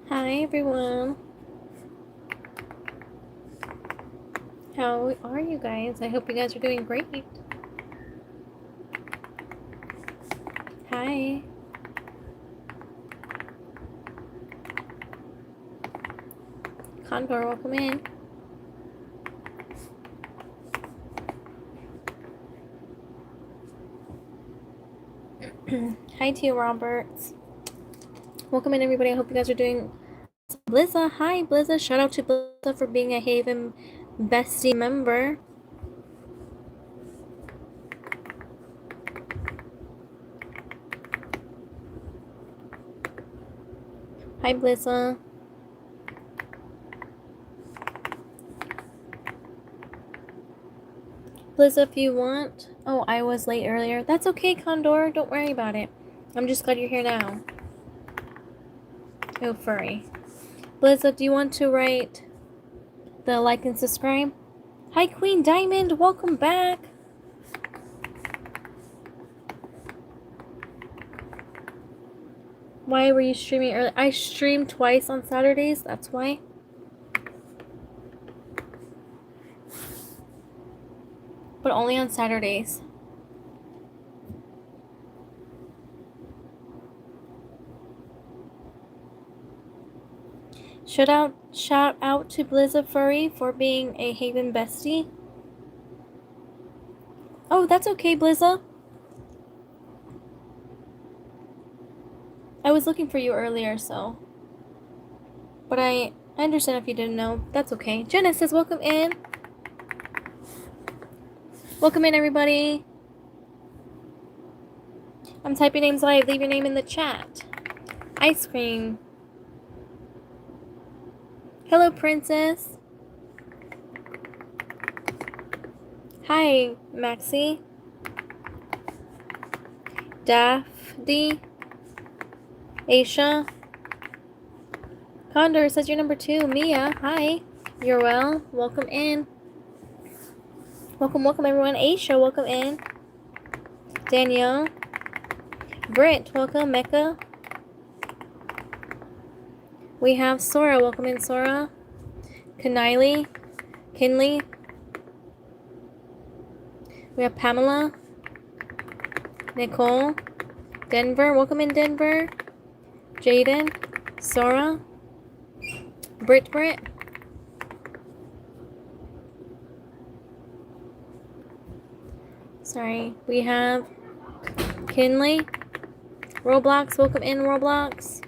Hi everyone. How are you guys? I hope you guys are doing great. Hi. Condor, welcome in. Hi to you, Roberts. Welcome in everybody. I hope you guys are doing Blizza. Hi Blizza. Shout out to Blizza for being a Haven Bestie member. Hi Blizza. Blizza, if you want. Oh, I was late earlier. That's okay, Condor. Don't worry about it. I'm just glad you're here now. Oh, furry. Blizza, do you want to write the like and subscribe? Hi, Queen Diamond. Welcome back. Why were you streaming early? I stream twice on Saturdays. That's why. But only on Saturdays. Shout out to Blizza Furry for being a Haven bestie. Oh, that's okay, Blizza. I was looking for you earlier, so. But I understand if you didn't know. That's okay. Jenna says, welcome in. Welcome in, everybody. I'm typing names live. Leave your name in the chat. Ice cream. Hello, Princess. Hi, Maxie. Daphne. Aisha. Condor says you're number 2. Mia, hi. You're well. Welcome in. Welcome everyone. Aisha, welcome in. Danielle. Britt, welcome. Mecca. We have Sora. Welcome in, Sora. Kinley. We have Pamela. Nicole. Denver. Welcome in, Denver. Jaden. Sora. Britt. Sorry. We have Kinley. Roblox. Welcome in, Roblox.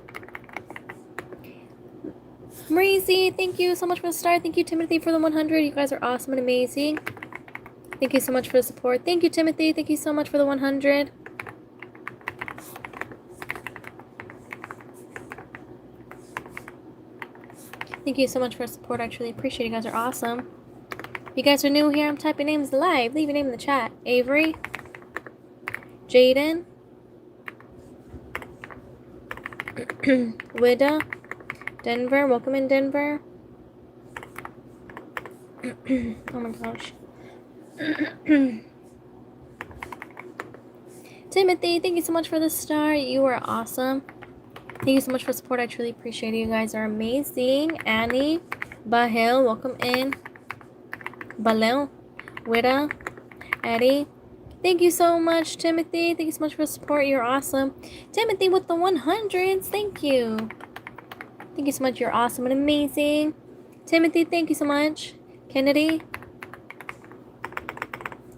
Marie, thank you so much for the star. Thank you, Timothy, for the 100. You guys are awesome and amazing. Thank you so much for the support. Thank you, Timothy. Thank you so much for the 100. Thank you so much for the support. I truly appreciate it. You guys are awesome. If you guys are new here, I'm typing names live. Leave your name in the chat. Avery. Jaden. Wida. Denver. Welcome in, Denver. Oh my gosh. Timothy, thank you so much for the star. You are awesome. Thank you so much for support. I truly appreciate it. You guys are amazing. Annie. Bahil, welcome in. Balil. Wida. Eddie. Thank you so much, Timothy. Thank you so much for the support. You're awesome. Timothy with the 100s. Thank you. Thank you so much. You're awesome and amazing. Timothy, thank you so much. Kennedy.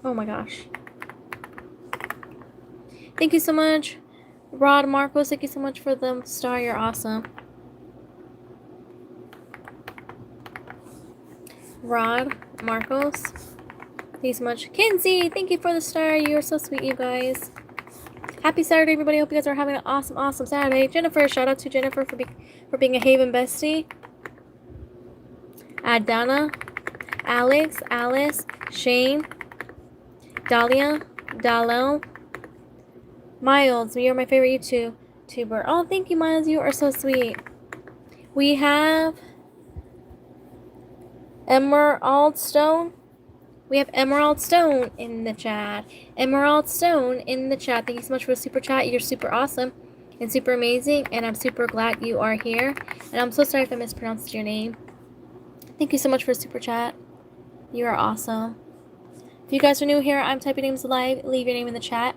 Oh my gosh. Thank you so much. Rod Marcos, thank you so much for the star. You're awesome. Rod Marcos. Thank you so much. Kinsey, thank you for the star. You are so sweet, you guys. Happy Saturday, everybody. Hope you guys are having an awesome Saturday. Jennifer, shout out to Jennifer for being a Haven bestie. Adana, Alex, Alice, Shane, Dahlia, Dalel, Miles. You're my favorite YouTuber. Oh, thank you, Miles. You are so sweet. We have Emerald Stone. We have Emerald Stone in the chat. Emerald Stone in the chat. Thank you so much for the super chat. You're super awesome. and super amazing, and I'm super glad you are here. And I'm so sorry if I mispronounced your name. Thank you so much for super chat. You are awesome. If you guys are new here, I'm typing names live. Leave your name in the chat.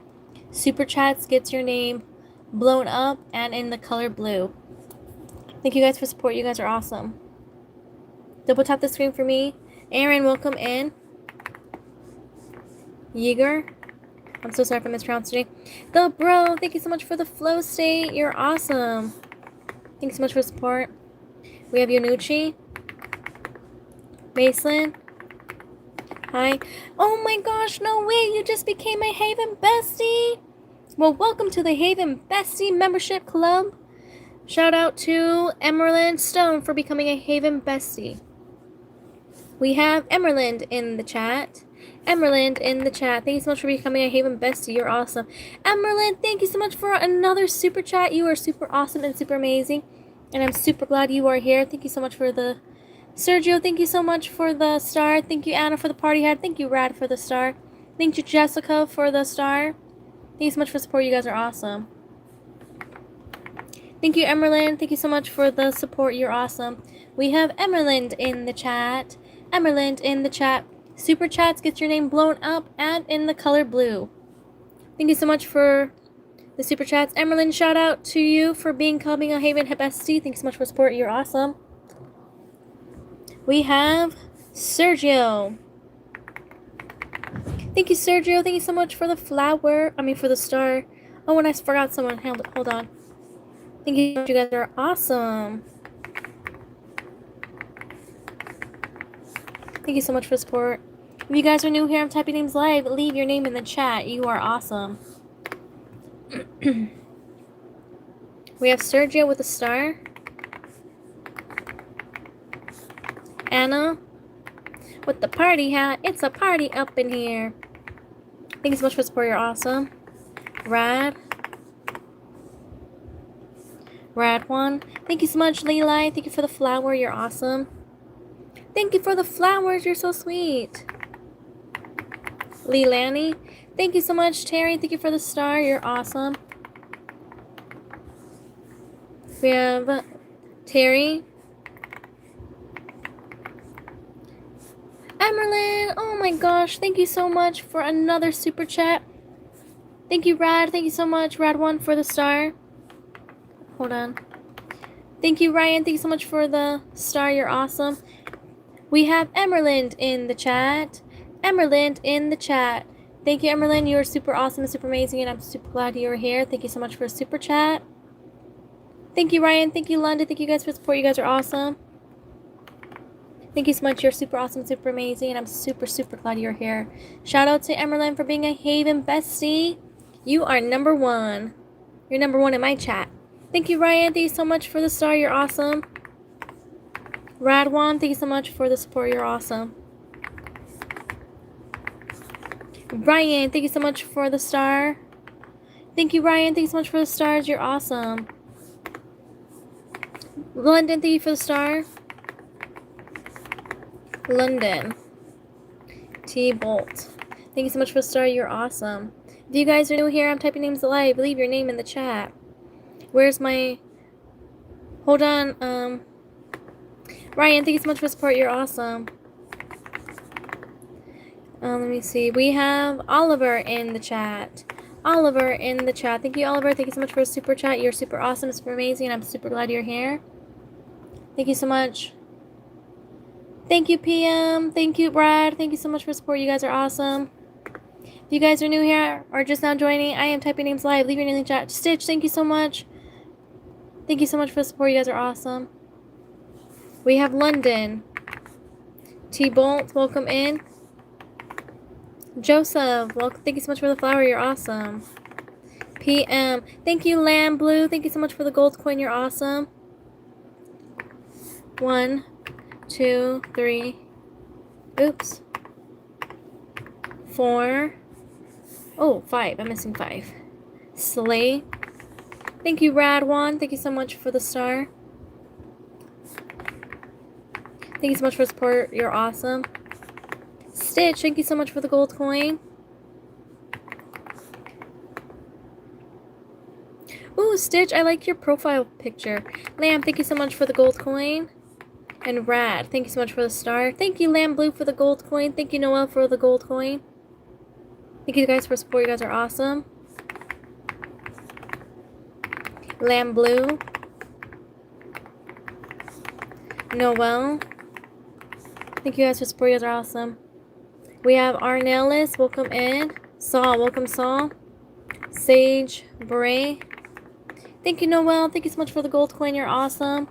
Super chats gets your name blown up and in the color blue. Thank you guys for support. You guys are awesome. Double tap the screen for me. Aaron, welcome in. Yeager. I'm so sorry if I mispronounced your name. The bro, thank you so much for the flow state. You're awesome. Thanks so much for support. We have Yonuchi. Mason. Hi. Oh my gosh, no way. You just became a Haven Bestie. Well, welcome to the Haven Bestie Membership Club. Shout out to Emerald Stone for becoming a Haven Bestie. We have Emerald in the chat. Emerald in the chat. Thank you so much for becoming a Haven Bestie. You're awesome. Emerald, thank you so much for another super chat. You are super awesome and super amazing. And I'm super glad you are here. Thank you so much for the... Sergio, thank you so much for the star. Thank you, Anna, for the party hat. Thank you, Rad, for the star. Thank you, Jessica, for the star. Thank you so much for support. You guys are awesome. Thank you, Emerald. Thank you so much for the support. You're awesome. We have Emerald in the chat. Emerald in the chat. Super chats get your name blown up and in the color blue. Thank you so much for the super chats. Emerald, shout out to you for becoming a Haven Bestie. Thanks so much for support. You're awesome. We have Sergio. Thank you, Sergio. Thank you so much for the flower. For the star. Oh, and I forgot someone. Hold on. Thank you. You guys are awesome. Thank you so much for the support. If you guys are new here, I'm typing names live. Leave your name in the chat. You are awesome. We have Sergio with a star. Anna with the party hat. It's a party up in here. Thank you so much for the support. You're awesome. Rad one. Thank you so much, Leeli. Thank you for the flower. You're awesome. Thank you for the flowers. You're so sweet. Leilani. Thank you so much, Terry. Thank you for the star. You're awesome. We have Terry. Emerald. Oh my gosh. Thank you so much for another super chat. Thank you, Rad. Thank you so much, Rad1, for the star. Hold on. Thank you, Ryan. Thank you so much for the star. You're awesome. We have Emerald in the chat. Emerald in the chat. Thank you, Emerald. You are super awesome and super amazing, and I'm super glad you are here. Thank you so much for a super chat. Thank you, Ryan. Thank you, London. Thank you guys for support. You guys are awesome. Thank you so much. You're super awesome, super amazing, and I'm super, super glad you're here. Shout out to Emerald for being a Haven Bestie. You are number one. You're number one in my chat. Thank you, Ryan. Thank you so much for the star. You're awesome. Radwan, thank you so much for the support. You're awesome. Brian, thank you so much for the star. Thank you, Ryan. Thank you so much for the stars. You're awesome. London, thank you for the star. London. T-Bolt. Thank you so much for the star. You're awesome. If you guys are new here, I'm typing names live. Leave your name in the chat. Where's my... Hold on. Ryan, thank you so much for the support. You're awesome. Let me see. We have Oliver in the chat. Oliver in the chat. Thank you, Oliver. Thank you so much for a super chat. You're super awesome, super amazing, and I'm super glad you're here. Thank you so much. Thank you, PM. Thank you, Brad. Thank you so much for support. You guys are awesome. If you guys are new here or just now joining, I am typing names live. Leave your name in the chat. Stitch, thank you so much. Thank you so much for the support. You guys are awesome. We have London. T-Bolt, welcome in. Joseph, welcome. Thank you so much for the flower. You're awesome. PM, thank you, Lamb Blue. Thank you so much for the gold coin. You're awesome. 1, 2, 3. Oops. 4. Oh, 5. I'm missing 5. Slay. Thank you, Radwan. Thank you so much for the star. Thank you so much for the support. You're awesome. Stitch, thank you so much for the gold coin. Ooh, Ooh, Stitch, I like your profile picture. Lamb, thank you so much for the gold coin. And Rad, thank you so much for the star. Thank you, Lamb Blue, for the gold coin. Thank you, Noel, for the gold coin. Thank you guys for support. You guys are awesome. Lamb Blue. Noel. Thank you guys for support. You guys are awesome. We have Arnellis. Welcome in. Saul. Welcome, Saul. Sage. Bray. Thank you, Noel. Thank you so much for the gold coin. You're awesome.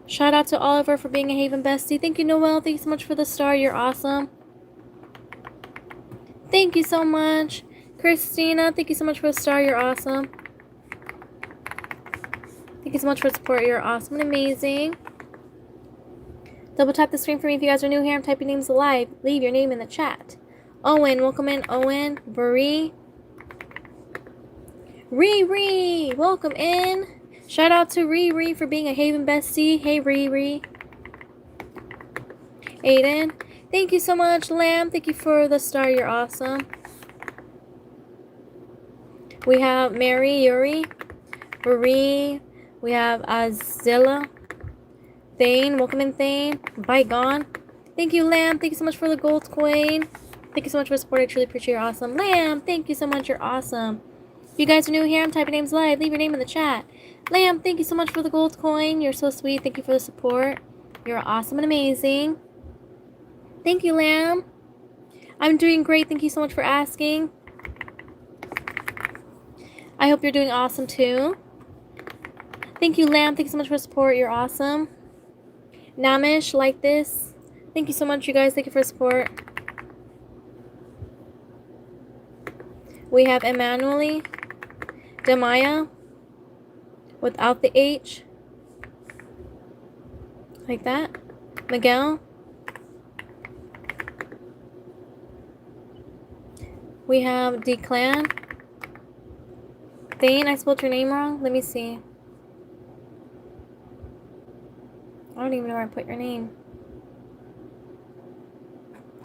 Shout out to Oliver for being a Haven bestie. Thank you, Noel. Thank you so much for the star. You're awesome. Thank you so much. Christina, thank you so much for the star. You're awesome. Thank you so much for the support. You're awesome and amazing. Double tap the screen for me if you guys are new here. I'm typing names alive. Leave your name in the chat. Owen, welcome in. Owen. Bree. Riri, welcome in. Shout out to Riri for being a Haven bestie. Hey, Riri. Aiden. Thank you so much, Lamb. Thank you for the star. You're awesome. We have Mary, Yuri, Marie. We have Azilla. Thane, welcome in, Thane. Bygone. Thank you, Lamb. Thank you so much for the gold coin. Thank you so much for the support. I truly appreciate your awesome. Lamb, thank you so much. You're awesome. If you guys are new here, I'm typing names live. Leave your name in the chat. Lamb, thank you so much for the gold coin. You're so sweet. Thank you for the support. You're awesome and amazing. Thank you, Lamb. I'm doing great. Thank you so much for asking. I hope you're doing awesome too. Thank you, Lamb. Thank you so much for the support. You're awesome. Namish, like this. Thank you so much, you guys. Thank you for the support. We have Emmanuel, Demaya, without the H. Like that. Miguel. We have Declan. Thane, I spelled your name wrong. Let me see. I don't even know where I put your name.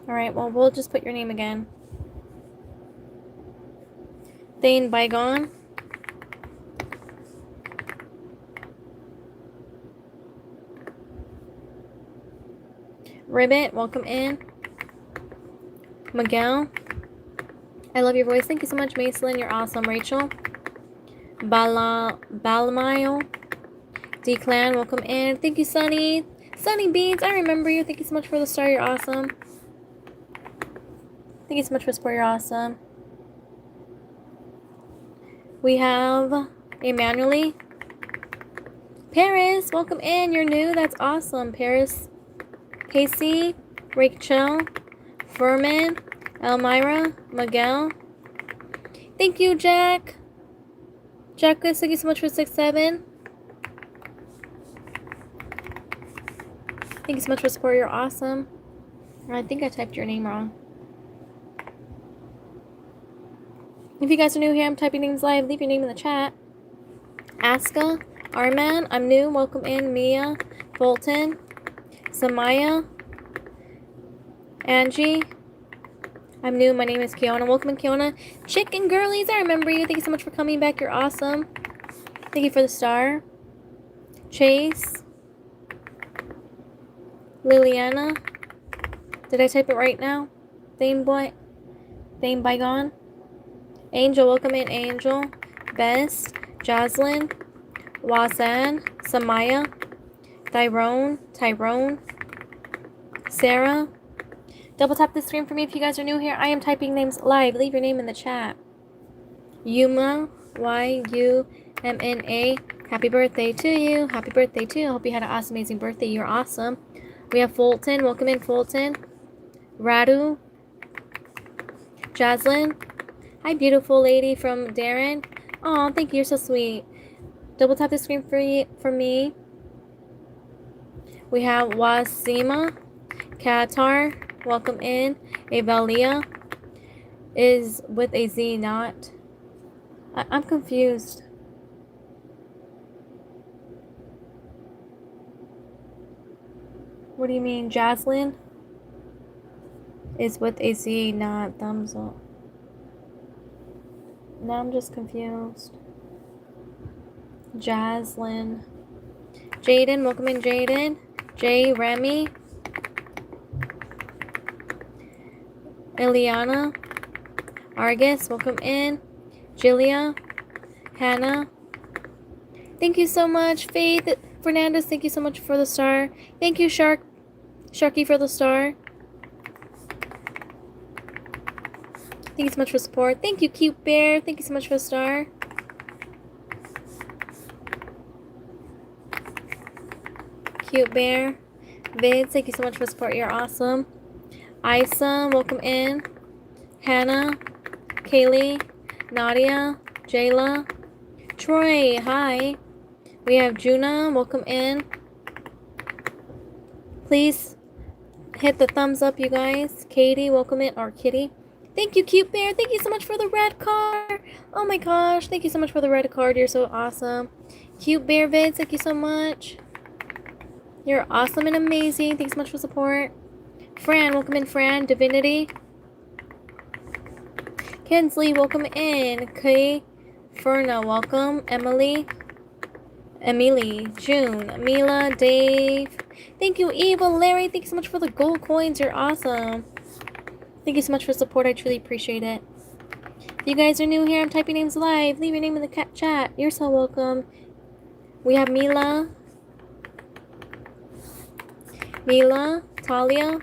Alright, well, we'll just put your name again. Thane Bygone. Ribbit, welcome in. Miguel. I love your voice. Thank you so much, Macelyn. You're awesome. Rachel. Balamayo. Declan, welcome in. Thank you, Sunny. Sunny Beans, I remember you. Thank you so much for the star. You're awesome. Thank you so much for the support. You're awesome. We have Emmanuel. Paris, welcome in. You're new. That's awesome. Paris. Casey. Rachel. Furman. Elmira. Miguel. Thank you, Jack. Jacqueline, thank you so much for 6-7. Thank you so much for support. You're awesome. I think I typed your name wrong. If you guys are new here, I'm typing names live. Leave your name in the chat. Aska, Arman, I'm new. Welcome in. Mia, Bolton, Samaya, Angie. I'm new. My name is Kiona. Welcome in, Kiona. Chicken Girlies, I remember you. Thank you so much for coming back. You're awesome. Thank you for the star. Chase. Liliana. Did I type it right now? Thane Bygone. Angel, welcome in, Angel. Best. Jocelyn. Wazan. Samaya. Tyrone. Sarah. Double tap the screen for me if you guys are new here. I am typing names live. Leave your name in the chat. Yuma. Yumna. Happy birthday to you. Happy birthday to you. I hope you had an awesome, amazing birthday. You're awesome. We have Fulton. Welcome in, Fulton. Radu. Jaslyn. Hi, beautiful lady from Darren. Oh, thank you. You're so sweet. Double tap the screen for me. We have Wasima. Qatar. Welcome in. Avalia is with a Z, not. I'm confused. What do you mean? Jaslyn is with a Z, not thumbs up. Now I'm just confused. Jaslyn. Jaden, welcome in, Jaden. Jay, Remy. Eliana. Argus, welcome in. Julia. Hannah. Thank you so much. Faith Fernandez, thank you so much for the star. Thank you, Sharky, for the star. Thank you so much for support. Thank you, Cute Bear. Thank you so much for the star. Cute Bear. Vids, thank you so much for support. You're awesome. Isa, welcome in. Hannah. Kaylee. Nadia. Jayla. Troy, hi. We have Juna, welcome in. Please hit the thumbs up, you guys. Katie, welcome in. Or Kitty. Thank you, Cute Bear. Thank you so much for the red card. Oh my gosh. Thank you so much for the red card. You're so awesome. Cute Bear Vids, thank you so much. You're awesome and amazing. Thanks so much for support. Fran, welcome in, Fran. Divinity. Kinsley, welcome in. Kay. Ferna, welcome. Emily. June. Mila. Dave. Thank you, Eva. Larry, thank you so much for the gold coins. You're awesome. Thank you so much for support. I truly appreciate it. If you guys are new here, I'm typing names live. Leave your name in the chat. You're so welcome. We have Mila, Talia,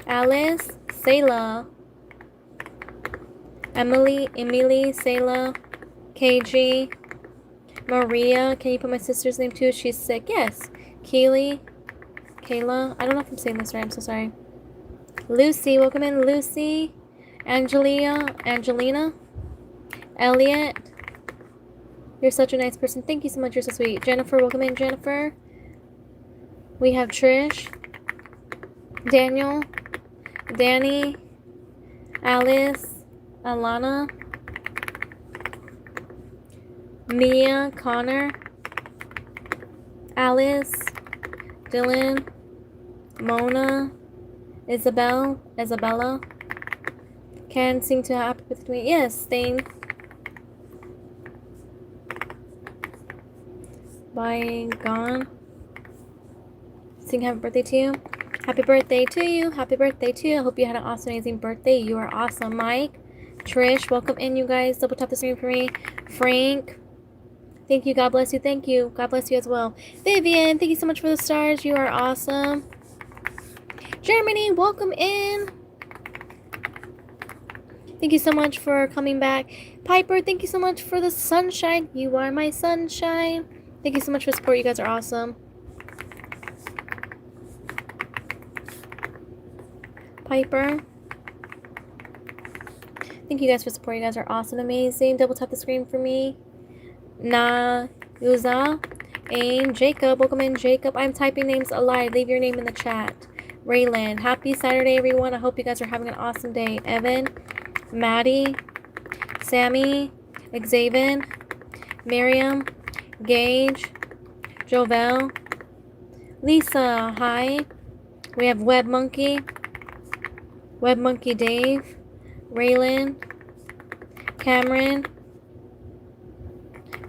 Alice, Sayla, Emily, Sayla, KG, Maria. Can you put my sister's name too? She's sick. Yes. Kayla. I don't know if I'm saying this right. I'm so sorry. Lucy, welcome in, Lucy. Angelina. Elliot. You're such a nice person. Thank you so much. You're so sweet. Jennifer, welcome in, Jennifer. We have Trish. Daniel. Danny. Alice. Alana. Mia. Connor. Alice. Dylan. Mona. Isabella. Can sing to happy birthday to me. Yes, Stain. Bygone. Sing happy birthday to you. Happy birthday to you. Happy birthday to you. I hope you had an awesome, amazing birthday. You are awesome. Mike. Trish, welcome in, you guys. Double tap the screen for me. Frank. Thank you. God bless you. Thank you. God bless you as well. Vivian, thank you so much for the stars. You are awesome. Germany, welcome in. Thank you so much for coming back. Piper, thank you so much for the sunshine. You are my sunshine. Thank you so much for support. You guys are awesome. Piper. Thank you guys for support. You guys are awesome, amazing. Double tap the screen for me. Uza. Ain. Jacob. Welcome in, Jacob. I'm typing names alive. Leave your name in the chat. Raylan. Happy Saturday, everyone. I hope you guys are having an awesome day. Evan. Maddie. Sammy. Xavier. Miriam. Gage. Jovel. Lisa. Hi. We have Web Monkey. Dave. Raylan. Cameron.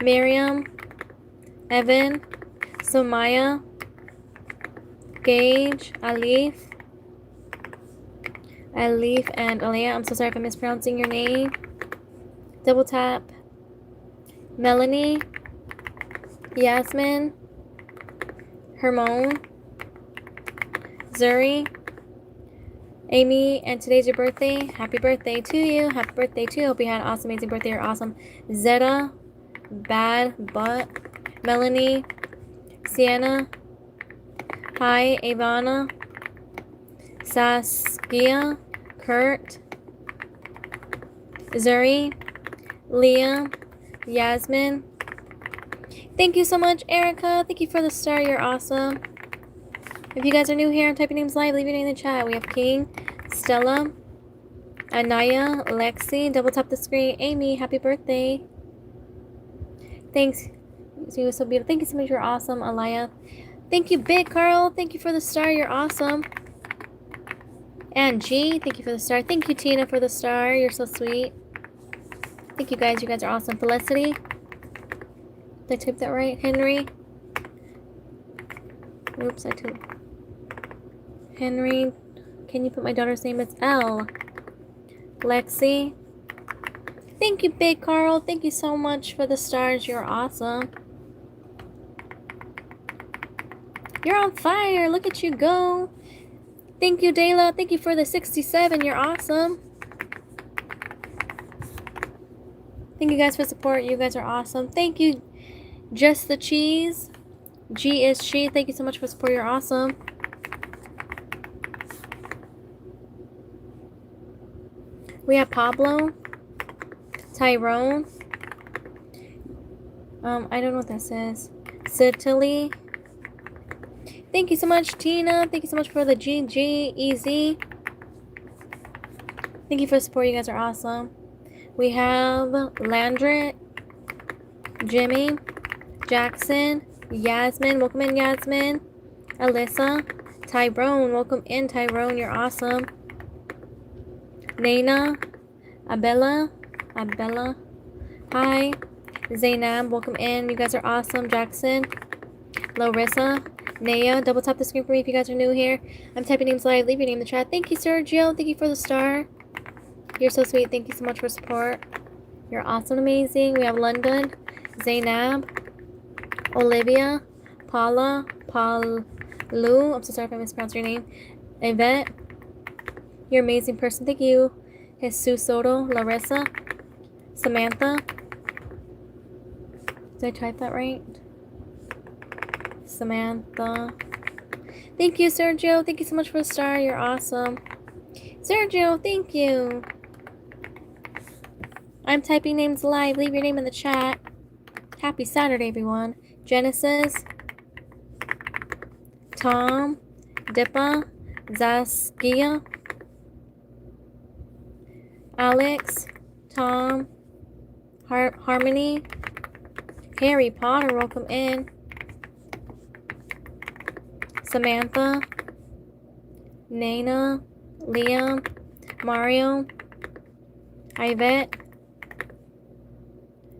Miriam. Evan. Somaya. Gage. Alif and Alea. I'm so sorry if I'm mispronouncing your name. Double tap. Melanie. Yasmin. Hermone. Zuri. Amy, and today's your birthday. Happy birthday to you. Happy birthday to you. Hope you had an awesome, amazing birthday. You're awesome. Zeta. Bad Butt. Melanie. Sienna. Hi, Ivana. Saskia. Kurt. Zuri. Leah. Yasmin. Thank you so much, Erica. Thank you for the star. You're awesome. If you guys are new here, I'm typing names live. Leave your name in the chat. We have King, Stella, Anaya, Lexi. Double tap the screen. Amy, happy birthday. Thanks. You were so beautiful. Thank you so much. You're awesome, Alaya. Thank you, Big Carl. Thank you for the star. You're awesome. And G, thank you for the star. Thank you, Tina, for the star. You're so sweet. Thank you, guys. You guys are awesome. Felicity. Did I type that right? Henry. Oops, I typed. Henry. Can you put my daughter's name? It's L. Lexi. Thank you, Big Carl. Thank you so much for the stars. You're awesome. You're on fire. Look at you go. Thank you, Dayla. Thank you for the 67. You're awesome. Thank you guys for support. You guys are awesome. Thank you, Just the Cheese. G is she. Thank you so much for support. You're awesome. We have Pablo. Tyrone. I don't know what that says. Citily. Thank you so much, Tina. Thank you so much for the GGEZ. Thank you for the support. You guys are awesome. We have Landry, Jimmy, Jackson, Yasmin. Welcome in, Yasmin. Alyssa, Tyrone. Welcome in, Tyrone. You're awesome. Naina, Abella. Hi. Zainab. Welcome in. You guys are awesome. Jackson, Larissa, Naya. Double tap the screen for me if you guys are new here. I'm typing names live. Leave your name in the chat. Thank you, Sergio. Thank you for the star. You're so sweet. Thank you so much for support. You're awesome, amazing. We have London, Zainab, Olivia, Paula, Paulu. I'm so sorry if I mispronounced your name. Yvette. You're an amazing person. Thank you. Jesus Soto, Larissa, Samantha. Did I type that right? Samantha. Thank you, Sergio. Thank you so much for the star. You're awesome. Sergio, thank you. I'm typing names live. Leave your name in the chat. Happy Saturday, everyone. Genesis, Tom, Dippa, Zaskia, Alex, Tom, Harmony, Harry Potter, welcome in. Samantha, Nana, Liam, Mario, Yvette.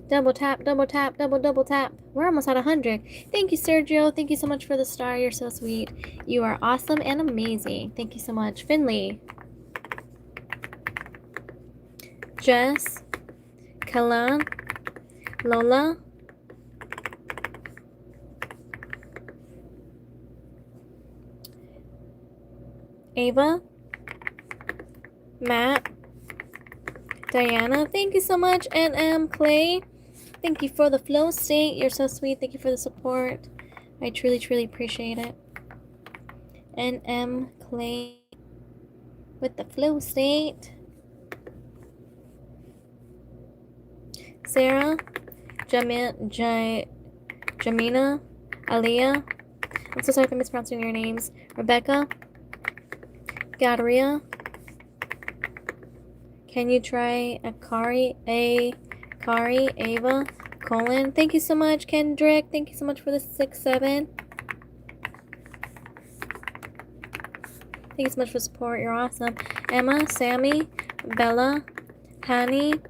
Double tap, double tap, double tap. We're almost at 100. Thank you, Sergio. Thank you so much for the star. You're so sweet. You are awesome and amazing. Thank you so much. Finley. Jess. Kalan. Lola. Ava. Matt. Diana. Thank you so much. NM Clay. Thank you for the flow state. You're so sweet. Thank you for the support. I truly, truly appreciate it. NM Clay with the flow state. Sarah. Jamina. Aliyah. I'm so sorry if I'm mispronouncing your names. Rebecca. Gadaria. Can you try Akari? Kari, Ava, Colin. Thank you so much, Kendrick. Thank you so much for the 6-7. Thank you so much for support. You're awesome. Emma, Sammy, Bella, Hani,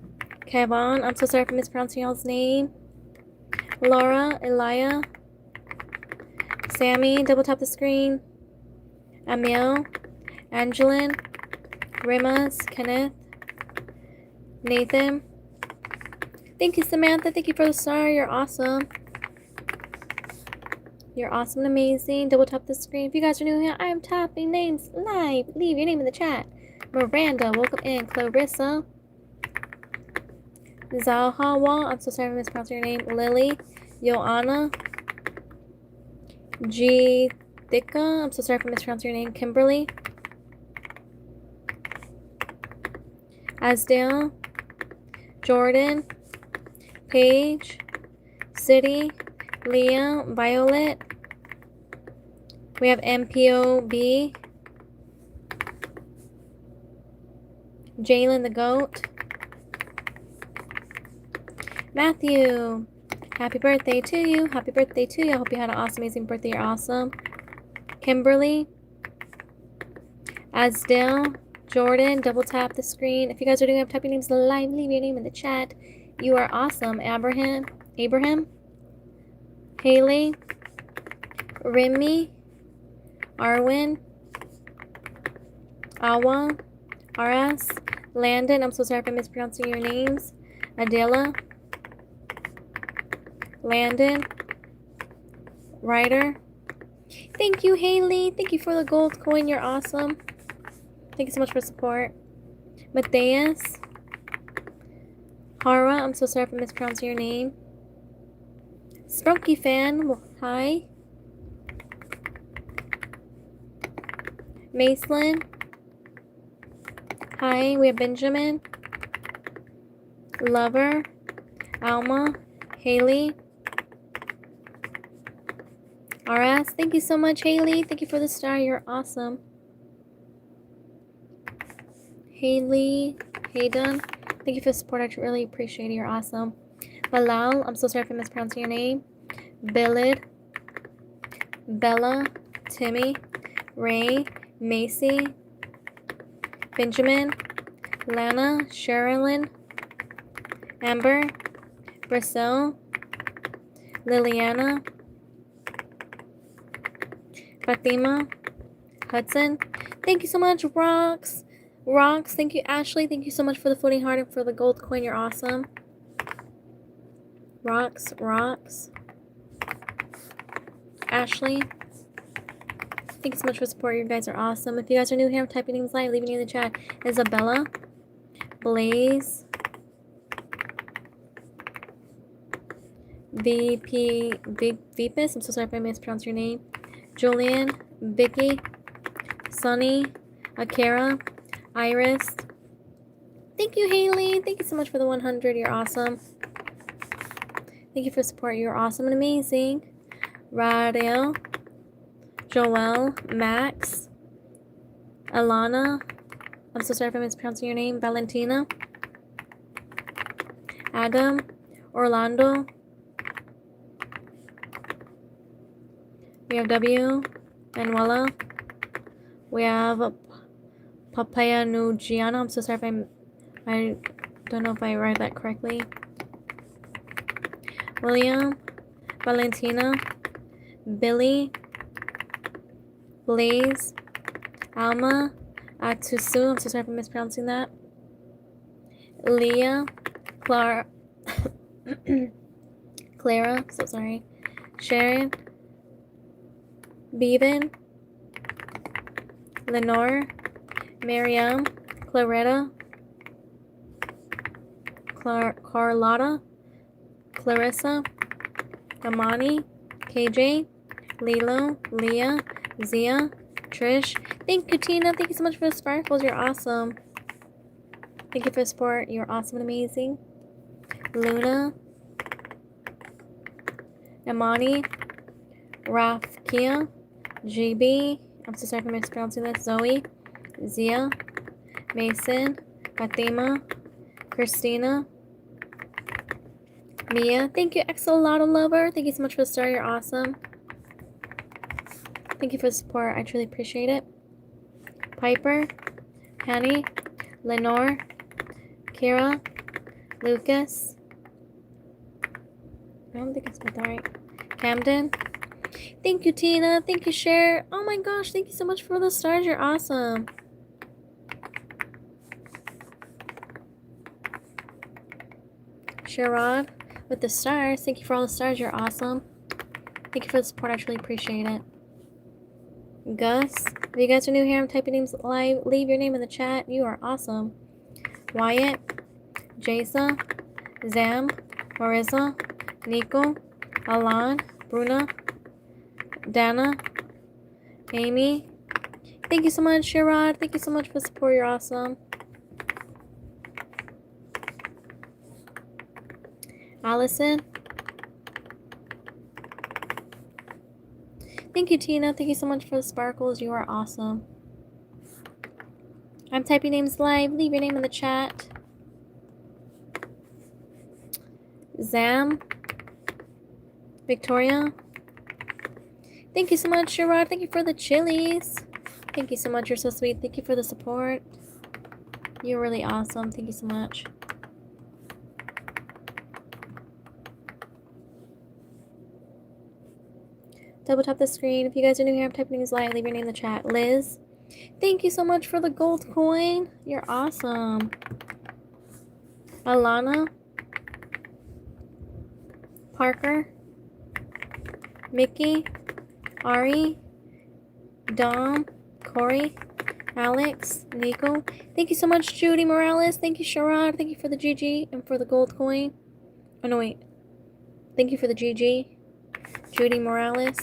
Kevon. I'm so sorry for mispronouncing y'all's name. Laura, Elia, Sammy. Double tap the screen. Amiel, Angelin, Rimas, Kenneth, Nathan. Thank you, Samantha. Thank you for the star. You're awesome. You're awesome and amazing. Double tap the screen. If you guys are new here, I am tapping names live. Leave your name in the chat. Miranda, welcome in. Clarissa. Zahawa. I'm so sorry if I mispronounced your name. Lily. Joanna. G. Thika. I'm so sorry if I mispronounced your name. Kimberly. Asdale. Jordan. Paige, City, Leah, Violet. We have MPOB, Jalen the Goat, Matthew. Happy birthday to you. Happy birthday to you. I hope you had an awesome, amazing birthday. You're awesome. Kimberly, Asdale, Jordan. Double tap the screen. If you guys are doing typing names live, leave your name in the chat. You are awesome. Abraham. Haley, Remy, Arwin, Awa, RS, Landon, I'm so sorry if I'm mispronouncing your names, Adela, Landon, Ryder. Thank you, Haley. Thank you for the gold coin. You're awesome. Thank you so much for support. Matthias, Hara, I'm so sorry if I'm mispronouncing your name. Sprunky fan, hi. Macelyn, hi. We have Benjamin, Lover, Alma, Haley, RS. Thank you so much, Haley. Thank you for the star. You're awesome. Haley, Hayden, thank you for the support. I really appreciate it. You're awesome. Balal, I'm so sorry if I'm mispronouncing your name. Billid, Bella, Timmy, Ray, Macy, Benjamin, Lana, Sherilyn, Amber, Brazil, Liliana, Fatima, Hudson. Thank you so much, Rocks. Rocks, thank you, Ashley. Thank you so much for the floating heart and for the gold coin. You're awesome. Rocks, Rocks. Ashley, thank you so much for support. You guys are awesome. If you guys are new here, I'm typing names live, leaving you in the chat. Isabella, Blaze, Vipus, I'm so sorry if I mispronounced your name. Julian, Vicky, Sunny, Akira, Iris. Thank you, Haley. Thank you so much for the 100. You're awesome. Thank you for support. You're awesome and amazing. Radel, Joelle, Max, Alana. I'm so sorry if I'm mispronouncing your name. Valentina, Adam, Orlando. We have W, Manuela. We have Papaya Nugiana. I'm so sorry if I don't know if I write that correctly. William, Valentina, Billy, Blaze, Alma, Atusu. I'm so sorry if I'm mispronouncing that. Leah, Clara, Clara. So sorry. Sharon, Bevan, Lenore, Miriam, Claretta, Carlotta, Clarissa, Amani, KJ, Lilo, Leah, Zia, Trish. Thank you, Tina. Thank you so much for the sparkles. You're awesome. Thank you for the support. You're awesome and amazing. Luna, Amani, Rafkia, GB. I'm so sorry if I'm mispronouncing this. Zoe, Zia, Mason, Fatima, Christina, Mia. Thank you, Exolotto Lover. Thank you so much for the star. You're awesome. Thank you for the support. I truly appreciate it. Piper, Hanny, Lenore, Kira, Lucas. I don't think I spelled that right. Camden. Thank you, Tina. Thank you, Cher. Oh my gosh, thank you so much for the stars. You're awesome. Sherrod with the stars. Thank you for all the stars. You're awesome. Thank you for the support. I truly appreciate it. Gus. If you guys are new here, I'm typing names live. Leave your name in the chat. You are awesome. Wyatt. Jasa. Zam. Marissa. Nico. Alan. Bruna. Dana. Amy. Thank you so much, Sherrod. Thank you so much for the support. You're awesome. Allison. Thank you, Tina. Thank you so much for the sparkles. You are awesome. I'm typing names live. Leave your name in the chat. Zam. Victoria. Thank you so much, Sherrod. Thank you for the chilies. Thank you so much. You're so sweet. Thank you for the support. You're really awesome. Thank you so much. Double tap the screen. If you guys are new here, I'm typing names live. Leave your name in the chat. Liz, thank you so much for the gold coin. You're awesome. Alana, Parker, Mickey, Ari, Dom, Corey, Alex, Nico. Thank you so much, Judy Morales. Thank you, Sharad. Thank you for the GG and for the gold coin. Oh, no, wait. Thank you for the GG. Judy Morales.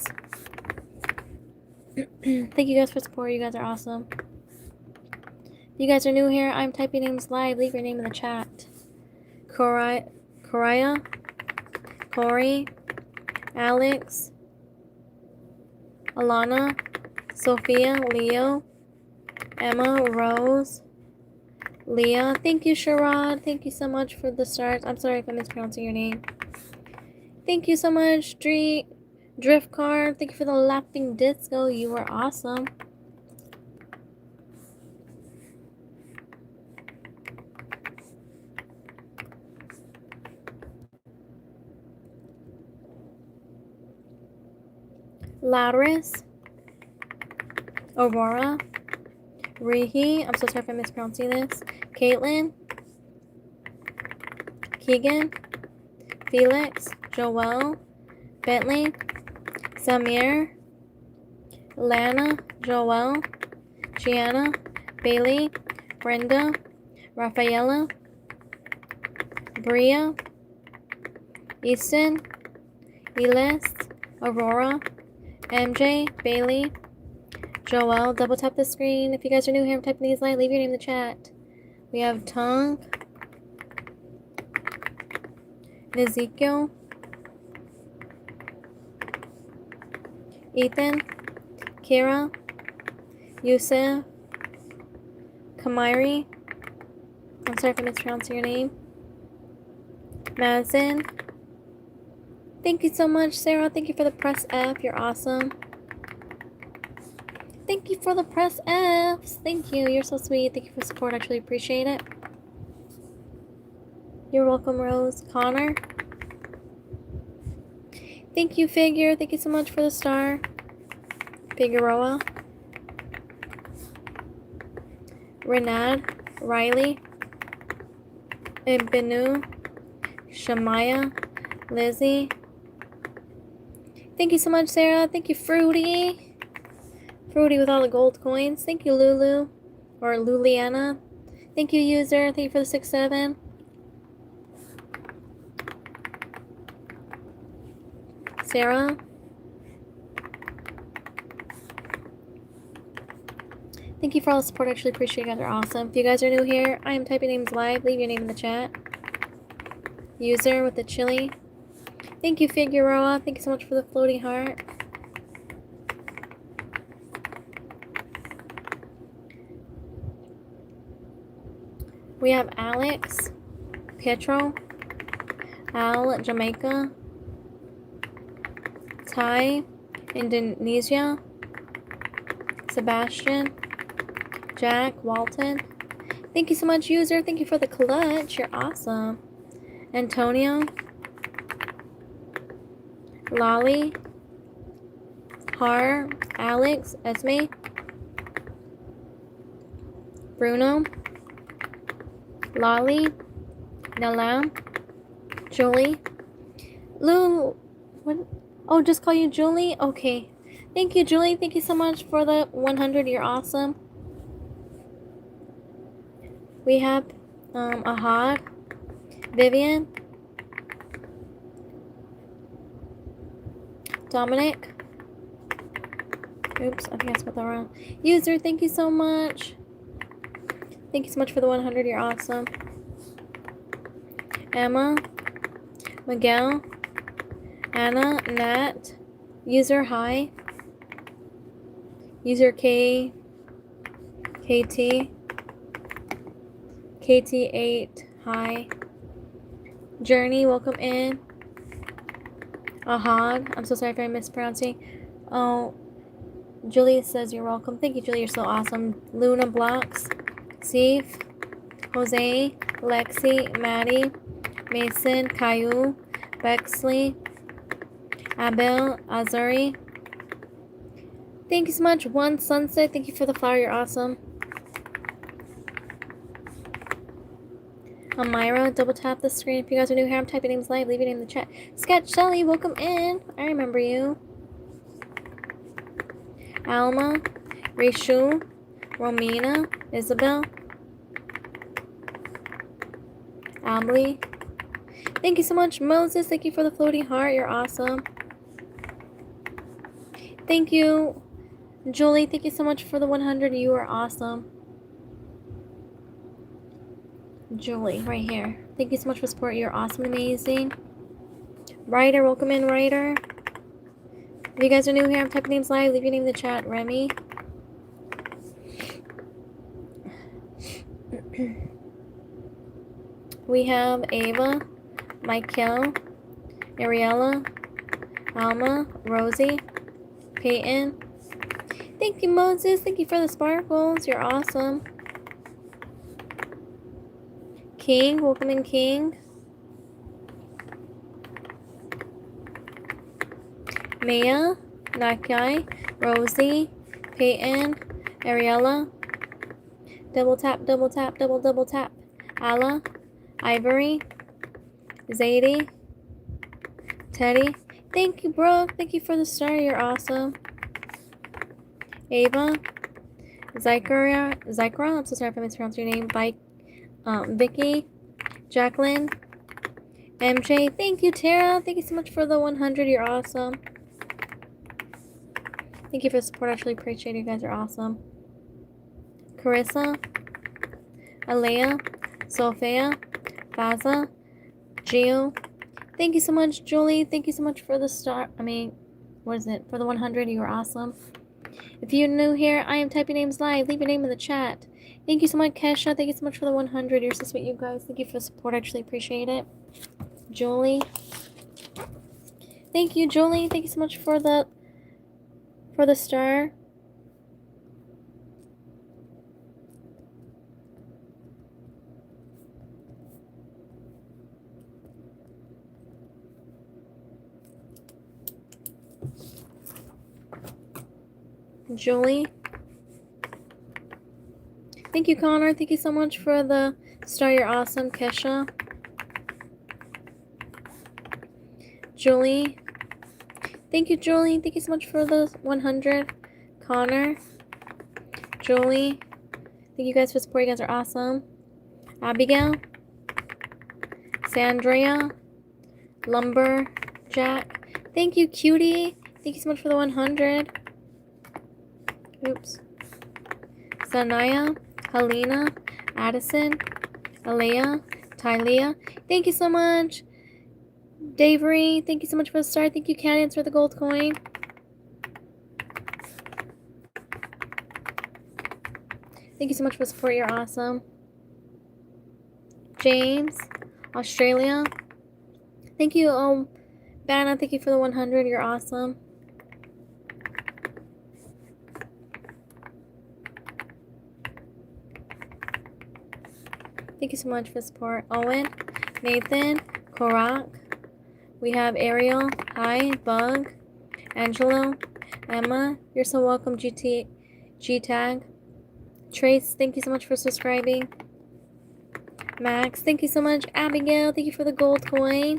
Thank you guys for support. You guys are awesome. If you guys are new here, I'm typing names live. Leave your name in the chat. Coraya, Corey, Alex, Alana, Sophia, Leo, Emma, Rose, Leah. Thank you, Sharad. Thank you so much for the stars. I'm sorry if I'm mispronouncing your name. Thank you so much, Drift Card. Thank you for the laughing disco. You were awesome. Laris, Aurora, Rihi. I'm so sorry if I'm mispronouncing this. Caitlin, Keegan, Felix, Joel, Bentley, Samir, Lana, Joel, Gianna, Bailey, Brenda, Rafaela, Bria, Easton, Elis, Aurora, MJ, Bailey, Joel. Double tap the screen. If you guys are new here, I'm typing these lines. Leave your name in the chat. We have Tongue, Ezekiel, Ethan, Kira, Yusuf, Kamiri. I'm sorry if I'm mispronouncing your name. Madison. Thank you so much, Sarah. Thank you for the press F. You're awesome. Thank you for the press Fs. Thank you. You're so sweet. Thank you for support. I truly appreciate it. You're welcome, Rose. Connor. Thank you, Figure. Thank you so much for the star. Figueroa. Renad. Riley. Ibnu. Shamaya. Lizzie. Thank you so much, Sarah. Thank you, Fruity. Fruity with all the gold coins. Thank you, Lulu. Or Luliana. Thank you, user. Thank you for the 6-7. Sarah. Thank you for all the support. I actually appreciate you guys are awesome. If you guys are new here, I am typing names live. Leave your name in the chat. User with the chili. Thank you, Figueroa. Thank you so much for the floating heart. We have Alex, Pietro, Al, Jamaica, Thai, Indonesia, Sebastian, Jack, Walton. Thank you so much, user. Thank you for the clutch. You're awesome. Antonio, Lolly, Har, Alex, Esme, Bruno, Lolly, Nalam, Julie, Lou, what? Oh, just call you Julie? Okay. Thank you, Julie. Thank you so much for the 100. You're awesome. We have Ahad, Vivian, Dominic. Oops, I think I spelled that wrong. User, thank you so much. Thank you so much for the 100. You're awesome. Emma, Miguel, Anna, Nat, user hi, user K, KT, KT8, hi, Journey, welcome in. Ahad, I'm so sorry if I'm mispronouncing. Oh, Julie says you're welcome. Thank you, Julie. You're so awesome. Luna Blocks, Steve, Jose, Lexi, Maddie, Mason, Caillou, Bexley, Abel, Azuri, Thank you so much. One Sunset, thank you for the flower. You're awesome. Amira, double tap the screen. If you guys are new here, I'm typing names live. Leave your name in the chat. Sketch Shelly, welcome in. I remember you. Alma, Rishu, Romina, Isabel, Ably. Thank you so much, Moses. Thank you for the floating heart. You're awesome. Thank you, Julie. Thank you so much for the 100. You are awesome. Julie, right here. Thank you so much for support. You're awesome and amazing. Ryder, welcome in, Ryder. If you guys are new here, I'm typing names live. Leave your name in the chat. Remy. We have Ava, Michael, Ariella, Alma, Rosie, Peyton. Thank you, Moses. Thank you for the sparkles. You're awesome. King, welcome in, King. Maya, Nakai, Rosie, Peyton, Ariella. Double tap, double tap, double tap. Alla, Ivory, Zadie, Teddy. Thank you, Brooke. Thank you for the star. You're awesome. Ava, Zykra. I'm so sorry if I mispronounced your name. Vicky, Jacqueline, MJ. Thank you, Tara. Thank you so much for the 100. You're awesome. Thank you for the support. I truly appreciate it. You guys are awesome. Carissa, Alea, Sophia, Faza, Gio. Thank you so much, Julie. Thank you so much for the star. What is it? For the 100. You are awesome. If you're new here, I am typing names live. Leave your name in the chat. Thank you so much, Kesha. Thank you so much for the 100. You're so sweet, you guys. Thank you for the support. I actually appreciate it. Julie. Thank you, Julie. Thank you so much for the star. Julie. Thank you, Connor. Thank you so much for the star. You're awesome, Kesha. Julie. Thank you, Julie. Thank you so much for the 100. Connor. Julie. Thank you guys for supporting. You guys are awesome. Abigail. Sandria. Lumberjack. Thank you, Cutie. Thank you so much for the 100. Oops. Sanaya. Helena. Addison. Alea. Tylea. Thank you so much. Davery, thank you so much for the star. Thank you, Cadence, for the gold coin. Thank you so much for the support. You're awesome. James, Australia. Thank you, Banna. Thank you for the 100. You're awesome. Thank you so much for the support. Owen, Nathan, Korak. We have Ariel, hi, Bug, Angelo, Emma. You're so welcome, G-Tag. Trace, thank you so much for subscribing. Max, thank you so much. Abigail, thank you for the gold coin.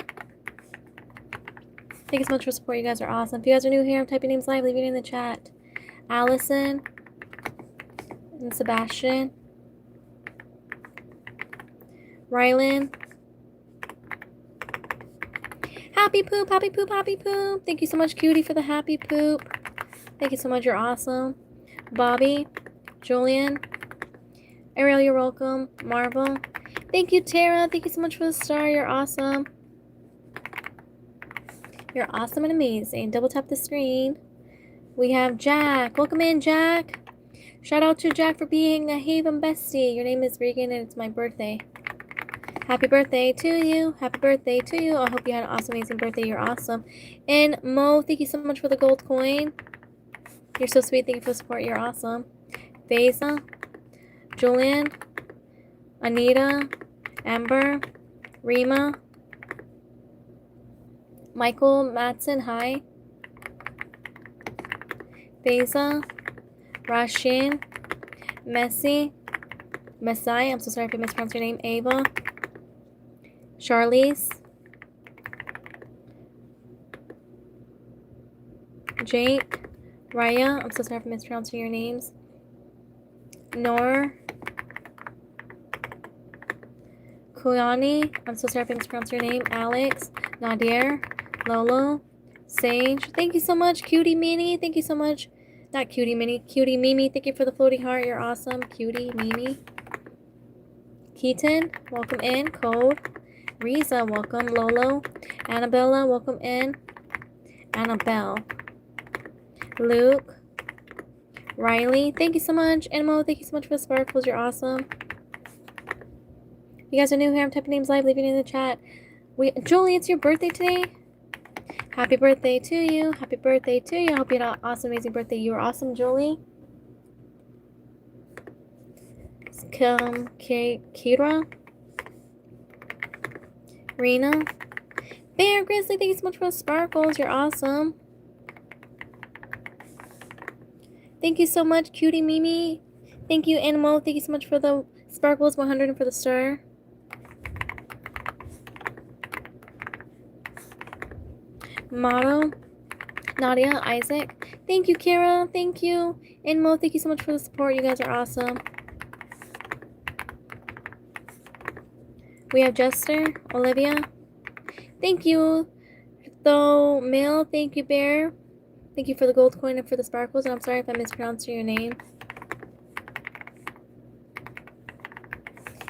Thank you so much for support. You guys are awesome. If you guys are new here, I'm typing names live. Leave it in the chat. Allison and Sebastian. Rylan. Happy poop, happy poop, happy poop. Thank you so much, Cutie, for the happy poop. Thank you so much. You're awesome. Bobby, Julian, Ariel, you're welcome. Marvel. Thank you, Tara. Thank you so much for the star. You're awesome. You're awesome and amazing. Double tap the screen. We have Jack. Welcome in, Jack. Shout out to Jack for being a Haven bestie. Your name is Regan and it's my birthday. Happy birthday to you. Happy birthday to you. I hope you had an awesome, amazing birthday. You're awesome. And Mo, thank you so much for the gold coin. You're so sweet. Thank you for the support. You're awesome. Vesa, Julian, Anita, Amber, Rima, Michael Matson, hi. Beza, Rashin, Messi, Messiah, I'm so sorry if I mispronounced your name, Ava, Charlize, Jake, Raya, I'm so sorry if I'm mispronouncing your names, Noor, Kuyani, I'm so sorry if I mispronounced your name, Alex, Nadir, Lolo, Sage, thank you so much, Cutie Mini, thank you so much, not Cutie Mini, Cutie Mimi, thank you for the floating heart, you're awesome, Cutie Mimi, Keaton, welcome in, Code, Riza, welcome, Lolo, Annabella, welcome in, Annabelle, Luke, Riley, thank you so much, Animo, thank you so much for the sparkles, you're awesome. You guys are new here, I'm typing names live, leaving it in the chat. Julie, it's your birthday today. Happy birthday to you. Happy birthday to you. I hope you had an awesome, amazing birthday. You are awesome, Julie. Kira. Rena. Bear Grizzly, thank you so much for the sparkles. You're awesome. Thank you so much, Cutie Mimi. Thank you, Animal. Thank you so much for the sparkles, 100 and for the star. Motto. Nadia, Isaac. Thank you, Kira. Thank you. Inmo, thank you so much for the support. You guys are awesome. We have Jester, Olivia. Thank you. Though Mill, thank you, Bear. Thank you for the gold coin and for the sparkles. And I'm sorry if I mispronounced your name.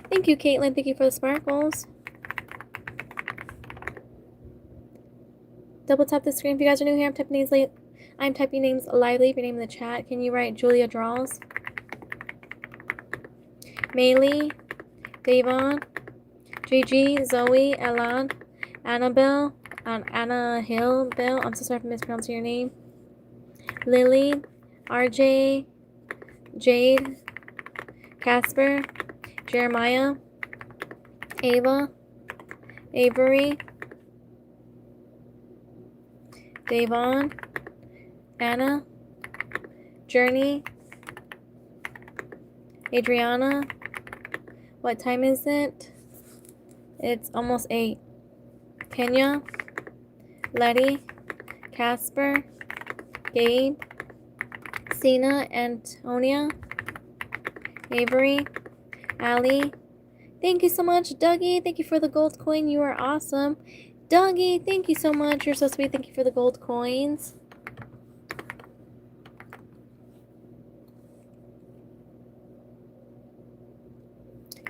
Thank you, Caitlin. Thank you for the sparkles. Double tap the screen if you guys are new here. I'm typing names live. Leave your name in the chat. Can you write Julia Draws? Maylee, Davon, Gigi, Zoe, Elan, Annabelle, and Anna Hill, Bill. I'm so sorry if I'm mispronouncing your name. Lily, RJ, Jade, Casper, Jeremiah, Ava, Avery, Davon, Anna, Journey, Adriana. What time is it? It's almost 8. Kenya, Letty, Casper, Gabe, Sina, Antonia, Avery, Allie. Thank you so much, Dougie. Thank you for the gold coin. You are awesome. Dougie, thank you so much. You're so sweet. Thank you for the gold coins.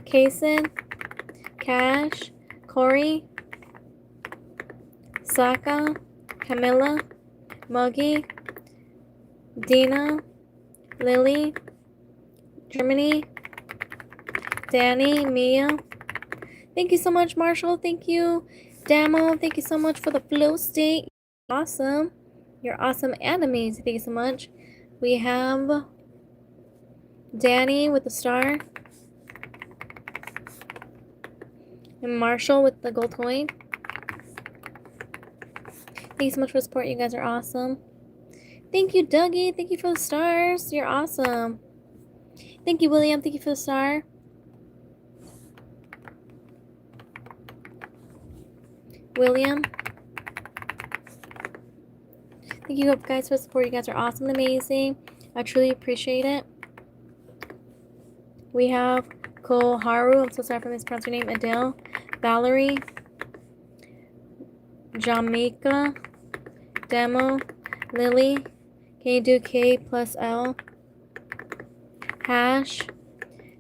Kason, Cash, Corey, Saka, Camilla, Muggy, Dina, Lily, Germany, Danny, Mia. Thank you so much, Marshall. Thank you, Damo. Thank you so much for the flow state. Awesome. You're awesome and amazing. Thank you so much. We have Danny with the star. And Marshall with the gold coin. Thank you so much for the support. You guys are awesome. Thank you, Dougie. Thank you for the stars. You're awesome. Thank you, William. Thank you for the star. William. Thank you guys for the support. You guys are awesome and amazing. I truly appreciate it. We have Koharu. I'm so sorry if I mispronounced your name. Adele. Valerie. Jamaica. Demo. Lily. Can you do K plus L? Hash.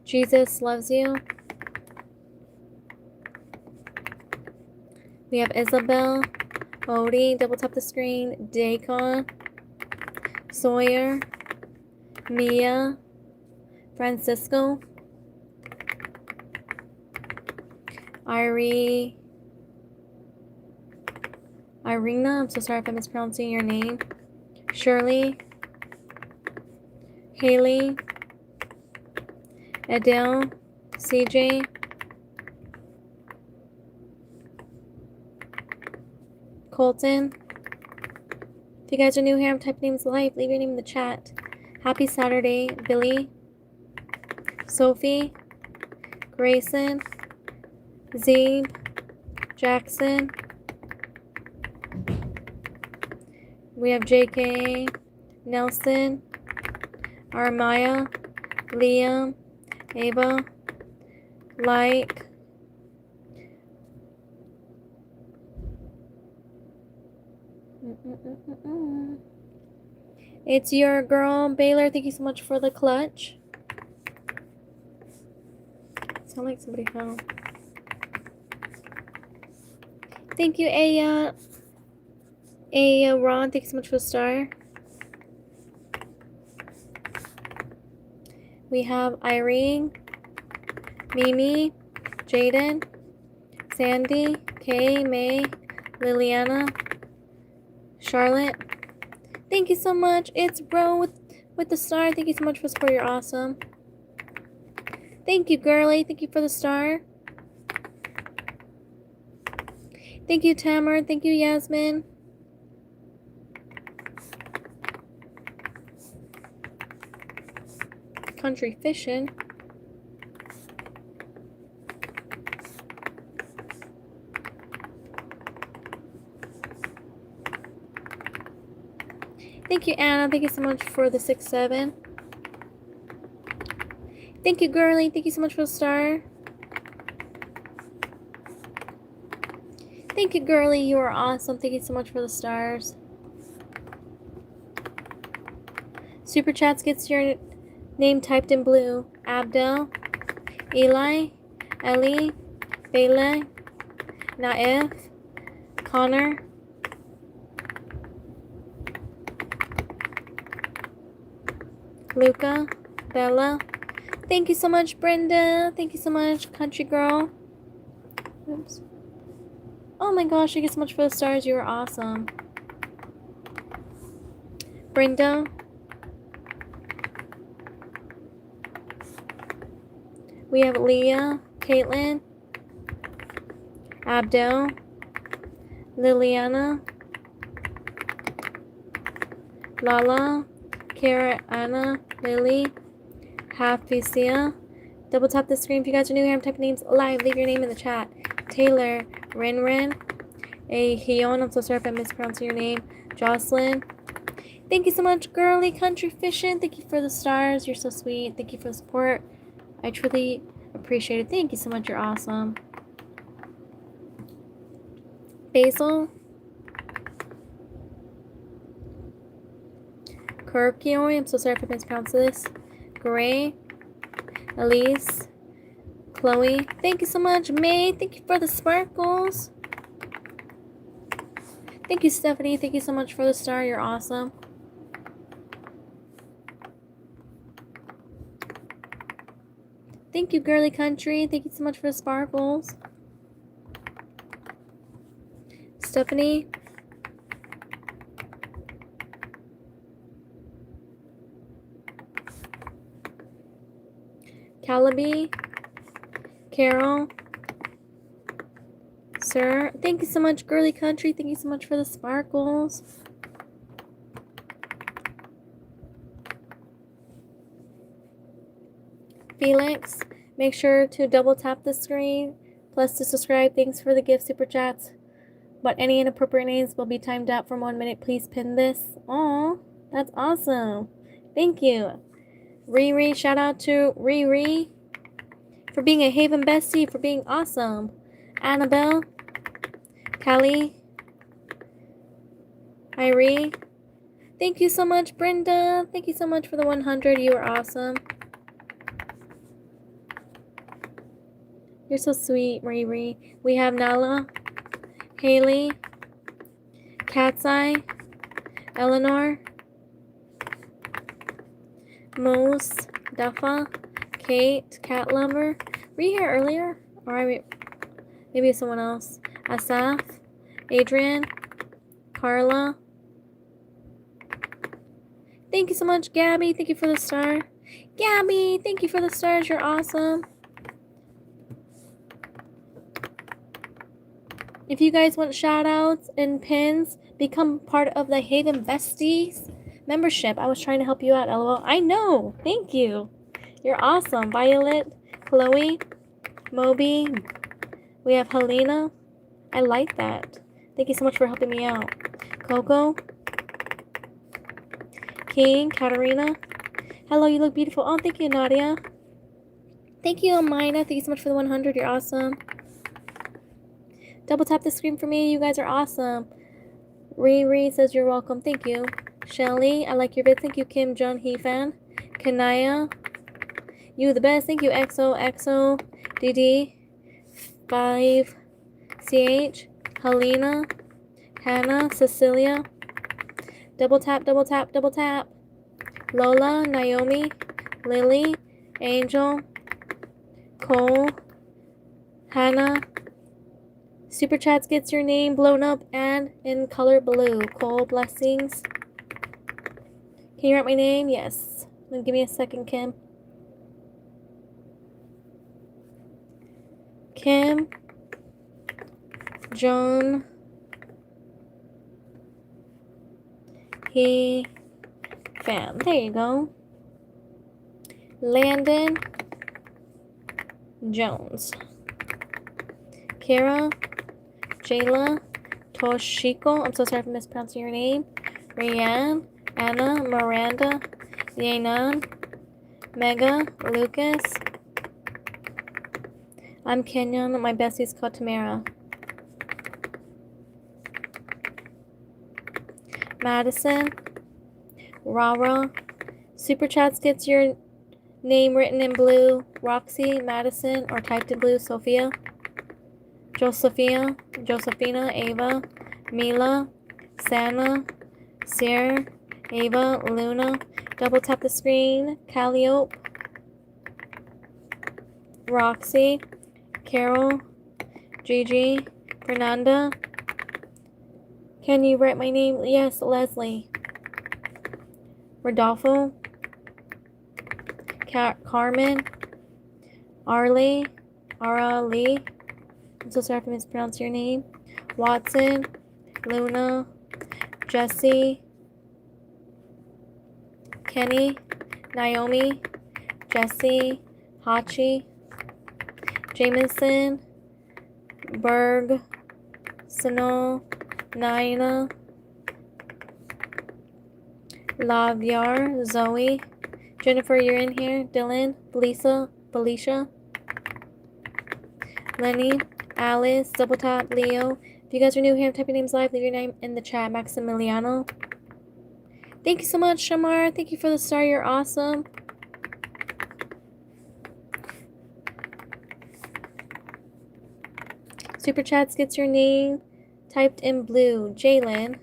Jesus loves you. We have Isabel. Odie. Double tap the screen. Dacon. Sawyer. Mia. Francisco. Irina, I'm so sorry if I'm mispronouncing your name. Shirley. Haley. Adele. CJ. Colton. If you guys are new here, I'm typing names live. Leave your name in the chat. Happy Saturday, Billy, Sophie, Grayson, Zeeb, Jackson. We have JK, Nelson, Armaya, Liam, Ava, Like, It's your girl, Baylor. Thank you so much for the clutch. Sound like somebody fell. Thank you, Aya. Ron, thank you so much for the star. We have Irene, Mimi, Jaden, Sandy, Kay, May, Liliana, Charlotte. Thank you so much. It's Bro with the star. Thank you so much for the support. You're awesome. Thank you, girly. Thank you for the star. Thank you, Tamar. Thank you, Yasmin. Country fishing. Thank you, Anna. Thank you so much for the 6-7. Thank you, girly. Thank you so much for the star. Thank you, girly. You are awesome. Thank you so much for the stars. Super chats gets your name typed in blue. Abdel, Eli, Ellie, Bela, Naif, Connor, Luca, Bella. Thank you so much, Brenda. Thank you so much, country girl. Oops. Oh my gosh, thank you so much for the stars. You are awesome. Brenda. We have Leah, Caitlin, Abdel, Liliana, Lala, Kara, Anna, Lily, Hafisia. Double tap the screen if you guys are new here. I'm typing names live. Leave your name in the chat. Taylor, Renren, Hyun. I'm so sorry if I'm mispronouncing your name. Jocelyn. Thank you so much, girly country fishing. Thank you for the stars. You're so sweet. Thank you for the support. I truly appreciate it. Thank you so much. You're awesome. Basil. Kirkioy. I'm so sorry if I mispronounced this. Gray. Elise. Chloe. Thank you so much. May. Thank you for the sparkles. Thank you, Stephanie. Thank you so much for the star. You're awesome. Thank you, girly country. Thank you so much for the sparkles. Stephanie. Calaby. Carol. Sir. Thank you so much, girly country. Thank you so much for the sparkles. Felix. Make sure to double tap the screen. Plus to subscribe. Thanks for the gift super chats. But any inappropriate names will be timed out for 1 minute. Please pin this. Aw, that's awesome. Thank you. Riri, shout out to Riri for being a Haven bestie, for being awesome. Annabelle, Kelly, Irie. Thank you so much, Brenda. Thank you so much for the 100. You are awesome. You're so sweet, Riri. We have Nala, Haley, Cat's Eye, Eleanor, Moose, Duffa, Kate, Cat Lover. Were you here earlier? Or maybe someone else. Asaf, Adrian, Carla. Thank you so much, Gabby. Thank you for the star. Gabby, thank you for the stars. You're awesome. If you guys want shout outs and pins, become part of the Haven Besties membership. I was trying to help you out, LOL. I know. Thank you. You're awesome. Violet, Chloe, Moby. We have Helena. I like that. Thank you so much for helping me out. Coco, King, Katarina. Hello, you look beautiful. Oh, thank you, Nadia. Thank you, Amina. Thank you so much for the 100. You're awesome. Double tap the screen for me. You guys are awesome. Riri says you're welcome. Thank you. Shelly, I like your vid. Thank you, Kim Jung Hee fan. Kanaya, you the best. Thank you, XO, DD, 5, CH, Helena, Hannah, Cecilia. Double tap, double tap, double tap. Lola, Naomi, Lily, Angel, Cole, Hannah. Super Chats gets your name blown up and in color blue. Cole, blessings. Can you write my name? Yes. Then give me a second, Kim. Kim, John, he, fan. There you go. Landon Jones. Kara, Jayla, Toshiko. I'm so sorry for mispronouncing your name. Rianne, Anna, Miranda, Yenan, Mega, Lucas. I'm Kenyon. My bestie's called Tamara. Madison, Rara. Super Chats gets your name written in blue. Roxy, Madison, or typed in blue. Sophia, Josephina, Ava, Mila, Sana, Sierra, Ava, Luna. Double tap the screen. Calliope, Roxy, Carol, Gigi, Fernanda. Can you write my name? Yes, Leslie. Rodolfo, Carmen, Arlie, Ara Lee. I'm so sorry if I mispronounced your name. Watson, Luna, Jesse, Kenny, Naomi, Jesse, Hachi, Jameson, Berg, Sino, Naina, Laviar, Zoe, Jennifer, you're in here. Dylan, Felicia, Lenny, Alice, double tap, Leo. If you guys are new here, I'm typing names live. Leave your name in the chat. Maximiliano. Thank you so much, Shamar. Thank you for the star. You're awesome. Super Chats gets your name typed in blue. Jalen,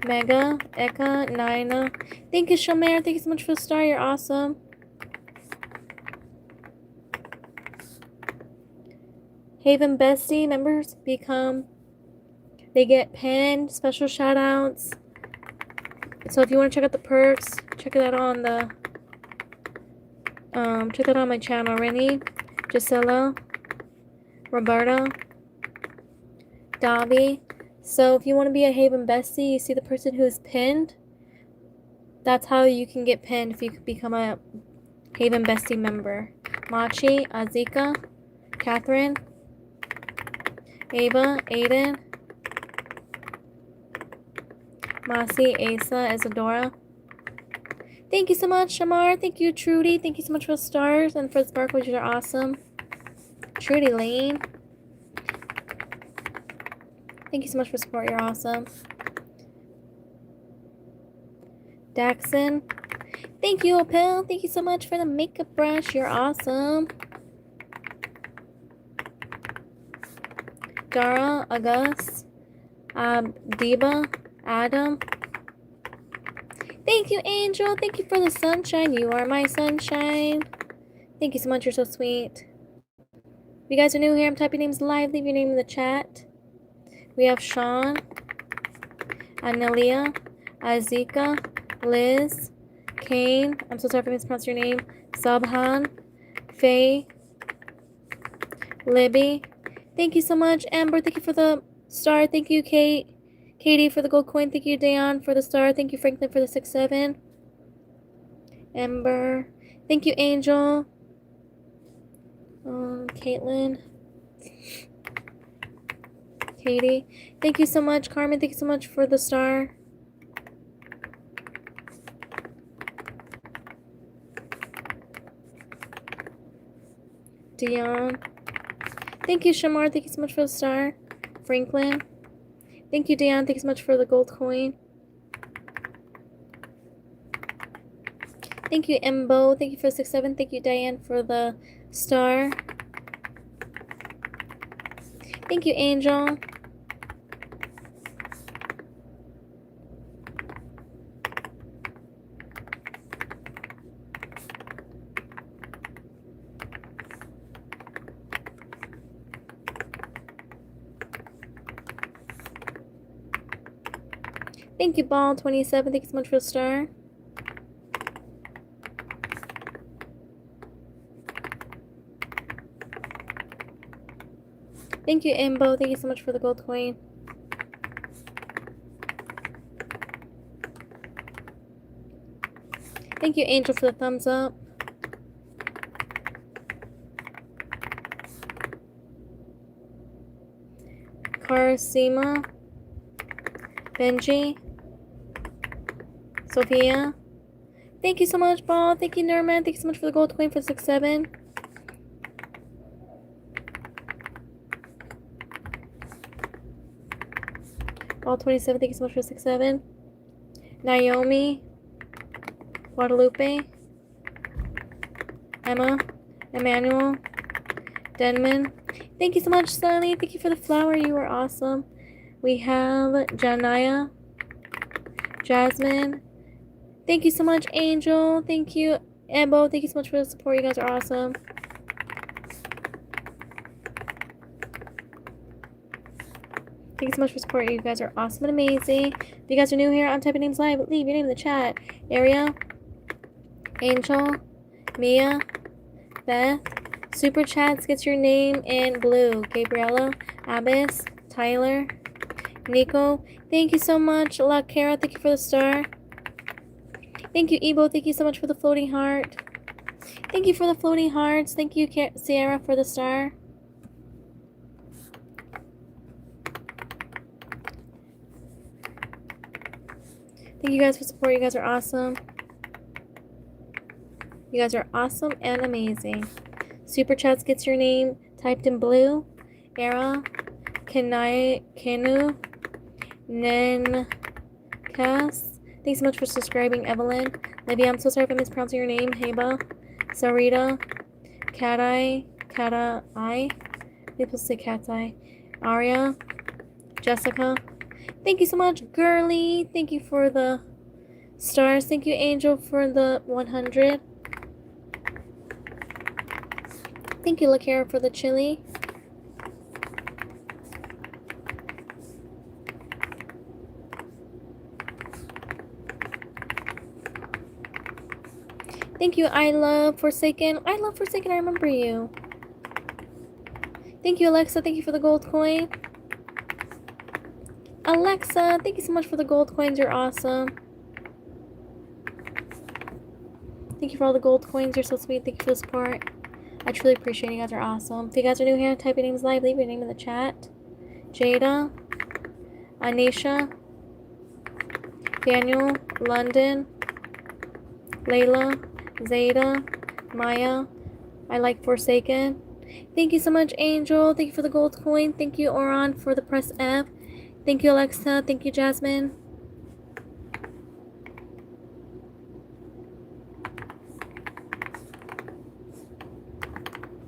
Mega, Eka, Nina. Thank you, Shamar. Thank you so much for the star. You're awesome. Haven Bestie members they get pinned, special shout outs. So if you want to check out the perks, check that on check that on my channel. Rennie, Gisela, Roberta, Davi. So if you want to be a Haven Bestie, you see the person who is pinned. That's how you can get pinned if you could become a Haven Bestie member. Machi, Azika, Catherine, Ava, Aiden, Masi, Asa, Isadora. Thank you so much, Shamar. Thank you, Trudy. Thank you so much for the stars and for the sparkles. You're awesome. Trudy Lane. Thank you so much for support. You're awesome. Daxon. Thank you, Opel. Thank you so much for the makeup brush. You're awesome. Dara, August, Deba, Adam. Thank you, Angel. Thank you for the sunshine. You are my sunshine. Thank you so much. You're so sweet. If you guys are new here, I'm typing names live. Leave your name in the chat. We have Sean, Anelia, Azika, Liz, Kane. I'm so sorry if I mispronounced your name. Subhan, Faye, Libby. Thank you so much, Amber. Thank you for the star. Thank you, Kate. Katie for the gold coin. Thank you, Dayan, for the star. Thank you, Franklin, for the 6-7. Ember. Thank you, Angel. Caitlin. Katie. Thank you so much, Carmen. Thank you so much for the star. Dion. Thank you, Shamar. Thank you so much for the star. Franklin. Thank you, Dion. Thank you so much for the gold coin. Thank you, Embo. Thank you for the 6-7. Thank you, Diane, for the star. Thank you, Angel. Thank you, Ball27. Thank you so much for the star. Thank you, Embo. Thank you so much for the gold coin. Thank you, Angel, for the thumbs up. Karasima. Benji. Sophia. Thank you so much, Ball. Thank you, Nerman. Thank you so much for the gold coin for 6-7. Ball27. Thank you so much for 6-7. Naomi. Guadalupe. Emma. Emmanuel. Denman. Thank you so much, Sunny. Thank you for the flower. You are awesome. We have Janaya. Jasmine. Thank you so much, Angel. Thank you, Embo. Thank you so much for the support. You guys are awesome. Thank you so much for support. You guys are awesome and amazing. If you guys are new here, I'm typing names live. Leave your name in the chat. Aria. Angel. Mia. Beth. Super chats gets your name in blue. Gabriella. Abbas. Tyler. Nico. Thank you so much. La Cara. Thank you for the star. Thank you, Ebo. Thank you so much for the floating heart. Thank you for the floating hearts. Thank you, Sierra, for the star. Thank you guys for support. You guys are awesome. You guys are awesome and amazing. Super chats gets your name typed in blue. Era. Kenu. Nenkas. Thanks so much for subscribing, Evelyn. Libby, I'm so sorry if I'm mispronouncing your name. Heba. Sarita. Cat-Eye. People say Cat-Eye. Aria. Jessica. Thank you so much, Girly. Thank you for the stars. Thank you, Angel, for the 100. Thank you, Lakara, for the chili. Thank you, I love Forsaken. I love Forsaken, I remember you. Thank you, Alexa. Thank you for the gold coin. Alexa, thank you so much for the gold coins. You're awesome. Thank you for all the gold coins. You're so sweet. Thank you for the support. I truly appreciate it. You guys are awesome. If you guys are new here, type your names live. Leave your name in the chat. Jada. Anisha. Daniel. London. Layla. Zeta. Maya. I like Forsaken. Thank you so much, Angel. Thank you for the gold coin. Thank you, Oran, for the press F. Thank you, Alexa. Thank you, Jasmine.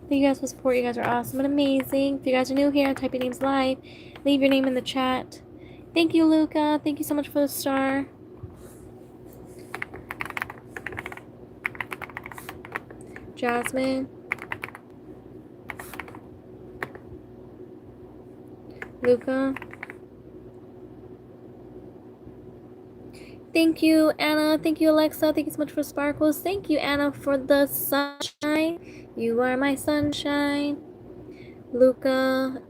Thank you guys for support. You guys are awesome and amazing. If you guys are new here, type your names live. Leave your name in the chat. Thank you, Luca. Thank you so much for the star. Jasmine. Luca. Thank you, Anna. Thank you, Alexa. Thank you so much for sparkles. Thank you, Anna, for the sunshine. You are my sunshine. Luca.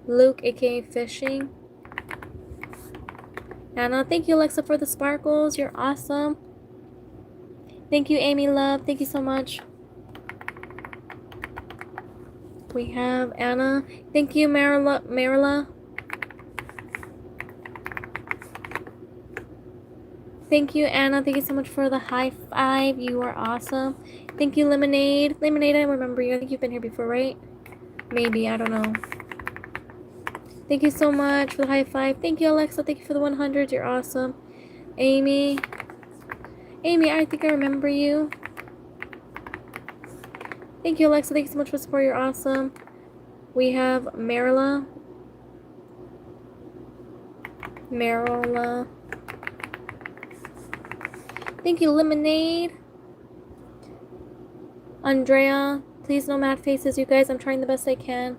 Luke, aka Fishing. Anna, thank you, Alexa, for the sparkles. You're awesome. Thank you, Amy Love. Thank you so much. We have Anna. Thank you, Marilla. Thank you, Anna. Thank you so much for the high five. You are awesome. Thank you, Lemonade. Lemonade, I remember you. I think you've been here before, right? Maybe. I don't know. Thank you so much for the high five. Thank you, Alexa. Thank you for the 100. You're awesome. Amy. Amy, I think I remember you. Thank you, Alexa. Thank you so much for the support. You're awesome. We have Marilla. Thank you, Lemonade. Andrea. Please no mad faces, you guys. I'm trying the best I can.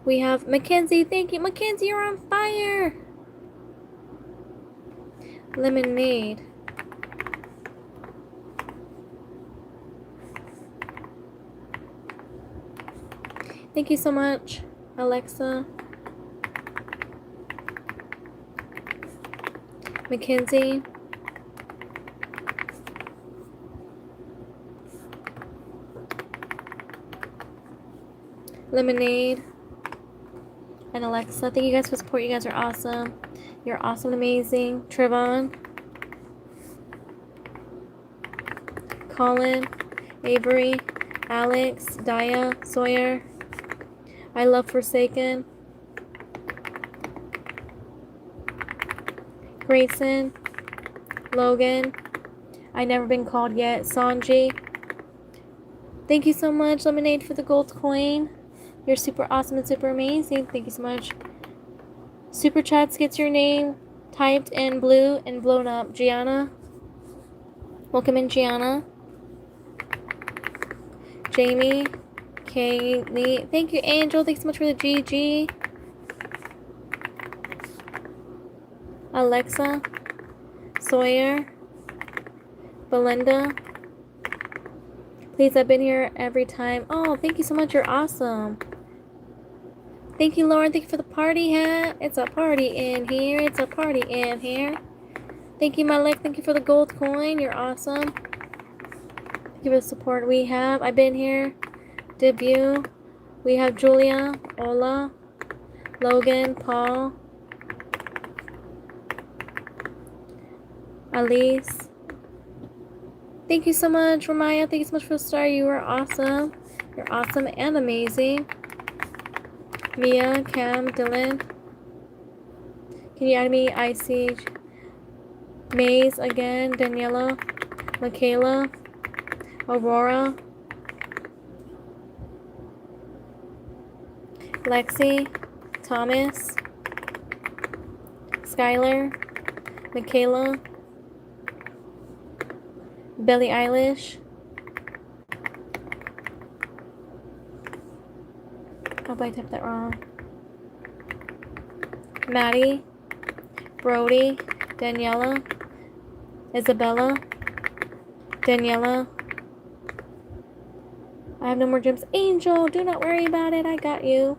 We have Mackenzie. Thank you. Mackenzie, you're on fire. Lemonade. Thank you so much, Alexa. Mackenzie. Lemonade. And Alexa. Thank you guys for support. You guys are awesome. You're awesome, amazing. Trevon. Colin. Avery. Alex. Daya. Sawyer. I love Forsaken. Grayson. Logan. I never been called yet. Sanji. Thank you so much, Lemonade, for the gold coin. You're super awesome and super amazing. Thank you so much. Super Chats gets your name typed in blue and blown up. Gianna. Welcome in, Gianna. Jamie. Kaylee. Thank you, Angel. Thanks so much for the GG. Alexa. Sawyer. Belinda. Please, I've been here every time. Oh, thank you so much. You're awesome. Thank you, Lauren. Thank you for the party hat. It's a party in here. It's a party in here. Thank you, Malik. Thank you for the gold coin. You're awesome. Thank you for the support. We have, I've been here. Debut. We have Julia, Ola, Logan, Paul, Elise. Thank you so much, Ramaya. Thank you so much for the star. You are awesome. You're awesome and amazing. Mia, Cam, Dylan. Can you add me? Icy. Maze again. Daniela. Michaela. Aurora. Lexi. Thomas. Skylar. Michaela. Billie Eilish. Hope I typed that wrong. Maddie. Brody. Daniela. Isabella. Daniela. I have no more gems. Angel, do not worry about it. I got you.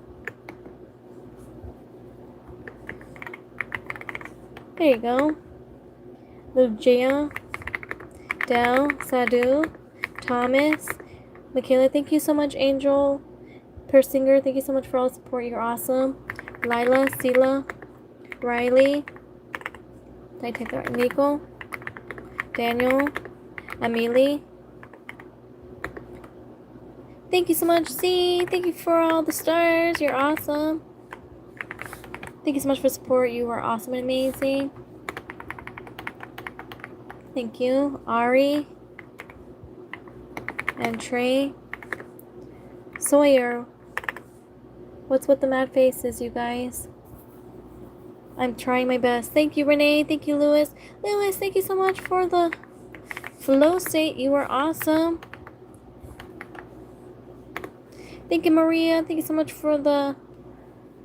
There you go. Lucia. Del. Sadu. Thomas. Michaela, thank you so much, Angel. Persinger, thank you so much for all the support. You're awesome. Lila. Sela. Riley. Did I take that right? Nico. Daniel. Amelie. Thank you so much, C. Thank you for all the stars. You're awesome. Thank you so much for support. You are awesome and amazing. Thank you. Ari. And Trey. Sawyer. What's with the mad faces, you guys? I'm trying my best. Thank you, Renee. Thank you, Lewis. Lewis, thank you so much for the flow state. You are awesome. Thank you, Maria. Thank you so much for the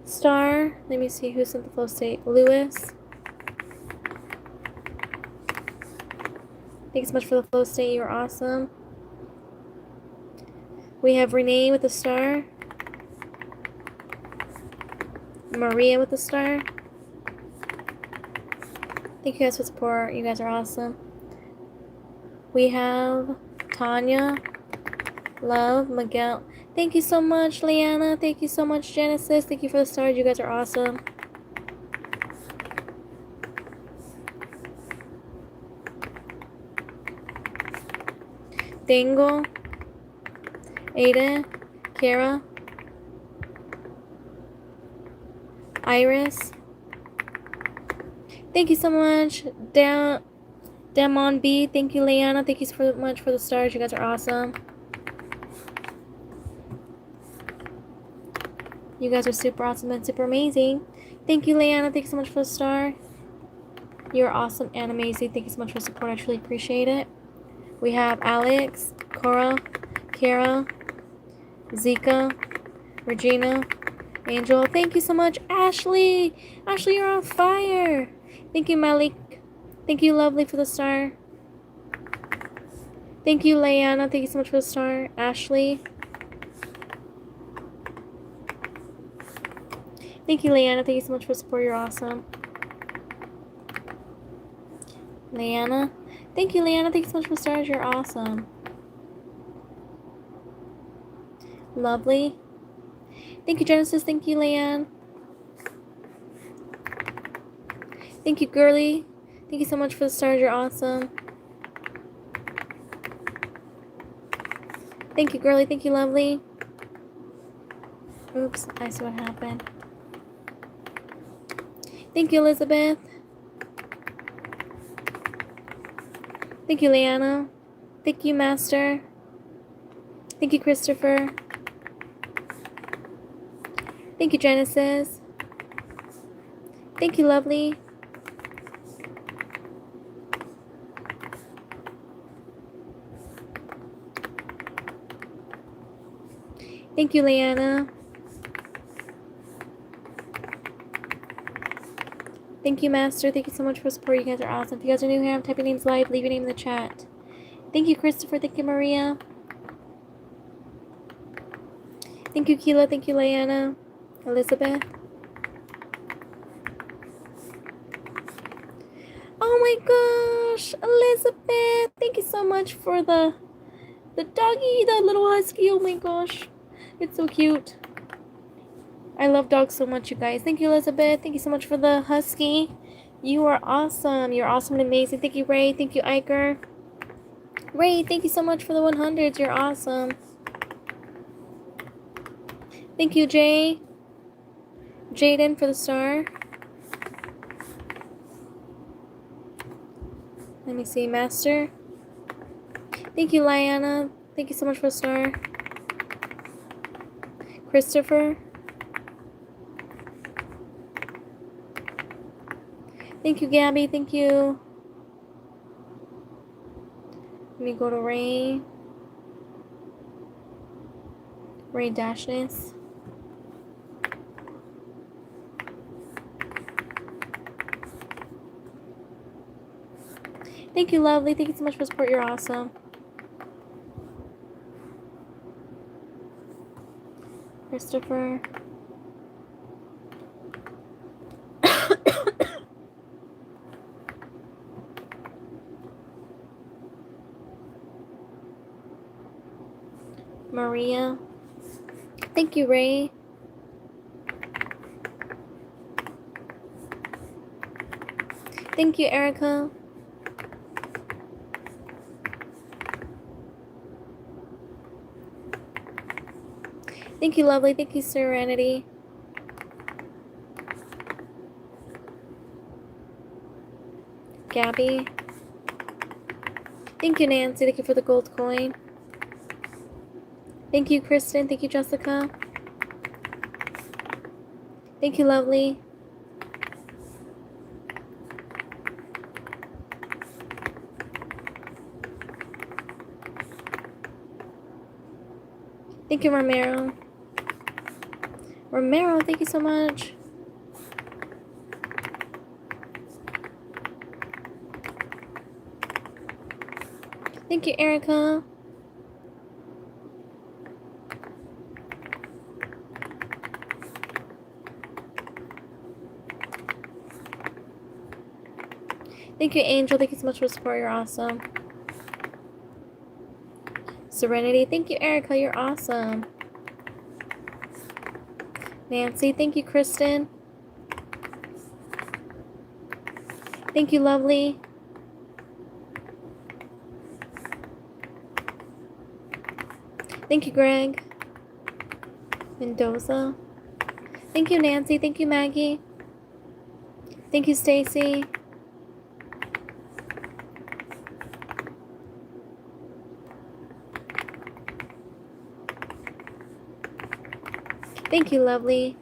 star. Let me see who sent the flow state. Lewis. Thank you so much for the flow state. You're awesome. We have Renee with the star. Maria with the star. Thank you guys for support. You guys are awesome. We have Tanya, Love, Miguel. Thank you so much, Leanna. Thank you so much, Genesis. Thank you for the stars. You guys are awesome. Dingle, Aiden, Kara, Iris. Thank you so much, Damon B. Thank you, Leanna. Thank you so much for the stars. You guys are awesome. You guys are super awesome and super amazing. Thank you, Leanna. Thank you so much for the star. You're awesome and amazing. Thank you so much for the support. I truly appreciate it. We have Alex, Cora, Kara, Zika, Regina, Angel. Thank you so much, Ashley. Ashley, you're on fire. Thank you, Malik. Thank you, Lovely, for the star. Thank you, Leanna. Thank you so much for the star. Ashley. Thank you, Leanna. Thank you so much for the support. You're awesome. Leanna. Thank you, Leanna. Thank you so much for the stars. You're awesome. Lovely. Thank you, Genesis. Thank you, Leanne. Thank you, Girly. Thank you so much for the stars. You're awesome. Thank you, Girly. Thank you, Lovely. Oops, I see what happened. Thank you, Elizabeth. Thank you, Leanna. Thank you, Master. Thank you, Christopher. Thank you, Genesis. Thank you, Lovely. Thank you, Leanna. Thank you, Master. Thank you so much for support. You guys are awesome. If you guys are new here, I'm typing names live. Leave your name in the chat. Thank you, Christopher. Thank you, Maria. Thank you, Keela. Thank you, Leanna. Elizabeth. Oh my gosh, Elizabeth. Thank you so much for the doggy, the little husky. Oh my gosh. It's so cute. I love dogs so much, you guys. Thank you, Elizabeth. Thank you so much for the husky. You are awesome. You're awesome and amazing. Thank you, Ray. Thank you, Iker. Ray, thank you so much for the 100s. You're awesome. Thank you, Jay. Jaden for the star. Let me see, Master. Thank you, Liana. Thank you so much for the star. Christopher. Thank you, Gabby. Thank you. Let me go to Ray. Ray Dashness. Thank you, Lovely. Thank you so much for support. You're awesome. Christopher. Maria. Thank you, Ray. Thank you, Erica. Thank you, Lovely. Thank you, Serenity. Gabby. Thank you, Nancy. Thank you for the gold coin. Thank you, Kristen. Thank you, Jessica. Thank you, Lovely. Thank you, Romero. Romero, thank you so much. Thank you, Erica. Thank you, Angel. Thank you so much for the support. You're awesome. Serenity. Thank you, Erica. You're awesome. Nancy. Thank you, Kristen. Thank you, Lovely. Thank you, Greg. Mendoza. Thank you, Nancy. Thank you, Maggie. Thank you, Stacy. Thank you, Lovely.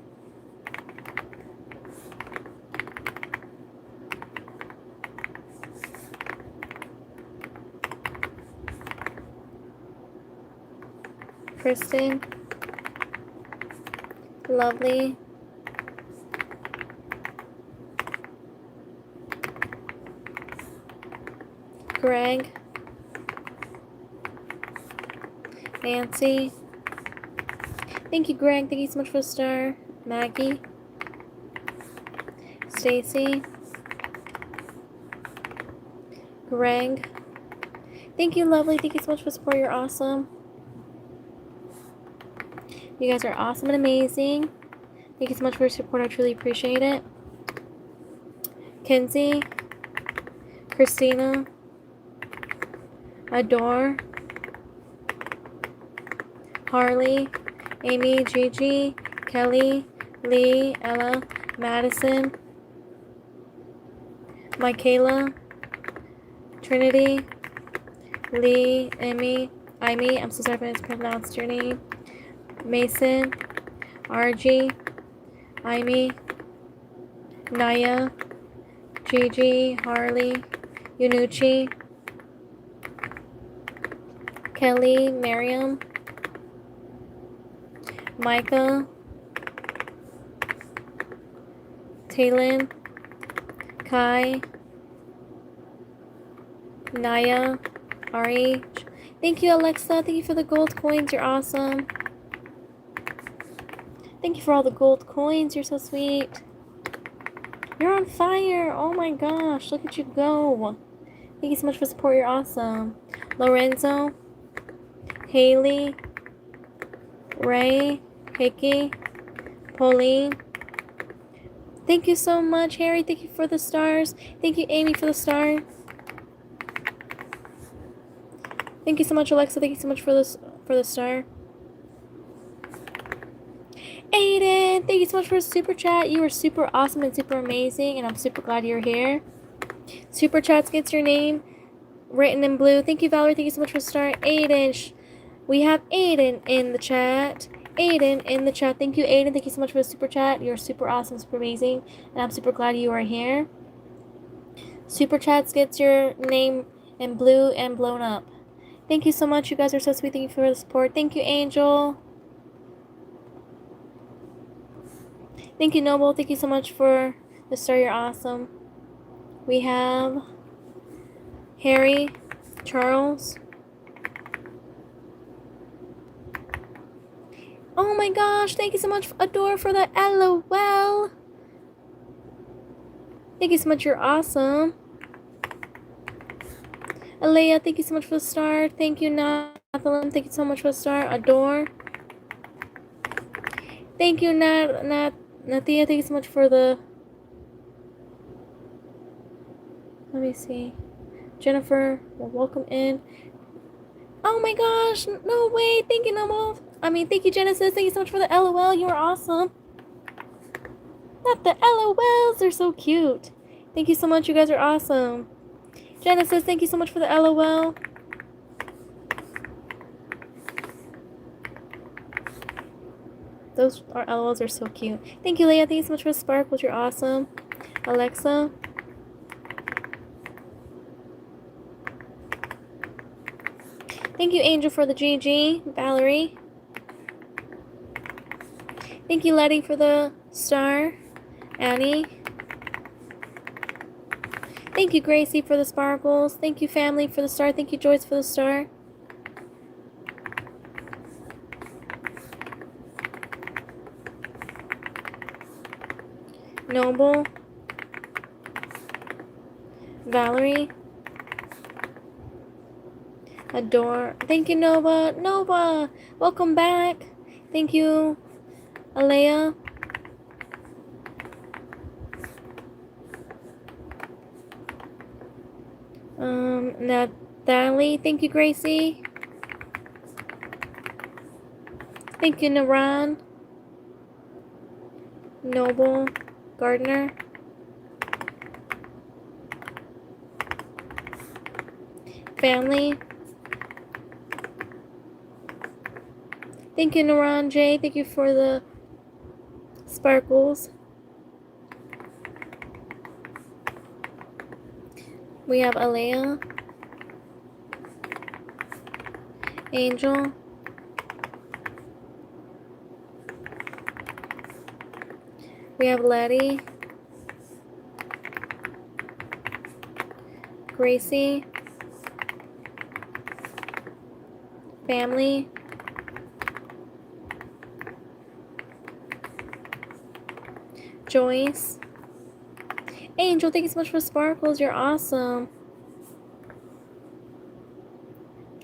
Kristen. Lovely. Greg. Nancy. Thank you, Greg. Thank you so much for the star. Maggie. Stacy. Greg. Thank you, Lovely. Thank you so much for the support. You're awesome. You guys are awesome and amazing. Thank you so much for your support. I truly appreciate it. Kenzie. Christina. Adore. Harley. Amy. Gigi. Kelly. Lee. Ella. Madison. Michaela. Trinity. Lee. Emmy. I'm so sorry if I mispronounced your name. Mason. RG. Amy. Naya. Gigi. Harley. Yunuchi. Kelly. Miriam. Micah. Taylin. Kai. Naya. RH. Thank you, Alexa. Thank you for the gold coins. You're awesome. Thank you for all the gold coins. You're so sweet. You're on fire. Oh my gosh. Look at you go. Thank you so much for support. You're awesome. Lorenzo. Haley. Ray. Hickey. Pauline. Thank you so much, Harry. Thank you for the stars. Thank you, Amy, for the star. Thank you so much, Alexa. Thank you so much for the star. Aiden, thank you so much for the super chat. You are super awesome and super amazing, and I'm super glad you're here. Super chats gets your name written in blue. Thank you, Valerie. Thank you so much for the star. Aiden, we have Aiden in the chat. Aiden in the chat. Thank you, Aiden. Thank you so much for the super chat. You're super awesome, super amazing, and I'm super glad you are here. Super chats gets your name in blue and blown up. Thank you so much. You guys are so sweet. Thank you for the support. Thank you, Angel. Thank you, Noble. Thank you so much for the star. You're awesome. We have Harry, Charles. Oh my gosh. Thank you so much, Adore, for the LOL. Thank you so much. You're awesome. Alea, thank you so much for the star. Thank you, Nathalie. Thank you so much for the star. Adore. Thank you, Nathia. Thank you so much for the... Let me see. Jennifer, welcome in. Oh my gosh. No way. Thank you, Nomo. Thank you, Genesis. Thank you so much for the LOL. You are awesome. Not the LOLs. They're so cute. Thank you so much. You guys are awesome. Genesis, thank you so much for the LOL. Those LOLs are so cute. Thank you, Leah. Thank you so much for the sparkles. You're awesome. Alexa. Thank you, Angel, for the GG. Valerie. Thank you, Letty, for the star. Annie. Thank you, Gracie, for the sparkles. Thank you, family, for the star. Thank you, Joyce, for the star. Noble. Valerie. Adore. Thank you, Nova. Nova, welcome back. Thank you, Alea. Natalie. Thank you, Gracie. Thank you, Naran. Noble. Gardner. Family. Thank you, Naran J. Thank you for the sparkles. We have Alea. Angel. We have Letty. Gracie. Family. Joyce. Angel, thank you so much for sparkles. You're awesome.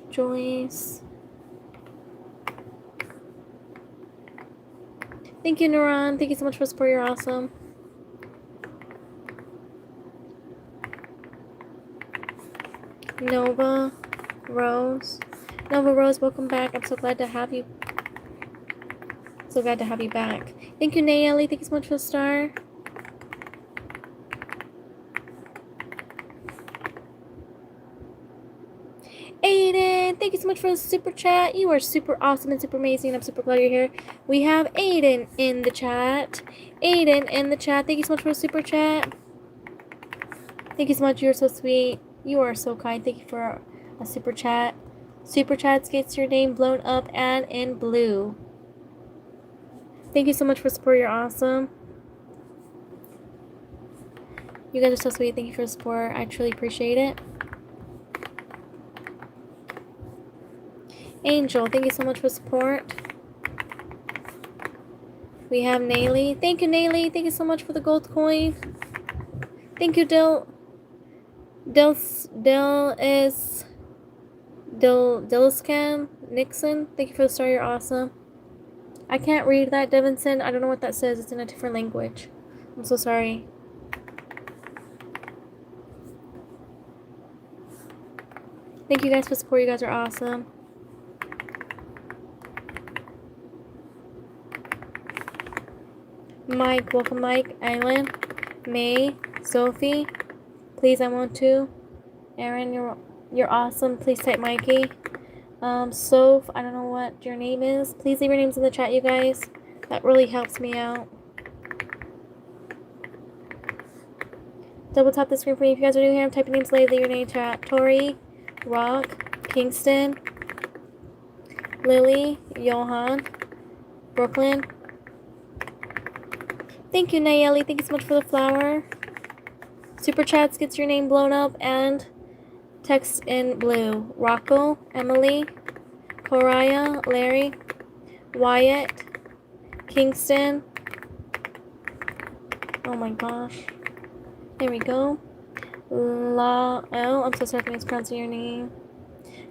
Joyce. Thank you, Naran. Thank you so much for support. You're awesome. Nova. Rose. Nova Rose, welcome back. I'm so glad to have you. So glad to have you back. Thank you, Nayeli. Thank you so much for the star. Aiden, thank you so much for the super chat. You are super awesome and super amazing. I'm super glad you're here. We have Aiden in the chat. Aiden in the chat. Thank you so much for the super chat. Thank you so much. You're so sweet. You are so kind. Thank you for a super chat. Super chats gets your name blown up and in blue. Thank you so much for support. You're awesome. You guys are so sweet. Thank you for the support. I truly appreciate it. Angel, thank you so much for support. We have Nayli. Thank you, Nayli. Thank you so much for the gold coin. Thank you, Dilscan Nixon. Thank you for the star. You're awesome. I can't read that, Devinson. I don't know what that says. It's in a different language. I'm so sorry. Thank you guys for support. You guys are awesome. Mike, welcome Mike. Island, May, Sophie. Please, I want to. Aaron, you're awesome. Please type Mikey. Soph, I don't know what your name is. Please leave your names in the chat, you guys. That really helps me out. Double tap the screen for me. If you guys are new here, I'm typing names later. Leave your name chat. Tori, Rock, Kingston, Lily, Johan, Brooklyn. Thank you, Nayeli. Thank you so much for the flower. Super chats gets your name blown up and text in blue. Rocco, Emily, Coraya, Larry, Wyatt, Kingston. Oh my gosh. There we go. I'm so sorry if I'm mispronouncing your name.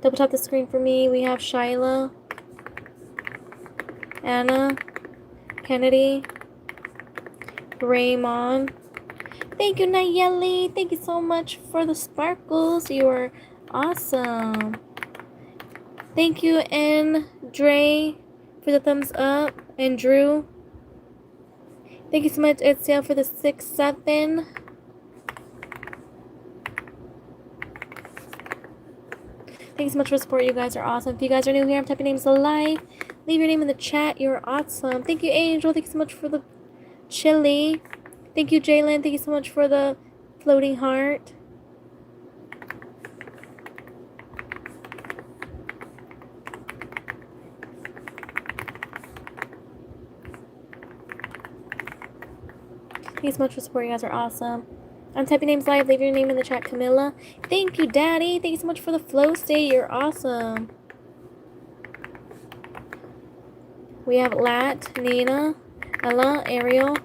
Double tap the screen for me. We have Shyla, Anna, Kennedy, Raymond. Thank you, Nayeli. Thank you so much for the sparkles. You are awesome. Thank you, and Dre, for the thumbs up. And Drew. Thank you so much, Itzel, for the 6-7. Thank you so much for the support. You guys are awesome. If you guys are new here, I'm typing names alive. Leave your name in the chat. You're awesome. Thank you, Angel. Thank you so much for the chili. Thank you, Jalen. Thank you so much for the floating heart. Thank you so much for support. You guys are awesome. I'm typing names live. Leave your name in the chat, Camilla. Thank you, Daddy. Thank you so much for the flow state. You're awesome. We have Lat, Nina, Ella, Ariel,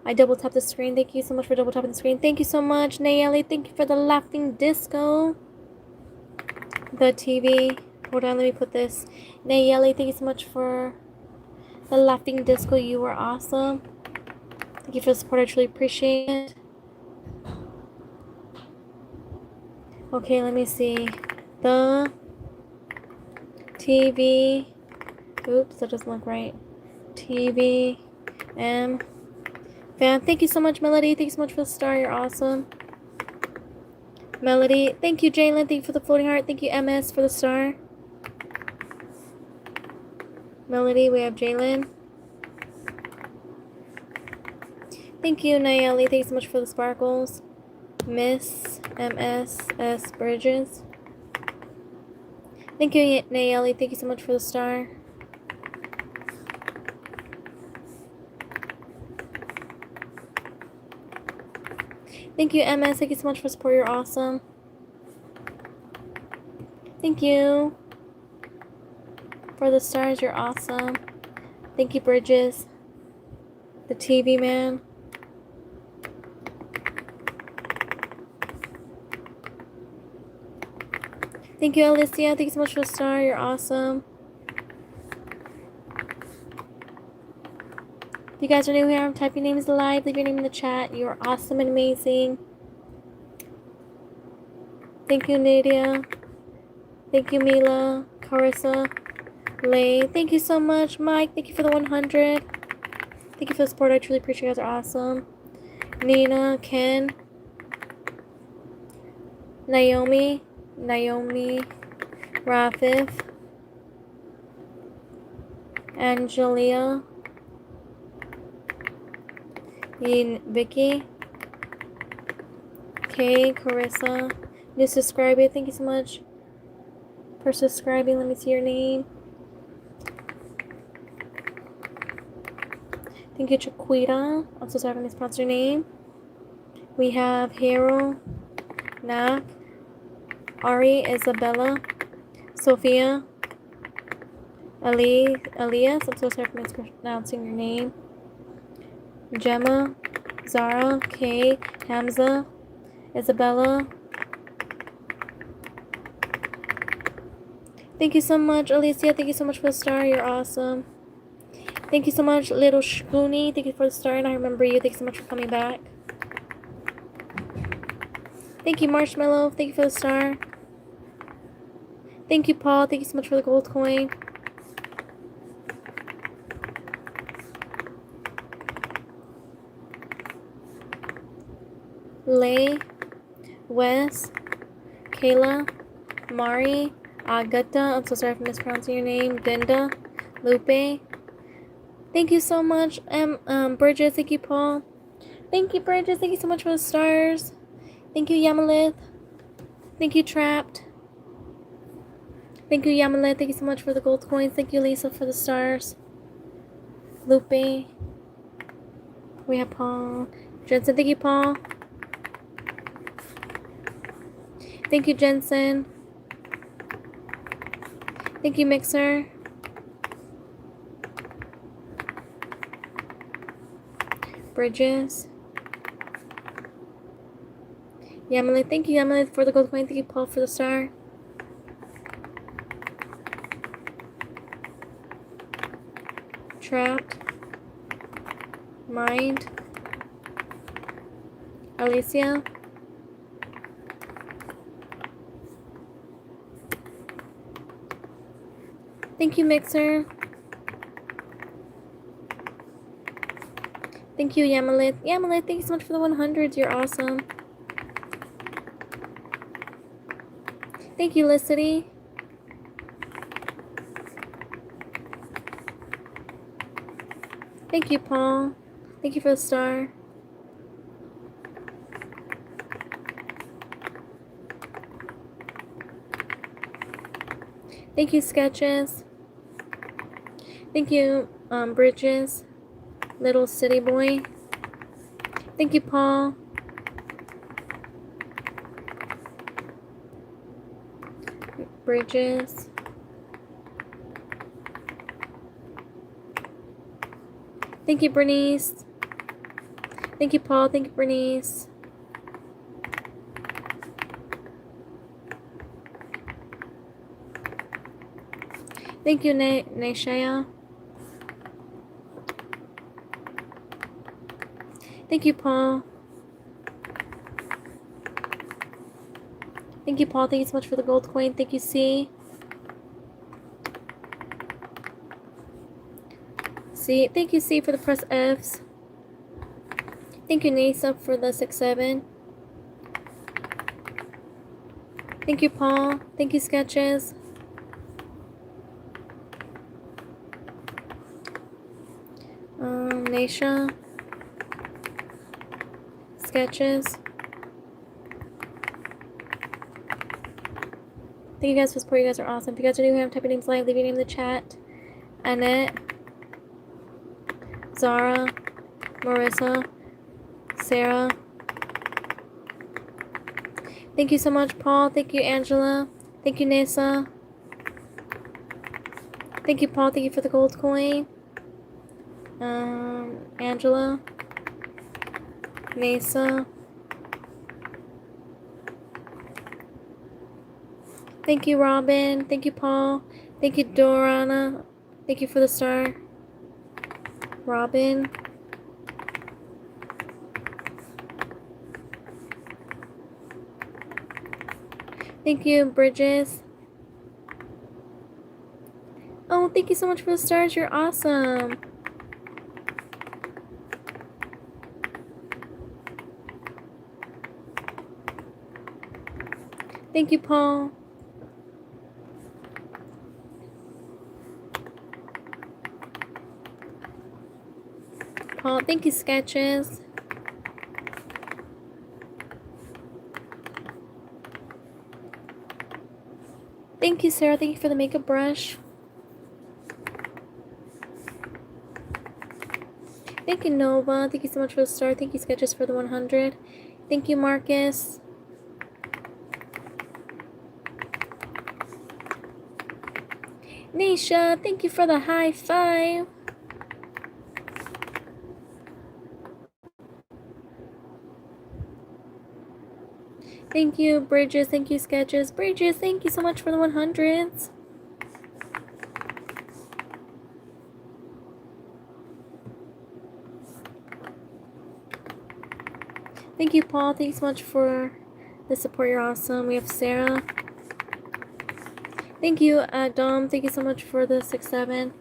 I double tap the screen. Thank you so much for double tapping the screen. Thank you so much, Nayeli. Thank you for the laughing disco. The TV. Hold on, let me put this. Nayeli, thank you so much for the laughing disco. You were awesome. Thank you for the support. I truly appreciate it. Okay, let me see. The TV. Oops, that doesn't look right. TV. M. Fan. Thank you so much, Melody. Thank you so much for the star. You're awesome. Melody. Thank you, Jalen. Thank you for the floating heart. Thank you, MS, for the star. Melody. We have Jalen. Thank you, Nayeli. Thank you so much for the sparkles. Miss MSS Bridges. Thank you, Nayeli. Thank you so much for the star. Thank you, MS. Thank you so much for support. You're awesome. Thank you for the stars. You're awesome. Thank you, Bridges. The TV man. Thank you, Alicia. Thank you so much for the star. You're awesome. If you guys are new here, type your names alive. Leave your name in the chat. You are awesome and amazing. Thank you, Nadia. Thank you, Mila. Carissa. Lay. Thank you so much, Mike. Thank you for the 100. Thank you for the support. I truly appreciate you guys are awesome. Nina. Ken. Naomi. Rafif. Angelia. Vicky. Kay. Carissa. New subscriber. Thank you so much for subscribing. Let me see your name. Thank you, Chiquita. I'm so sorry if I mispronounced your name. We have Hero, Nak, Ari, Isabella, Sophia, Elias. I'm so sorry for mispronouncing your name. Gemma, Zara, Kay, Hamza, Isabella. Thank you so much, Alicia. Thank you so much for the star. You're awesome. Thank you so much, Little Shkuni. Thank you for the star, and I remember you. Thank you so much for coming back. Thank you, Marshmallow. Thank you for the star. Thank you, Paul. Thank you so much for the gold coin. Lay, Wes, Kayla, Mari, Agata. I'm so sorry if I'm mispronouncing your name. Dinda, Lupe. Thank you so much, Bridges. Thank you, Paul. Thank you, Bridges. Thank you so much for the stars. Thank you, Yamalith. Thank you, Trapped. Thank you, Yamalith. Thank you so much for the gold coins. Thank you, Lisa, for the stars. Lupe. We have Paul. Jensen. Thank you, Paul. Thank you, Jensen. Thank you, Mixer. Bridges. Yamalith. Thank you, Yamalith, for the gold coin. Thank you, Paul, for the star. Trapped. Mind. Alicia. Thank you, Mixer. Thank you, Yamalith. Yamalith, thank you so much for the 100s. You're awesome. Thank you, Licity. Thank you, Paul. Thank you for the star. Thank you, Sketches. Thank you, Bridges. Little City Boy. Thank you, Paul. Bridges. Thank you, Bernice. Thank you, Paul. Thank you, Bernice. Thank you, Nashaya. Thank you, Paul. Thank you, Paul. Thank you so much for the gold coin. Thank you, C. C. Thank you, C, for the press Fs. Thank you, Nasa, for the 6-7. Thank you, Paul. Thank you, Sketches. Nasha. Sketches. Thank you guys for support. You guys are awesome. If you guys are new here, I'm typing names live. Leave your name in the chat. Annette. Zara. Marissa. Sarah. Thank you so much, Paul. Thank you, Angela. Thank you, Nessa. Thank you, Paul. Thank you for the gold coin. Angela. Nessa. Thank you, Robin. Thank you, Paul. Thank you, Dorana. Thank you for the star. Robin. Thank you, Bridges. Oh, thank you so much for the stars. You're awesome. Thank you, Paul. Paul, thank you, Sketches. Thank you, Sarah. Thank you for the makeup brush. Thank you, Nova. Thank you so much for the star. Thank you, Sketches, for the 100. Thank you, Marcus. Nisha, thank you for the high five. Thank you, Bridges. Thank you, Sketches. Bridges, thank you so much for the 100s. Thank you, Paul. Thank you so much for the support. You're awesome. We have Sarah. Thank you, Dom. Thank you so much for the 6-7.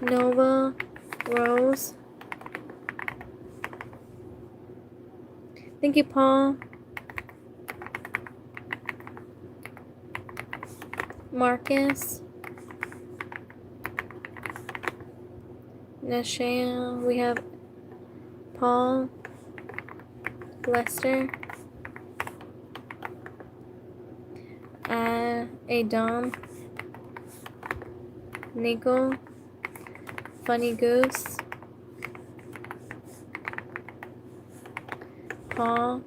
Nova. Rose. Thank you, Paul. Marcus. Nashaya. We have Paul. Lester. Adam. Nico. Funny Goose. Paul.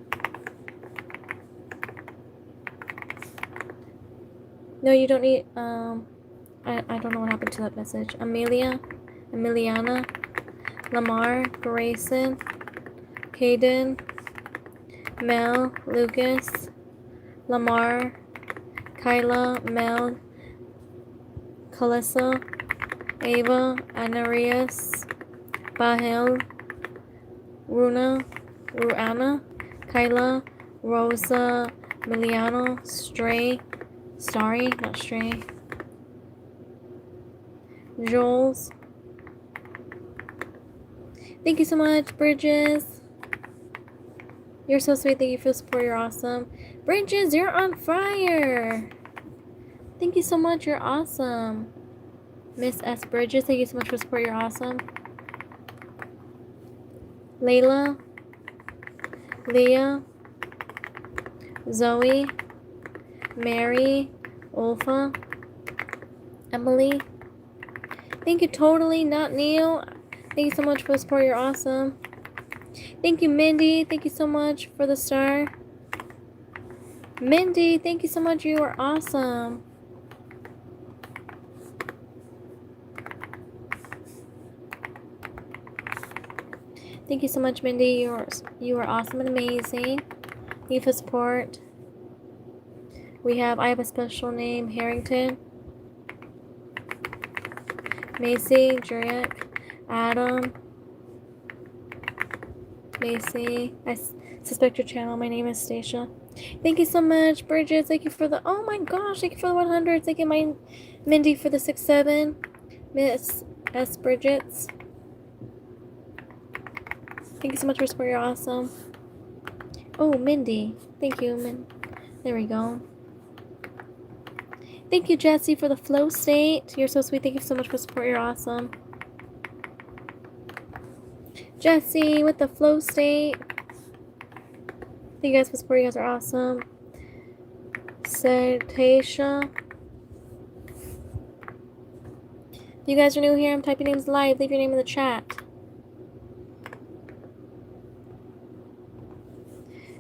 No, you don't need, I don't know what happened to that message. Amelia. Emiliana. Lamar. Grayson. Caden. Mel. Lucas. Lamar. Kyla. Mel. Calissa. Ava. Anarias. Bahil. Ruana. Kyla. Rosa. Miliano. Not Stray. Jules. Thank you so much, Bridges. You're so sweet. Thank you for the support. You're awesome. Bridges, you're on fire. Thank you so much. You're awesome. Miss S. Bridges, thank you so much for the support. You're awesome. Layla. Leah. Zoe. Mary. Ulfa. Emily. Thank you, Totally Not Neil. Thank you so much for the support. You're awesome. Thank you, Mindy. Thank you so much for the star. Mindy, thank you so much. You are awesome. Thank you so much, Mindy. You are awesome and amazing. Thank you for support. I have a special name, Harrington, Macy, Jurek, Adam, Macy. I suspect your channel. My name is Stacia. Thank you so much, Bridget. Thank you for the, oh my gosh, thank you for the 100. Thank you, Mindy, for the 6-7. Miss S. Bridget's. Thank you so much for support. You're awesome. Oh, Mindy. Thank you, There we go. Thank you, Jesse, for the flow state. You're so sweet. Thank you so much for support. You're awesome. Jesse with the flow state. Thank you guys for support. You guys are awesome. Tasha. If you guys are new here, I'm typing names live. Leave your name in the chat.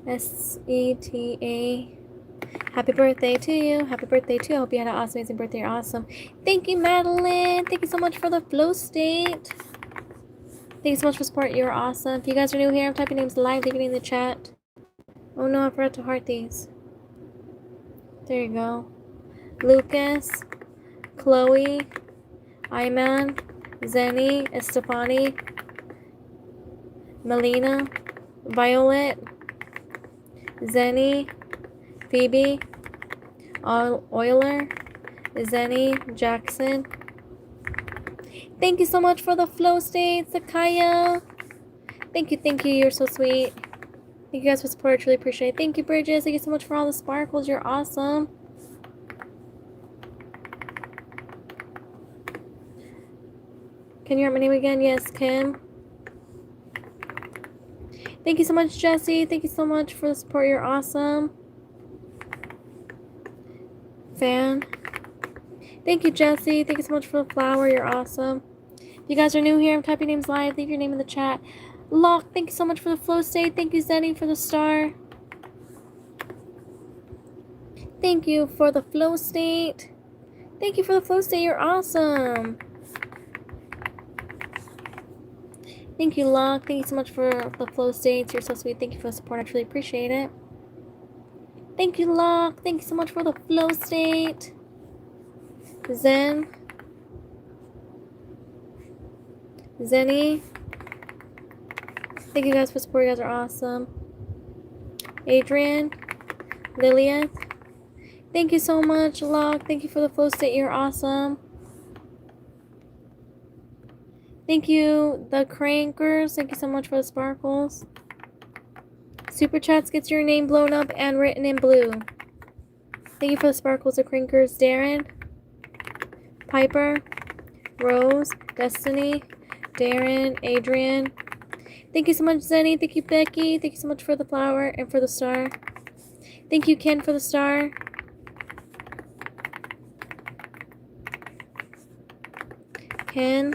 SETA. Happy birthday to you. Happy birthday to you. I hope you had an awesome, amazing birthday. You're awesome. Thank you, Madeline. Thank you so much for the flow state. Thank you so much for support. You're awesome. If you guys are new here, I'm typing names live. Leave your name in the chat. Oh no, I forgot to heart these. There you go. Lucas, Chloe, Iman, Zenny, Estefani, Melina, Violet, Zenny, Phoebe, Euler, Zenny, Jackson. Thank you so much for the flow state, Sakaya. Thank you, you're so sweet. Thank you guys for support, I truly appreciate it. Thank you, Bridges. Thank you so much for all the sparkles, you're awesome. Can you hear my name again? Yes, Kim. Thank you so much, Jesse. Thank you so much for the support, you're awesome. Fan. Thank you, Jesse. Thank you so much for the flower. You're awesome. If you guys are new here, I'm typing names live. Leave your name in the chat. Locke, thank you so much for the flow state. Thank you, Zenny, for the star. Thank you for the flow state. Thank you for the flow state. You're awesome. Thank you, Locke. Thank you so much for the flow states. You're so sweet. Thank you for the support. I truly appreciate it. Thank you, Locke. Thank you so much for the flow state. Zenny. Thank you guys for support. You guys are awesome. Adrian. Lilith. Thank you so much, Locke. Thank you for the flow state. You're awesome. Thank you, the Crankers. Thank you so much for the sparkles. Super Chats gets your name blown up and written in blue. Thank you for the sparkles, the Crankers. Darren. Piper. Rose. Destiny. Darren. Adrian. Thank you so much, Zenny. Thank you, Becky. Thank you so much for the flower and for the star. Thank you, Ken, for the star. Ken.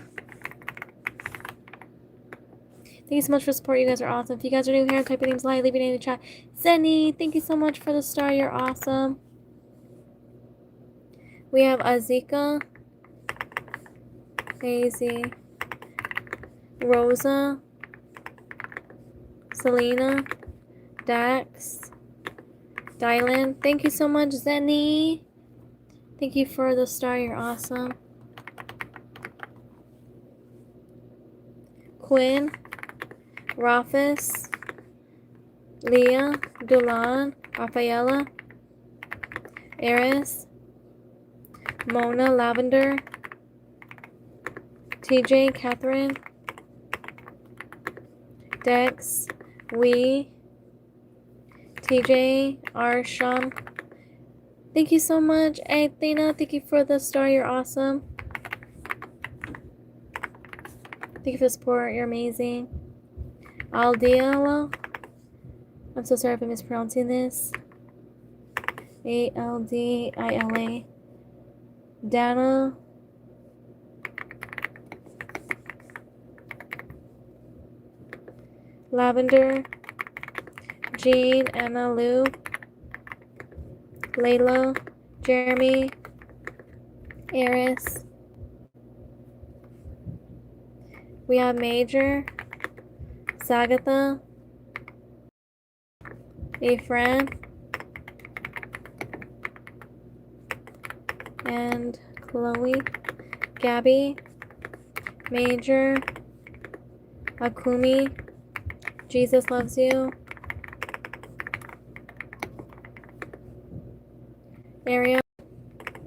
Thank you so much for support. You guys are awesome. If you guys are new here, type your names live. Leave your name in the chat. Zenny, thank you so much for the star. You're awesome. We have Azika. Daisy. Rosa. Selena. Dax. Dylan. Thank you so much, Zenny. Thank you for the star. You're awesome. Quinn. Rafis. Leah. Dulan. Rafaela. Eris. Mona. Lavender. TJ. Catherine. Dex. TJ. Arsham. Thank you so much, Athena. Thank you for the star. You're awesome. Thank you for the support. You're amazing. Aldiala. I'm so sorry if I'm mispronouncing this. Aldila. Dana. Lavender. Jean. Anna. Lou. Layla. Jeremy. Eris. We have Major. Sagatha, Efren, and Chloe, Gabby, Major, Akumi, Jesus loves you, Ariel,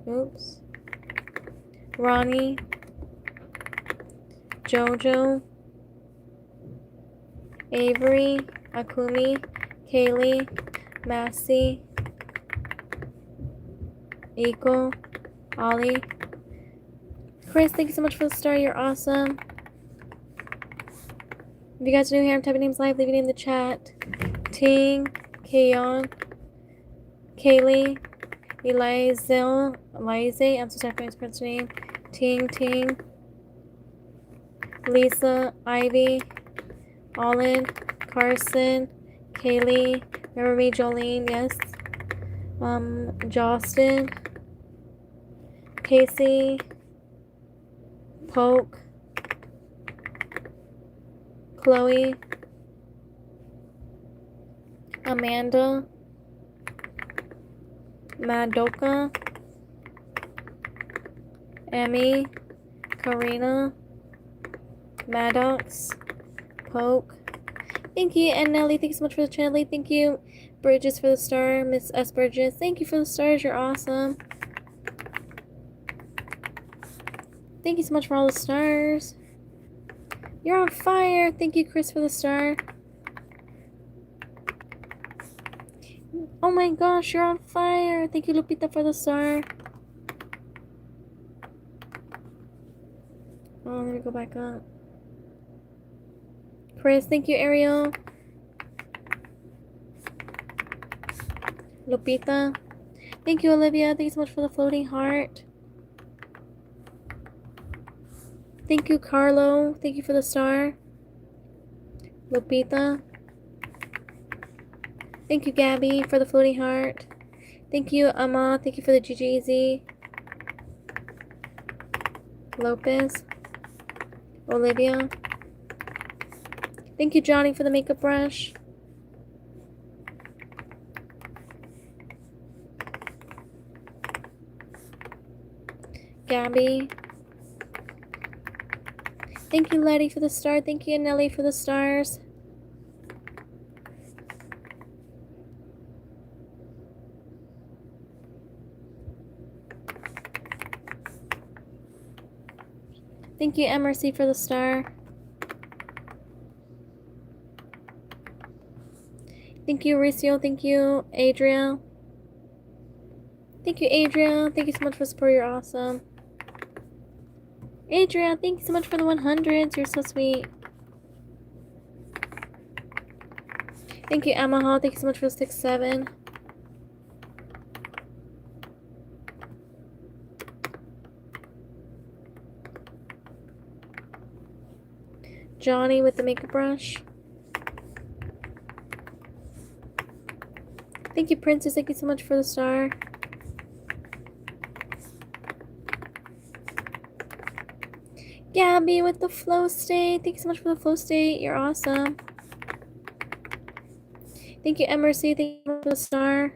oops, Ronnie, Jojo, Avery, Akumi, Kaylee, Massey, Eiko, Ollie. Chris, thank you so much for the star. You're awesome. If you guys are new here, I'm typing names live. Leave it in the chat. Ting, Kayon, Kaylee, Elize, I'm so sorry for mispronouncing your name. Ting, Lisa, Ivy, Olin, Carson, Kaylee, remember me, Jolene, yes. Justin, Casey, Poke, Chloe, Amanda, Madoka, Emmy, Karina, Maddox, Poke. Thank you, and Nelly, thank you so much for the channel. Thank you, Bridges, for the star. Miss S. Bridges, thank you for the stars. You're awesome. Thank you so much for all the stars. You're on fire. Thank you, Chris, for the star. Oh my gosh, you're on fire. Thank you, Lupita, for the star. Oh, let me go back up. Chris, thank you, Ariel. Lupita. Thank you, Olivia. Thank you so much for the floating heart. Thank you, Carlo. Thank you for the star. Lupita. Thank you, Gabby, for the floating heart. Thank you, Amma. Thank you for the GGZ. Lopez. Olivia. Thank you, Johnny, for the makeup brush. Gabby. Thank you, Letty, for the star. Thank you, Nelly, for the stars. Thank you, Emercy, for the star. Thank you, Ricio. Thank you, Adria. Thank you, Adria. Thank you so much for support. You're awesome. Adria, thank you so much for the 100s. You're so sweet. Thank you, Emma Hall. Thank you so much for the 6-7. Johnny with the makeup brush. Thank you, Princess. Thank you so much for the star. Gabby with the flow state. Thank you so much for the flow state. You're awesome. Thank you, Emercy. Thank you for the star.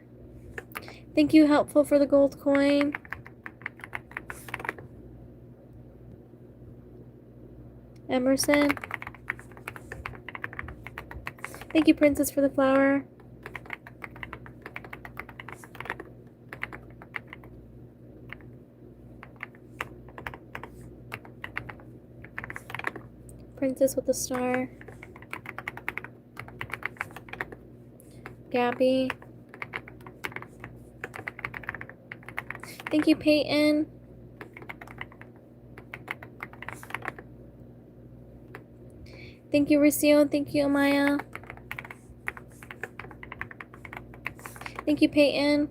Thank you, Helpful, for the gold coin. Emerson. Thank you, Princess, for the flower. Princess with the star. Gabby. Thank you, Peyton. Thank you, Ricio. Thank you, Amaya. Thank you, Peyton.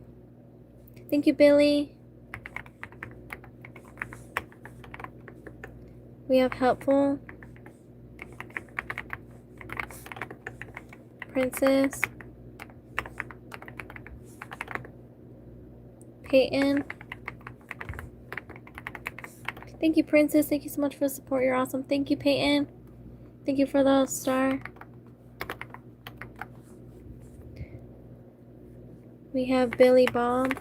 Thank you, Billy. We have Helpful. Princess. Peyton. Thank you, Princess. Thank you so much for the support. You're awesome. Thank you, Peyton. Thank you for the star. We have Billy Bob.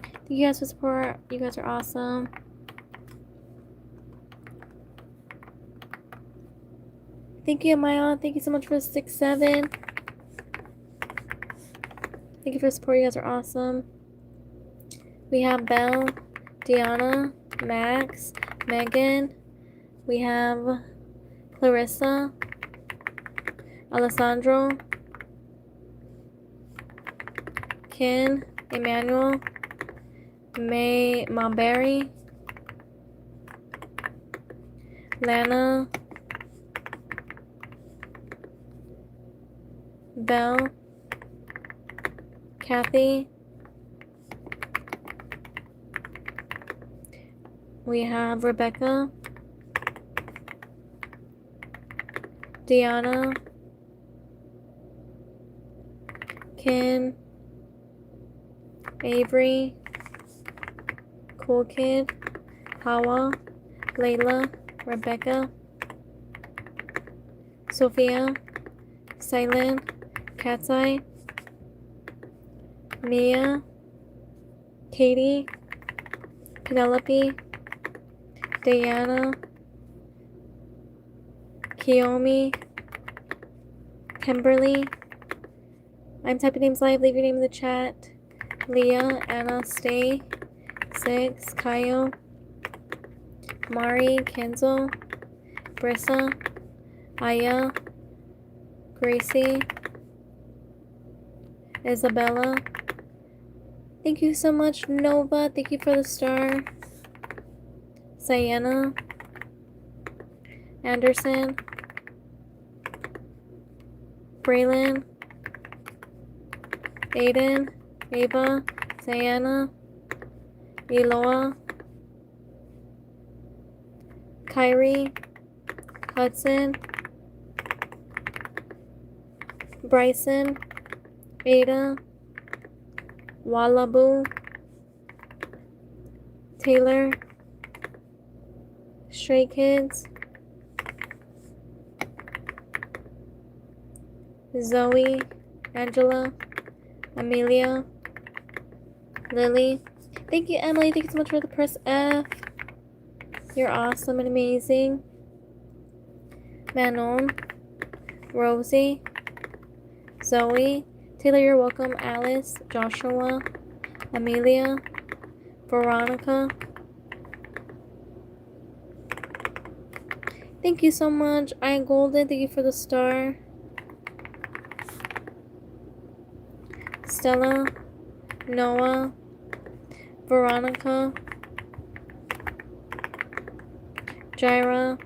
Thank you guys for support. You guys are awesome. Thank you, Maya. Thank you so much for 6-7. Thank you for support. You guys are awesome. We have Belle, Deanna, Max, Megan. We have Clarissa, Alessandro, Ken, Emmanuel, May Marberry, Lana, Belle, Kathy. We have Rebecca, Deanna, Ken, Avery, Cool Kid, Hawa, Layla, Rebecca, Sophia, Silent, Cat's Eye, Mia, Katie, Penelope, Diana, Kiyomi, Kimberly. I'm typing names live. Leave your name in the chat. Leah, Anna, Stay, 6, Kayo, Mari, Kenzo, Brissa, Aya, Gracie, Isabella. Thank you so much, Nova. Thank you for the star. Sienna, Anderson, Braylon, Aiden, Ava, Sienna, Eloa, Kyrie, Hudson, Bryson, Ada, Wallabu, Taylor, Stray Kids, Zoe, Angela, Amelia, Lily. Thank you, Emily. Thank you so much for the press F. You're awesome and amazing. Manon, Rosie, Zoe, Taylor, you're welcome. Alice, Joshua, Amelia, Veronica. Thank you so much. I Golden, thank you for the star. Stella, Noah, Veronica, Jaira,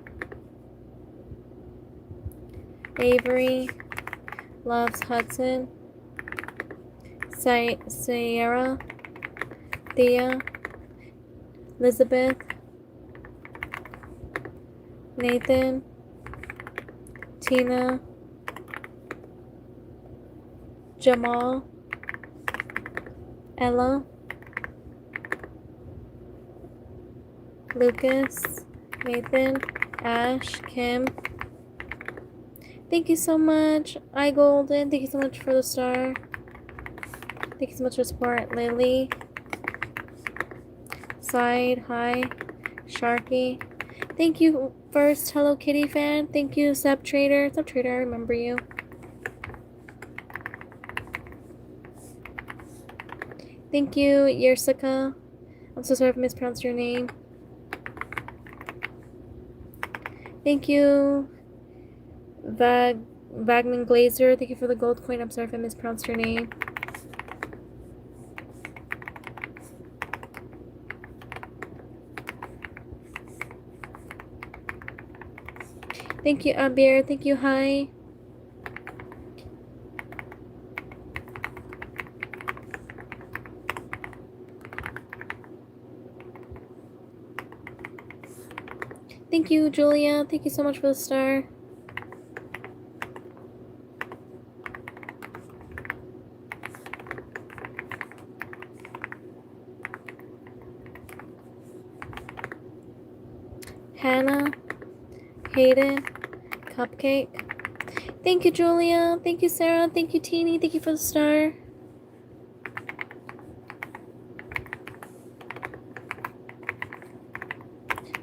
Avery, loves Hudson, Sierra, Thea, Elizabeth, Nathan, Tina, Jamal, Ella, Lucas, Nathan, Ash, Kim. Thank you so much. I Golden, thank you so much for the star. Thank you so much for support. Lily, Side, hi, Sharky. Thank you, first Hello Kitty fan. Thank you, Sub Trader. Sub Trader, I remember you. Thank you, Yersica. I'm so sorry if I mispronounced your name. Thank you, Vagman Glazer. Thank you for the gold coin. I'm sorry if I mispronounced your name. Thank you, Abir. Thank you, hi. Thank you, Julia. Thank you so much for the star. Hannah, Hayden, Cupcake. Thank you, Julia. Thank you, Sarah. Thank you, Teeny. Thank you for the star.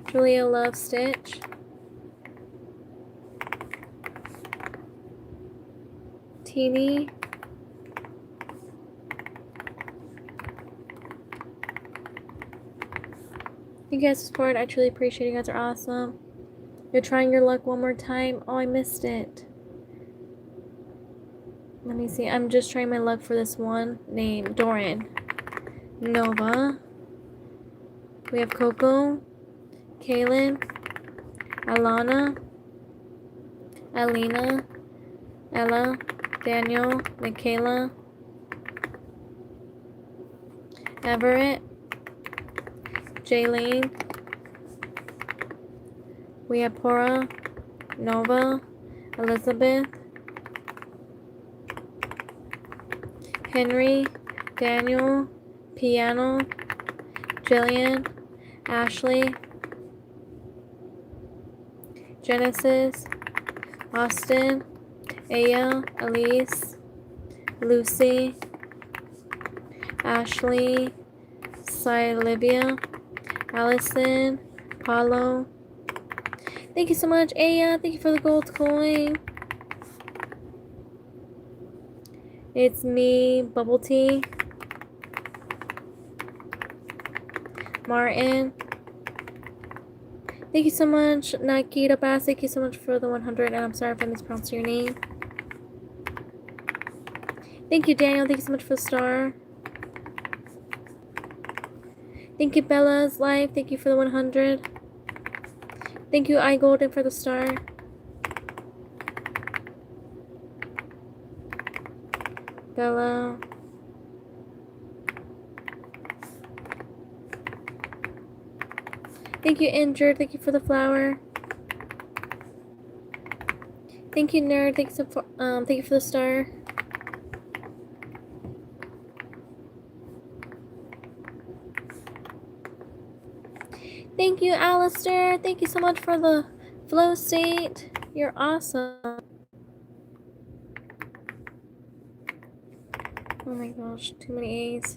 Julia loves Stitch. Teeny. You guys support. I truly appreciate it. You guys are awesome. You're trying your luck one more time. Oh, I missed it. Let me see. I'm just trying my luck for this one name. Doran. Nova. We have Coco. Kaylin. Alana. Alina. Ella. Daniel. Michaela. Everett. Jaylene. We have Pora. Nova. Elizabeth. Henry. Daniel. Piano. Jillian. Ashley. Genesis. Austin. Aya. Elise. Lucy. Ashley. Silivia. Allison. Paulo. Thank you so much, Aya. Thank you for the gold coin. It's me, Bubble Tea. Martin. Thank you so much, Nakita Bass. Thank you so much for the 100. And I'm sorry if I mispronounced your name. Thank you, Daniel. Thank you so much for the star. Thank you, Bella's Life. Thank you for the 100. Thank you, iGolden, for the star. Bella. Thank you, Injured. Thank you for the flower. Thank you, Nerd. Thank you for the star. Thank you, Alistair. Thank you so much for the flow state. You're awesome. Oh my gosh, too many A's.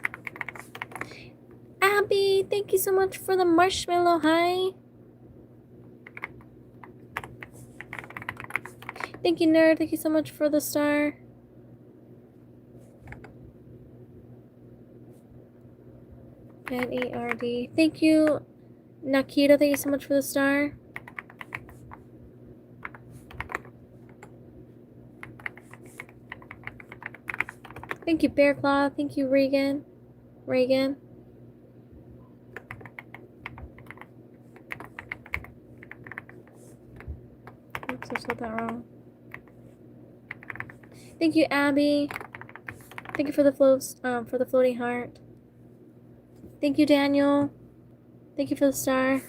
Abby, thank you so much for the marshmallow. Hi. Thank you, Nerd. Thank you so much for the star. N-E-R-D. Thank you, Nakita. Thank you so much for the star. Thank you, Bear Claw. Thank you, Reagan. Oops, I spelled that wrong. Thank you, Abby. Thank you for the floating heart. Thank you, Daniel. Thank you for the star.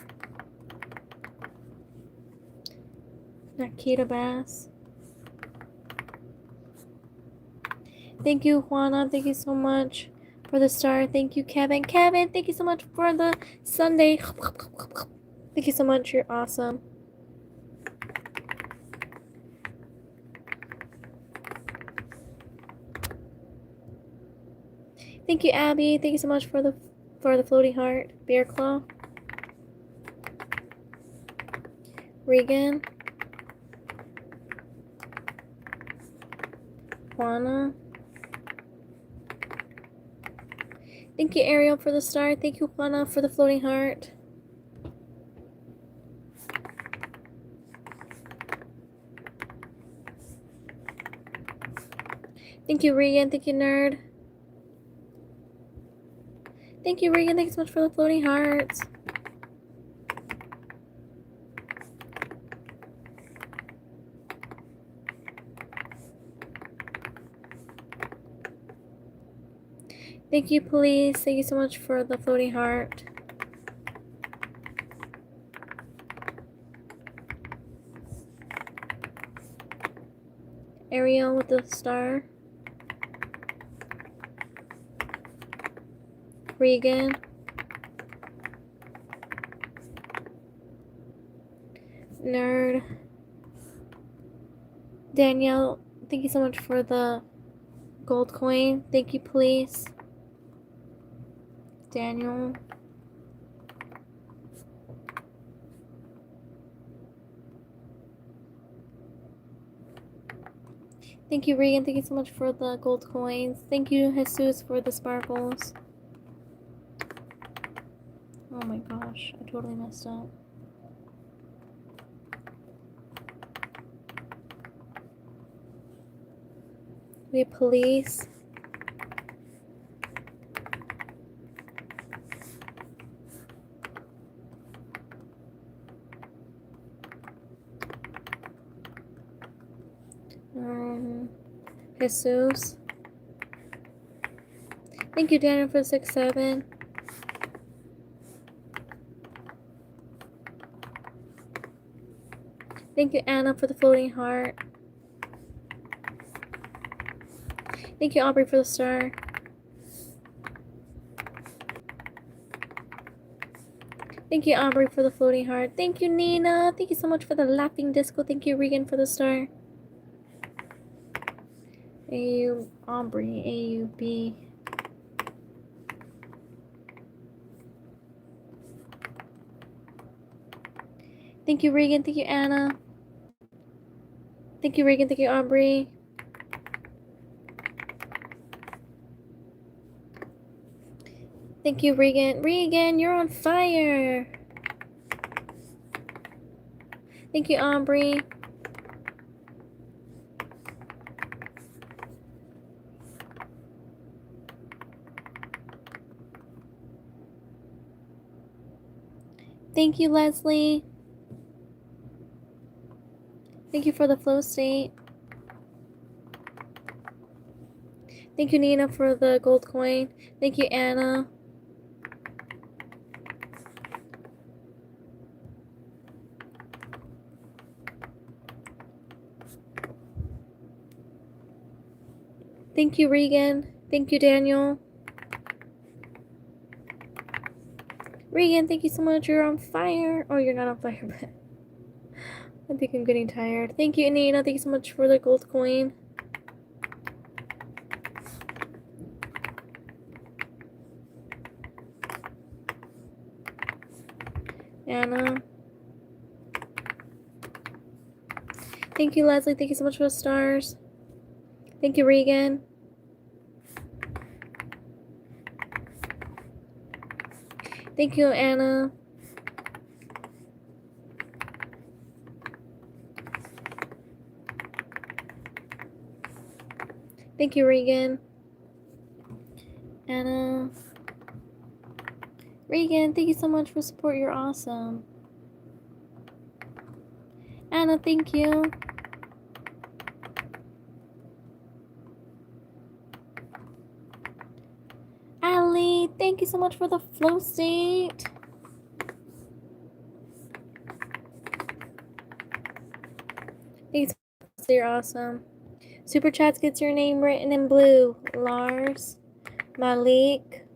Nakita Bass. Thank you, Juana. Thank you so much for the star. Thank you, Kevin. Kevin, thank you so much for the Sunday. Thank you so much. You're awesome. Thank you, Abby. Thank you so much for the floating heart. Bear Claw. Regan. Juana. Thank you, Ariel, for the star. Thank you, Juana, for the floating heart. Thank you, Regan. Thank you, Nerd. Thank you, Regan. Thanks so much for the floating hearts. Thank you, Police. Thank you so much for the floating heart. Ariel with the star. Regan. Nerd. Danielle, thank you so much for the gold coin. Thank you, please. Daniel. Thank you, Regan. Thank you so much for the gold coins. Thank you, Jesus, for the sparkles. Oh my gosh, I totally messed up. We have police. Jesus. Thank you, Daniel, for 6-7. Thank you, Anna, for the floating heart. Thank you, Aubrey, for the star. Thank you, Aubrey, for the floating heart. Thank you, Nina. Thank you so much for the laughing disco. Thank you, Regan, for the star. AU, Aubrey, AUB. Thank you, Regan. Thank you, Anna. Thank you, Regan. Thank you, Aubrey. Thank you, Regan. Regan, you're on fire. Thank you, Aubrey. Thank you, Leslie. Thank you for the flow state. Thank you, Nina, for the gold coin. Thank you, Anna. Thank you, Regan. Thank you, Daniel. Regan, thank you so much. You're on fire. Oh, you're not on fire, but I think I'm getting tired. Thank you, Nina. Thank you so much for the gold coin. Anna. Thank you, Leslie. Thank you so much for the stars. Thank you, Regan. Thank you, Anna. Thank you, Regan. Anna. Regan, thank you so much for support. You're awesome. Anna, thank you. Ali, thank you so much for the flow state. Thanks, you're awesome. Super Chats gets your name written in blue. Lars, Malik.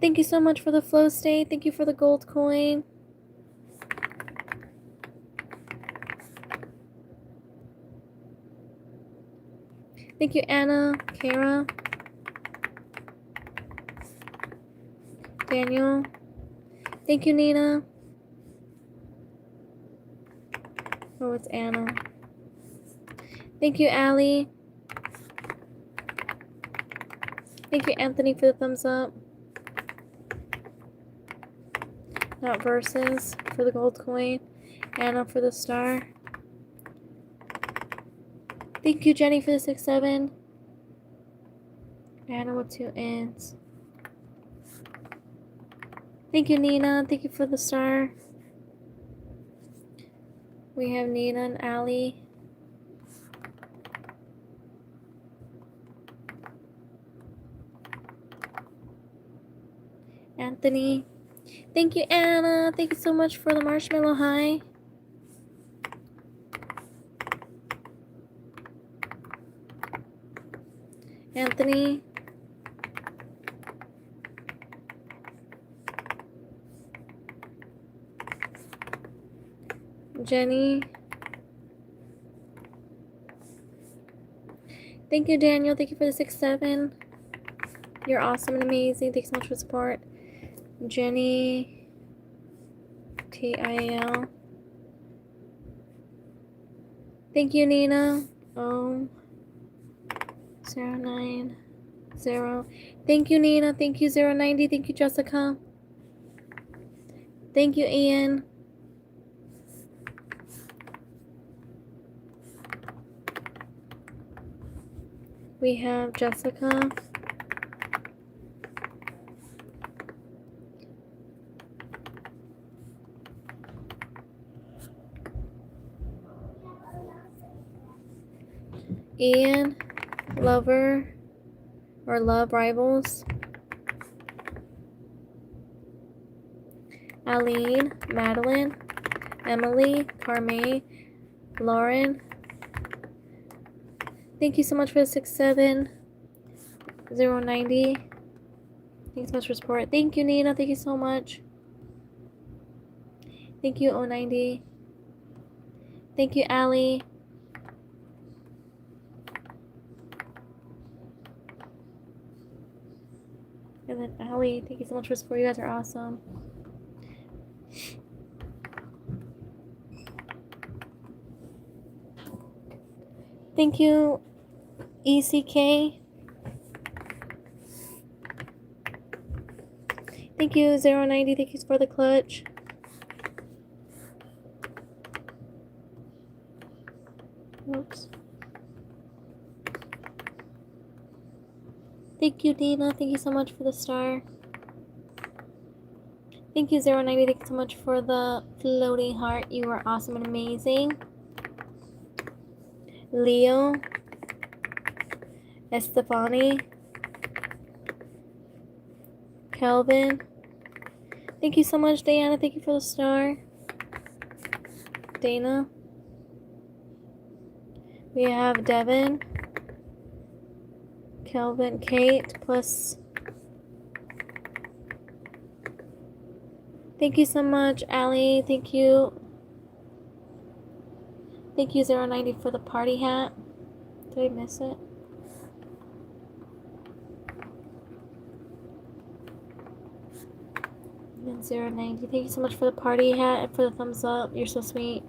Thank you so much for the flow state. Thank you for the gold coin. Thank you, Anna, Kara, Daniel. Thank you, Nina. Oh, it's Anna. Thank you, Allie. Thank you, Anthony, for the thumbs up. Not versus for the gold coin. Anna for the star. Thank you, Jenny, for the 6-7. Anna with 2 ends. Thank you, Nina. Thank you for the star. We have Nina and Allie. Anthony. Thank you, Anna. Thank you so much for the marshmallow high. Anthony. Jenny. Thank you, Daniel. Thank you for the 6-7. You're awesome and amazing. Thanks so much for the support. Jenny. TIL. Thank you, Nina. 090. Thank you, Nina. Thank you, 090. Thank you, Jessica. Thank you, Ian. We have Jessica. Ian. Lover. Or Love Rivals. Aline. Madeline. Emily. Carme. Lauren. Thank you so much for the 6-7. 090. Thanks so much for support. Thank you, Nina. Thank you so much. Thank you, 090. Thank you, Allie. And then Allie, thank you so much for support. You guys are awesome. Thank you, ECK. Thank you, 090. Thank you for the clutch. Oops. Thank you, Dina. Thank you so much for the star. Thank you, 090. Thank you so much for the floating heart. You are awesome and amazing. Leo. Estefani. Kelvin. Thank you so much, Diana. Thank you for the star. Dana. We have Devin. Kelvin. Kate. Plus. Thank you so much, Allie. Thank you. Thank you, 090, for the party hat. Did I miss it? And 090. Thank you so much for the party hat and for the thumbs up. You're so sweet.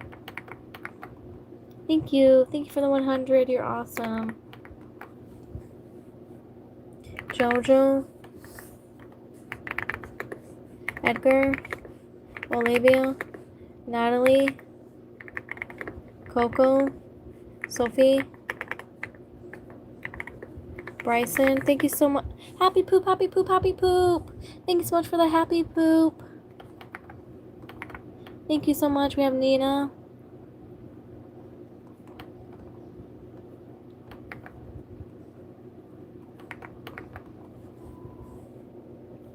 Thank you. Thank you for the 100. You're awesome. Jojo. Edgar. Olivia. Natalie. Coco. Sophie. Bryson. Thank you so much. Happy poop, happy poop, happy poop. Thank you so much for the happy poop. Thank you so much. We have Nina.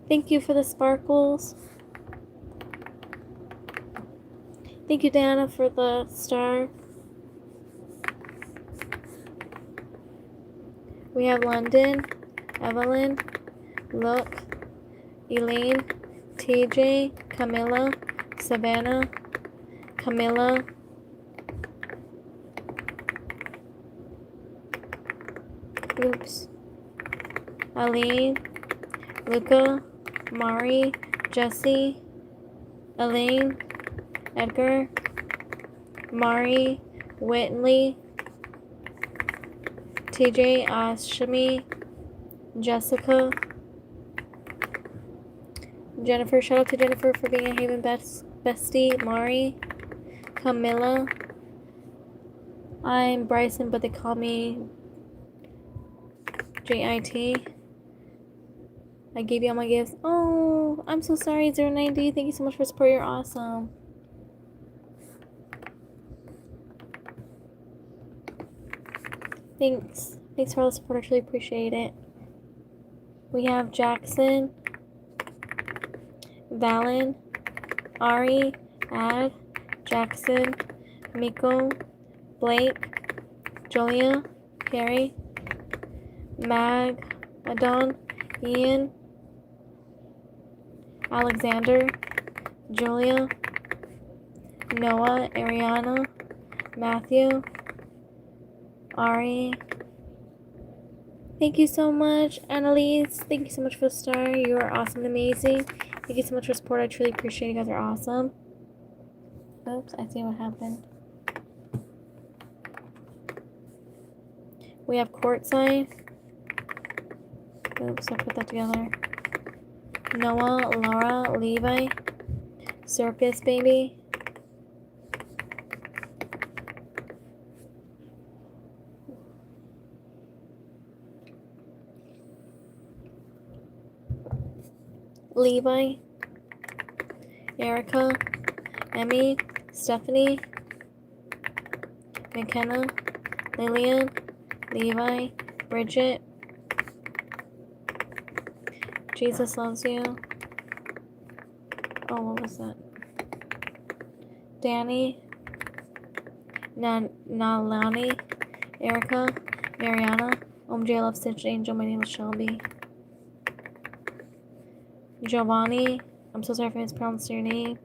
Thank you for the sparkles. Thank you, Dana, for the star. We have London, Evelyn, Look, Elaine, TJ, Camilla, Savannah, Camilla, oops, Aline, Luca, Mari, Jesse, Elaine, Edgar, Mari, Whitley, TJ, Ashami, Jessica, Jennifer. Shout out to Jennifer for being a Haven bestie. Mari, Camilla. I'm Bryson, but they call me JIT. I gave you all my gifts. Oh, I'm so sorry, 090. Thank you so much for support. You're awesome. Thanks. Thanks for all the support. I truly appreciate it. We have Jackson, Valen, Ari, Ad, Jackson, Miko, Blake, Julia, Carrie, Mag, Adon, Ian, Alexander, Julia, Noah, Ariana, Matthew, Ari. Thank you so much, Annalise. Thank you so much for the star. You are awesome and amazing. Thank you so much for support. I truly appreciate it. You guys are awesome. Oops, I see what happened. We have Courtside. Oops, I put that together. Noah, Laura, Levi, Circus Baby. Levi, Erica, Emmy, Stephanie, McKenna, Lillian, Levi, Bridget, Jesus Loves You. Oh, what was that? Danny, Nalani, Erica, Mariana, OMG, I love Stitch Angel. My name is Shelby. Giovanni, I'm so sorry if I mispronounced your name.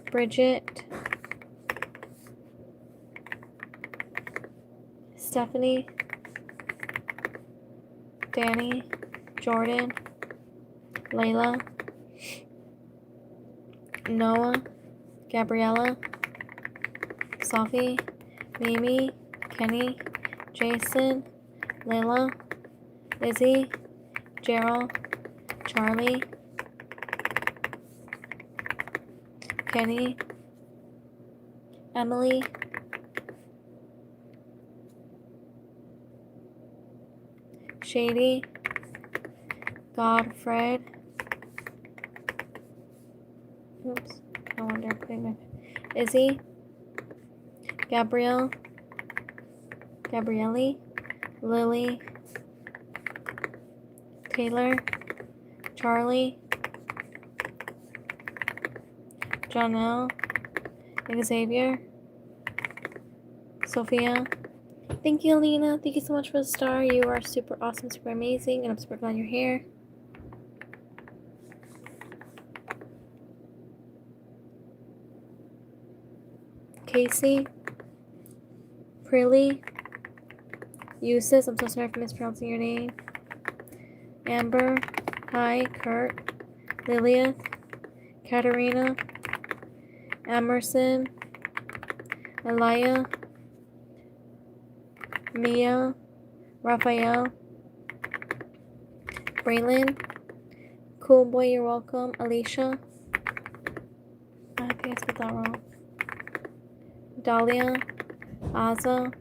Bridget, Stephanie, Danny, Jordan, Layla, Noah, Gabriella, Sophie, Mimi, Kenny, Jason, Layla, Izzy, Gerald, Charlie, Kenny, Emily, Shady, Godfred. Oops, no wonder I'm putting my Izzy, Gabrielle, Lily, Taylor, Charlie, Janelle, Xavier, Sophia. Thank you, Alina. Thank you so much for the star. You are super awesome, super amazing, and I'm super glad you're here. Casey, Prilly, Eustace, I'm so sorry for mispronouncing your name. Amber, hi, Kurt, Lilith, Katarina, Emerson, Elia, Mia, Raphael, Braylon, Cool Boy, you're welcome, Alicia, I think I spelled that wrong, Dahlia, Aza,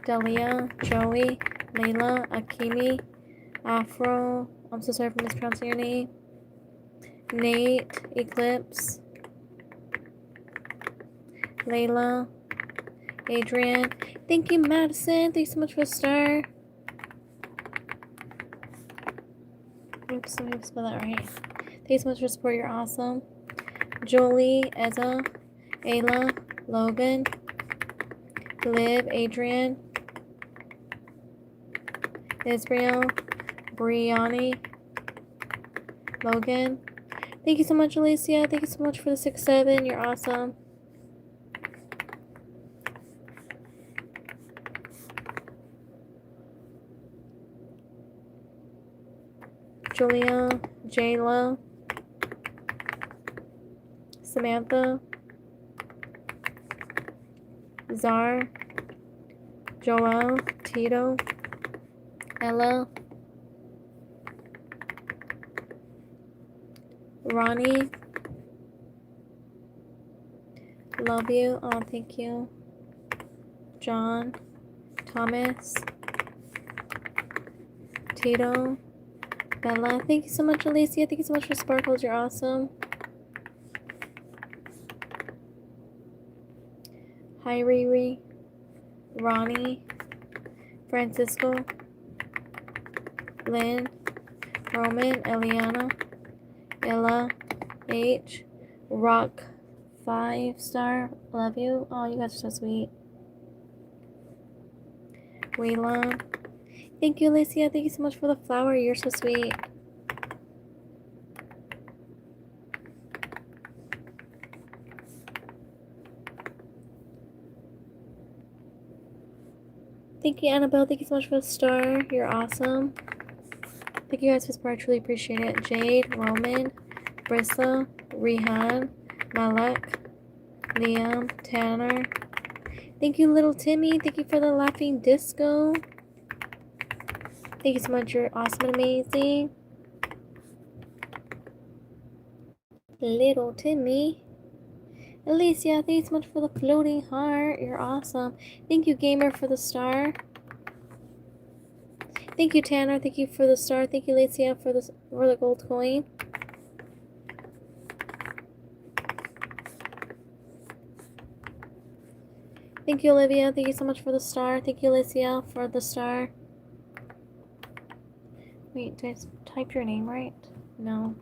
Delia, Joey, Layla, Akimi, Afro, I'm so sorry for mispronouncing your name, Nate, Eclipse, Layla, Adrian. Thank you, Madison. Thanks so much for the star. Oops, let me spell that right. Thanks so much for support. You're awesome. Jolie, Eza, Ayla, Logan, Liv, Adrian, Israel, Brianni, Logan. Thank you so much, Alicia. Thank you so much for the 6-7. You're awesome. Julia, Jayla, Samantha, Zar, Joel, Tito, Ella, Ronnie, love you. Oh, thank you. John, Thomas, Tito, Bella. Thank you so much, Alicia. Thank you so much for Sparkles. You're awesome. Hi, Riri, Ronnie, Francisco, Lynn, Roman, Eliana, Ella, H, Rock, 5-star. Love you. Oh, you guys are so sweet. Whelan. Thank you, Alicia. Thank you so much for the flower. You're so sweet. Thank you, Annabelle. Thank you so much for the star. You're awesome. Thank you guys for support. I truly appreciate it. Jade, Roman, Brissa, Rehan, Malek, Liam, Tanner. Thank you, little Timmy. Thank you for the laughing disco. Thank you so much. You're awesome and amazing. Little Timmy. Alicia, thank you so much for the floating heart. You're awesome. Thank you, Gamer, for the star. Thank you, Tanner. Thank you for the star. Thank you, Alicia, for the gold coin. Thank you, Olivia. Thank you so much for the star. Thank you, Alicia, for the star. Wait, did I type your name right? No.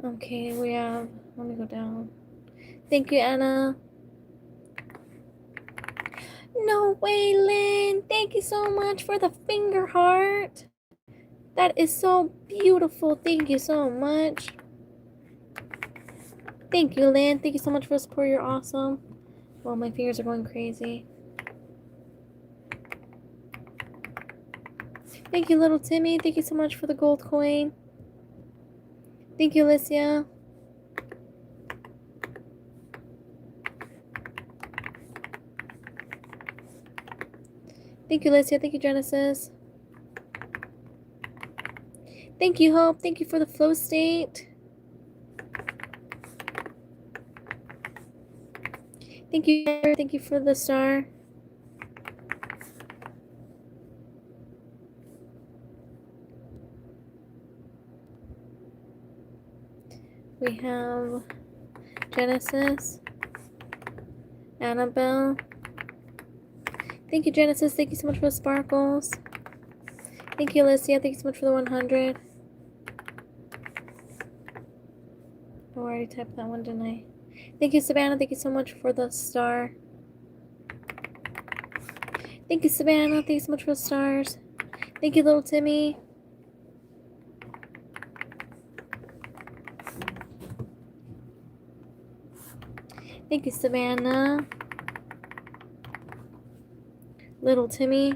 Okay, we have... Let me go down. Thank you, Anna. No way, Lynn. Thank you so much for the finger heart. That is so beautiful. Thank you so much. Thank you, Lynn. Thank you so much for the support. You're awesome. Well, my fingers are going crazy. Thank you, little Timmy. Thank you so much for the gold coin. Thank you, Alicia. Thank you, Alicia. Thank you, Genesis. Thank you, Hope. Thank you for the flow state. Thank you. Thank you for the star. We have Genesis, Annabelle. Thank you, Genesis. Thank you so much for the sparkles. Thank you, Alicia. Thank you so much for the 100. Oh, I already typed that one, didn't I? Thank you, Savannah. Thank you so much for the star. Thank you, Savannah. Thank you so much for the stars. Thank you, little Timmy. Thank you, Savannah. Little Timmy.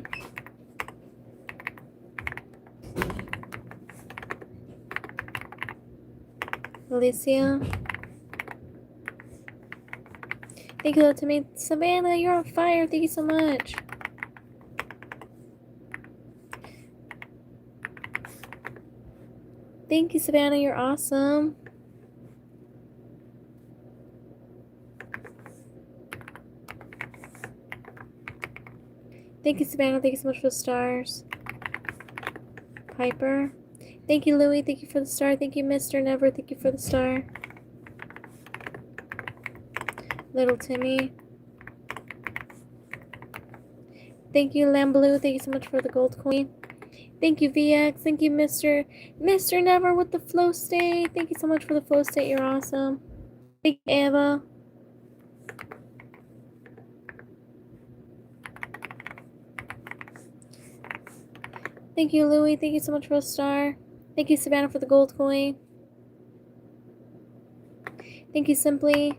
Alicia. Thank you, little Timmy. Savannah, you're on fire. Thank you so much. Thank you, Savannah. You're awesome. Thank you, Savannah. Thank you so much for the stars. Piper. Thank you, Louie. Thank you for the star. Thank you, Mr. Never. Thank you for the star. Little Timmy. Thank you, Lamblue. Thank you so much for the gold coin. Thank you, VX. Thank you, Mr. Never with the flow state. Thank you so much for the flow state. You're awesome. Thank you, Eva. Thank you, Louie. Thank you so much for the star. Thank you, Savannah, for the gold coin. Thank you, Simply.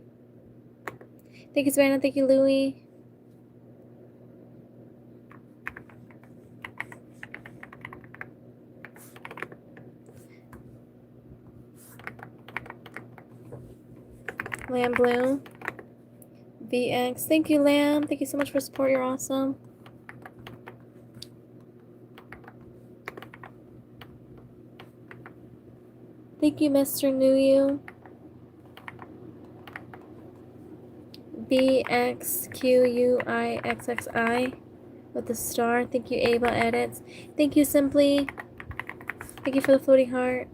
Thank you, Savannah. Thank you, Louie. Lamb Blue. VX. Thank you, Lamb. Thank you so much for support. You're awesome. Thank you, Mr. New You. BXQUIXXI with the star. Thank you, Ava Edits. Thank you, Simply. Thank you for the floating heart.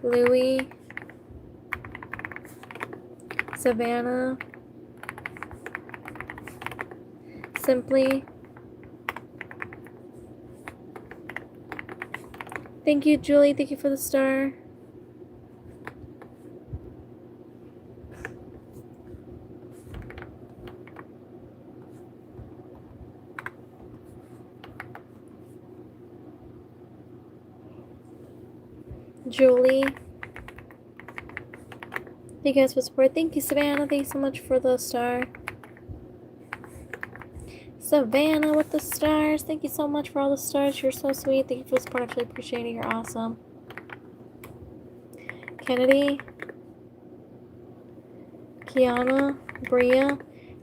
Louie. Savannah. Simply. Thank you, Julie. Thank you for the star. Julie. Thank you guys for support. Thank you, Savannah. Thank you so much for the star. Savannah with the stars. Thank you so much for all the stars. You're so sweet. Thank you for the support. I really appreciate it. You're awesome. Kennedy. Kiana. Bria.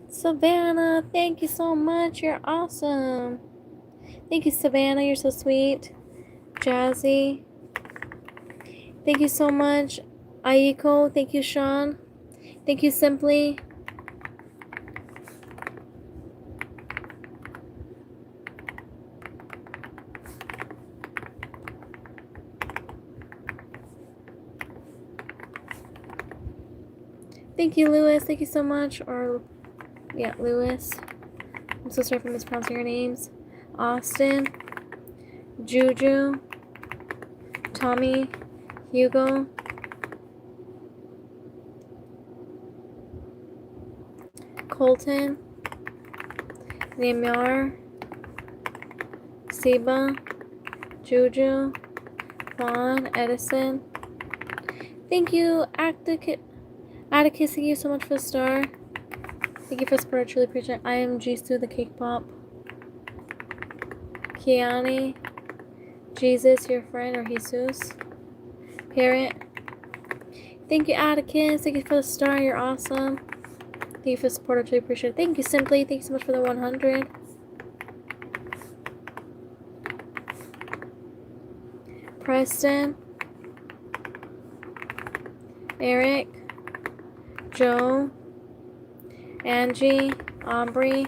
Savannah. Thank you so much. You're awesome. Thank you, Savannah. You're so sweet. Jazzy. Thank you so much. Aiko. Thank you, Sean. Thank you, Simply. Thank you, Lewis. Thank you so much. Or, yeah, Lewis. I'm so sorry for mispronouncing your names. Austin. Juju. Tommy. Hugo. Colton. Neymar. Seba. Juju. Juan. Edison. Thank you, Atticus. Thank you so much for the star. Thank you for support. I truly appreciate it. I am Jisoo, the cake pop. Kiani. Jesus, your friend, or Jesus. Parrot. Thank you, Atticus. Thank you for the star. You're awesome. Thank you for the support. I truly appreciate it. Thank you, Simply. Thank you so much for the 100. Preston. Eric. Joe. Angie. Aubrey.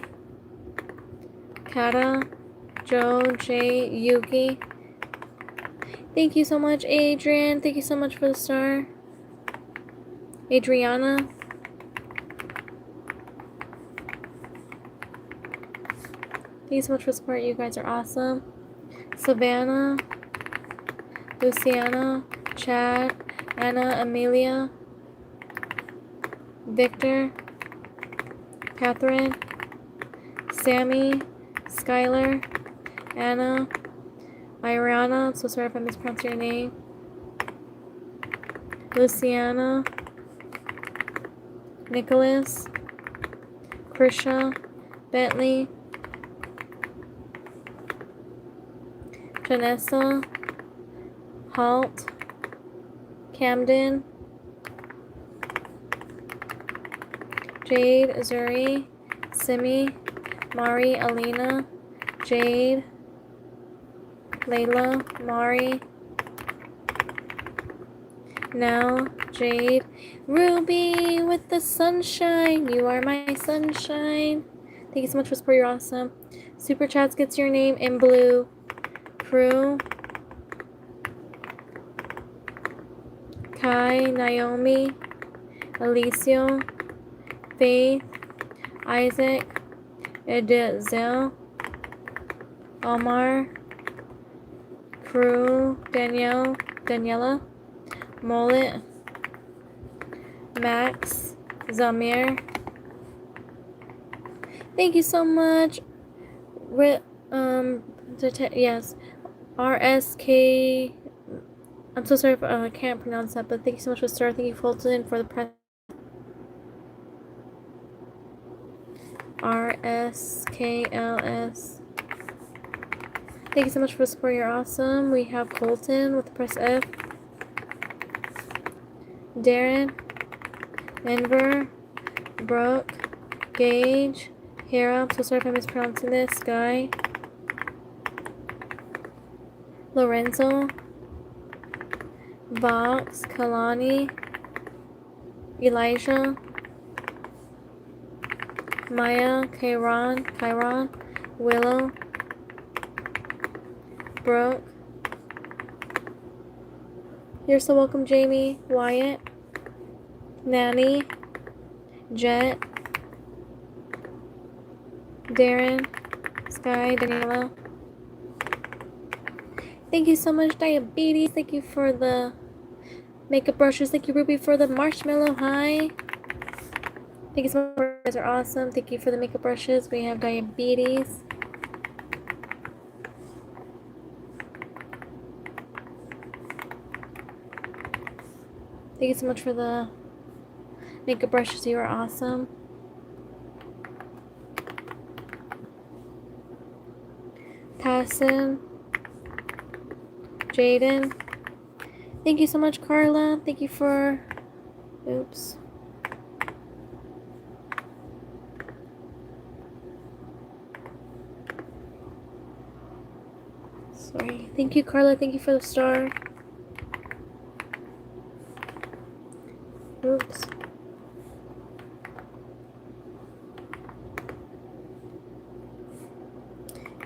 Kata. Joe. Jay. Yuki. Thank you so much, Adrian. Thank you so much for the star. Adriana. Thank you so much for support. You guys are awesome. Savannah. Luciana. Chad. Anna. Amelia. Victor. Catherine. Sammy. Skylar. Anna. Iriana. I'm so sorry if I mispronounced your name. Luciana. Nicholas. Krisha. Bentley. Janessa. Halt. Camden. Jade. Zuri. Simi. Mari. Alina. Jade. Layla. Mari. Now. Jade. Ruby with the sunshine. You are my sunshine. Thank you so much for support. You're awesome. Super Chats gets your name in blue. Crew. Kai. Naomi. Alicio. Faith. Isaac. Edizel. Omar. Crew. Daniela. Mullet. Max. Zamir. Thank you so much. Yes. RSK. I'm so sorry if I can't pronounce that, but thank you so much for starting. Thank you, Fulton, for the press. RSKLS. Thank you so much for the support. You're awesome. We have Colton with the press F. Darren. Enver. Brooke. Gage. Hera. I'm so sorry if I'm mispronouncing this. Guy. Lorenzo. Vox. Kalani. Elijah. Maya. Chiron. Willow. Brooke. You're so welcome, Jamie. Wyatt. Nanny. Jet. Darren. Sky. Daniela. Thank you so much, Diabetes. Thank you for the makeup brushes. Thank you, Ruby, for the marshmallow. Hi. Thank you so much. You guys are awesome. Thank you for the makeup brushes. We have Diabetes. Thank you so much for the makeup brushes. You are awesome. Tassin. Jaden. Thank you so much, Carla. Thank you for... Oops. Sorry. Thank you, Carla. Thank you for the star. Oops.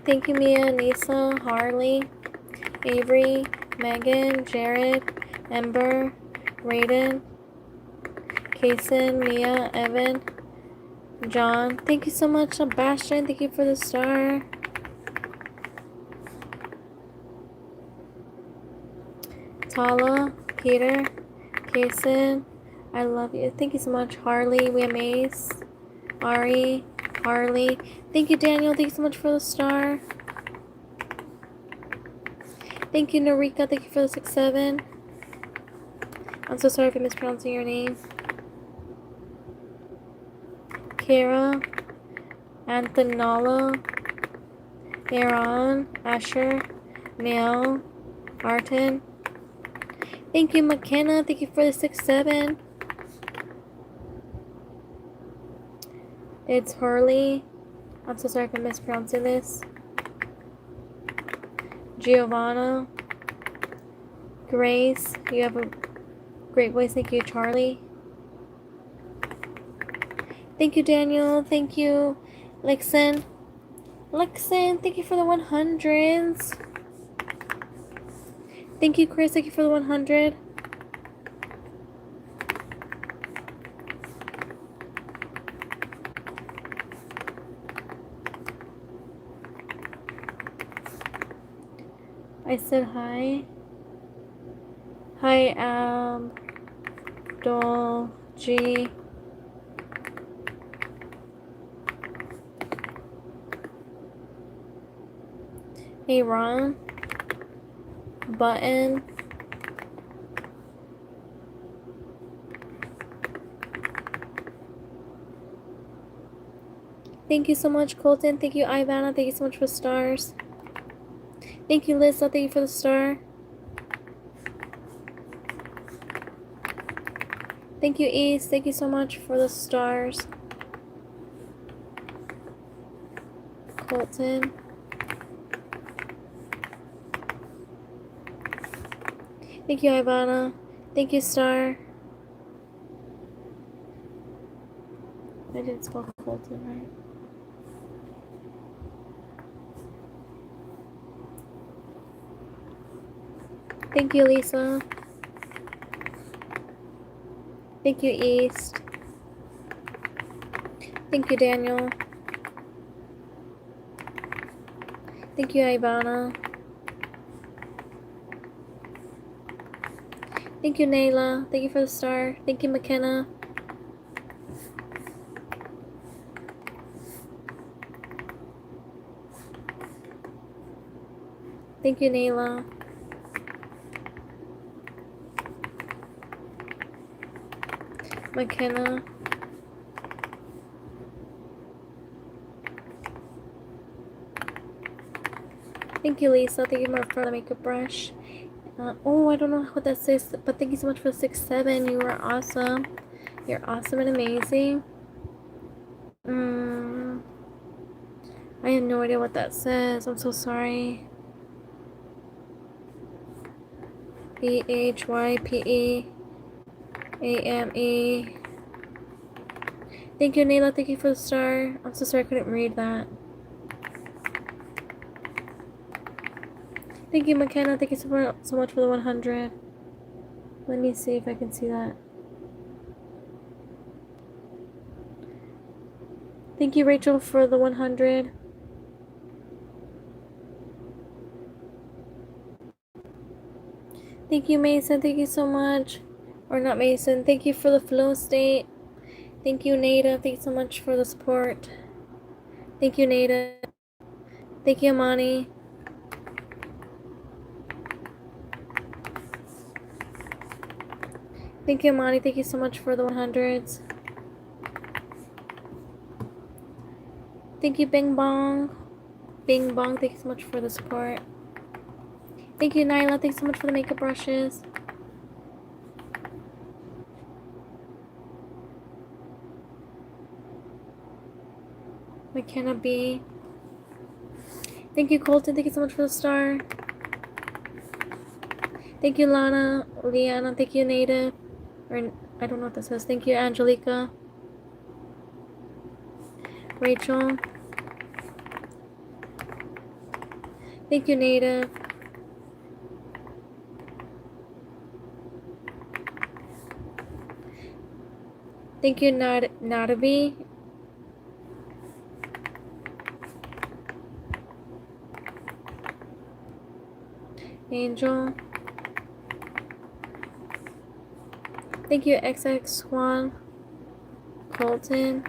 Thank you, Mia, Nisa, Harley, Avery, Megan, Jared, Ember, Raiden, Kason, Mia, Evan, John. Thank you so much, Sebastian. Thank you for the star. Tala, Peter, Kason, I love you. Thank you so much, Harley. We amaze. Ari, Harley. Thank you, Daniel. Thank you so much for the star. Thank you, Narika. Thank you for the 6-7. I'm so sorry if I'm mispronouncing your name. Kara, Anthonala, Aaron, Asher, Neil, Arton. Thank you, McKenna. Thank you for the 6-7. It's Hurley. I'm so sorry if I'm mispronouncing this. Giovanna. Grace. You have a great voice. Thank you, Charlie. Thank you, Daniel. Thank you, Lexen. Lexen, thank you for the 100s. Thank you, Chris. Thank you for the 100. I said hi. Hi, Dol G. Hey, Ron. Button. Thank you so much, Colton. Thank you, Ivana. Thank you so much for stars. Thank you, Lisa. Thank you for the star. Thank you, East. Thank you so much for the stars. Colton. Thank you, Ivana. Thank you, Star. I didn't spell Colton right. Thank you, Lisa. Thank you, East. Thank you, Daniel. Thank you, Ivana. Thank you, Nayla. Thank you for the star. Thank you, McKenna. Thank you, Nayla. McKenna. Thank you, Lisa. Thank you, Mark, for the makeup brush. Oh, I don't know what that says, but thank you so much for the 6-7. You are awesome. You're awesome and amazing. I have no idea what that says. I'm so sorry. BHYPEAME. Thank you, Nayla. Thank you for the star. I'm so sorry I couldn't read that. Thank you, McKenna. Thank you so much for the 100. Let me see if I can see that. Thank you, Rachel, for the 100. Thank you, Mason. Thank you so much. Or not Mason. Thank you for the flow state. Thank you, Nada. Thank you so much for the support. Thank you, Nada. Thank you, Amani. Thank you, Monty. Thank you so much for the 100s. Thank you, Bing Bong. Bing Bong, thank you so much for the support. Thank you, Nyla. Thanks so much for the makeup brushes. McKenna B. Thank you, Colton. Thank you so much for the star. Thank you, Lana. Liana. Thank you, Native. Or, I don't know what this says. Thank you, Angelica. Rachel. Thank you, Native. Thank you, Nadabi. Angel. Thank you, XX Swan. Colton.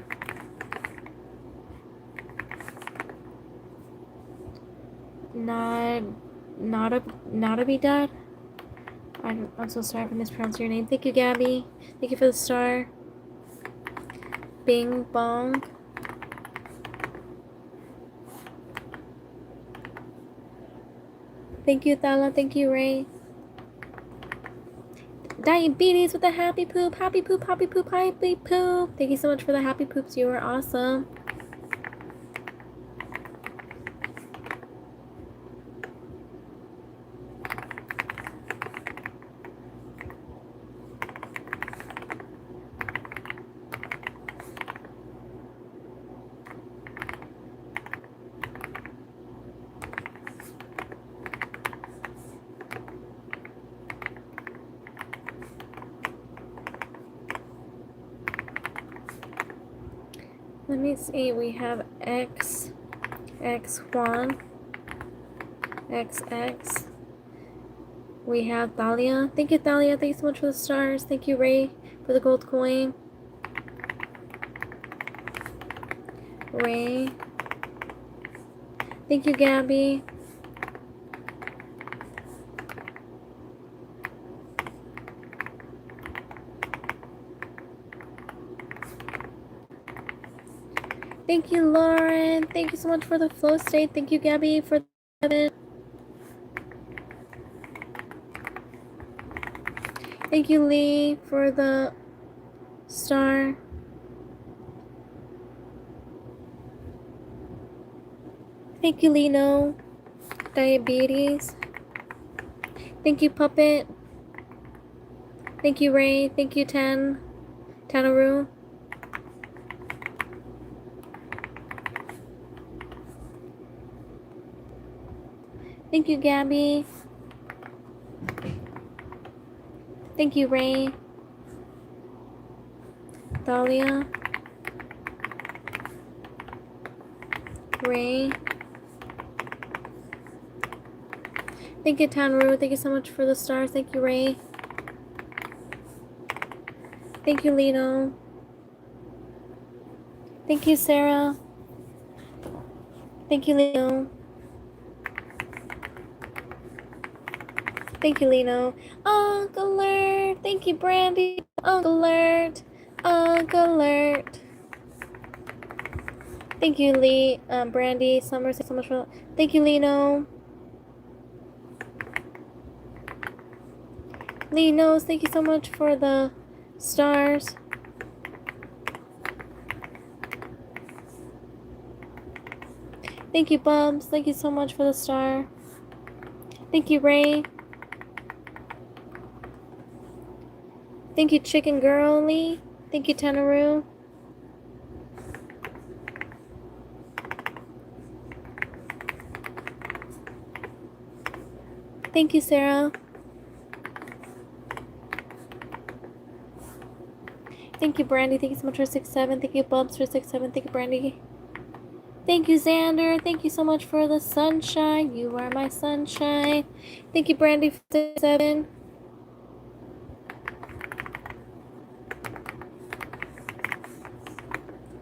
Nadabi Dad. I'm so sorry if I mispronounced your name. Thank you, Gabby. Thank you for the star. Bing Bong. Thank you, Thala. Thank you, Ray. Diabetes with the happy poop. Happy poop, happy poop, happy poop. Thank you so much for the happy poops. You are awesome. Let me see. We have X Juan, XX. We have Thalia. Thank you, Thalia. Thank you so much for the stars. Thank you, Ray, for the gold coin. Ray. Thank you, Gabby. Thank you, Lauren. Thank you so much for the flow state. Thank you, Gabby, for the Thank you, Lee, for the star. Thank you, Lino. Diabetes. Thank you, Puppet. Thank you, Ray. Thank you, Tanaru. Thank you, Gabby. Thank you, Ray. Dahlia. Ray. Thank you, Tanru. Thank you so much for the stars. Thank you, Ray. Thank you, Lino. Thank you, Sarah. Thank you, Lino. Thank you, Lino. Uncle Alert. Thank you, Brandy. Uncle Alert. Uncle Alert. Thank you, Lee. Brandy. Summer. Thank you so much for. Thank you, Lino. Linos. Thank you so much for the stars. Thank you, Bubs. Thank you so much for the star. Thank you, Ray. Thank you, Chicken Girlie. Thank you, Tanaru. Thank you, Sarah. Thank you, Brandy. Thank you so much for 6-7. Thank you, Bubs, for 6-7. Thank you, Brandy. Thank you, Xander. Thank you so much for the sunshine. You are my sunshine. Thank you, Brandy, for 6-7.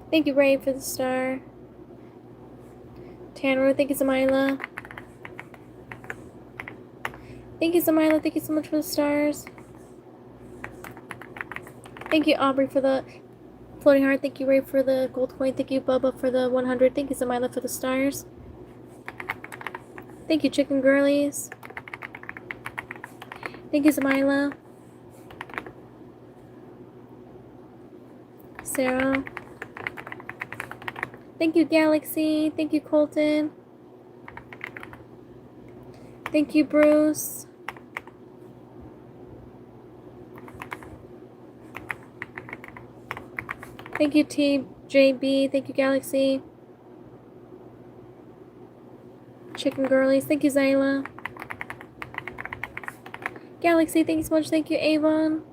Thank you, Ray, for the star. Tanner, thank you, Samila. Thank you, Samila. Thank you so much for the stars. Thank you, Aubrey, for the floating heart. Thank you, Ray, for the gold coin. Thank you, Bubba, for the 100. Thank you, Samila, for the stars. Thank you, Chicken Girlies. Thank you, Samila. Sarah. Thank you, Galaxy. Thank you, Colton. Thank you, Bruce. Thank you, TJB. Thank you, Galaxy. Chicken Girlies. Thank you, Zyla. Galaxy, thank you so much. Thank you, Avon.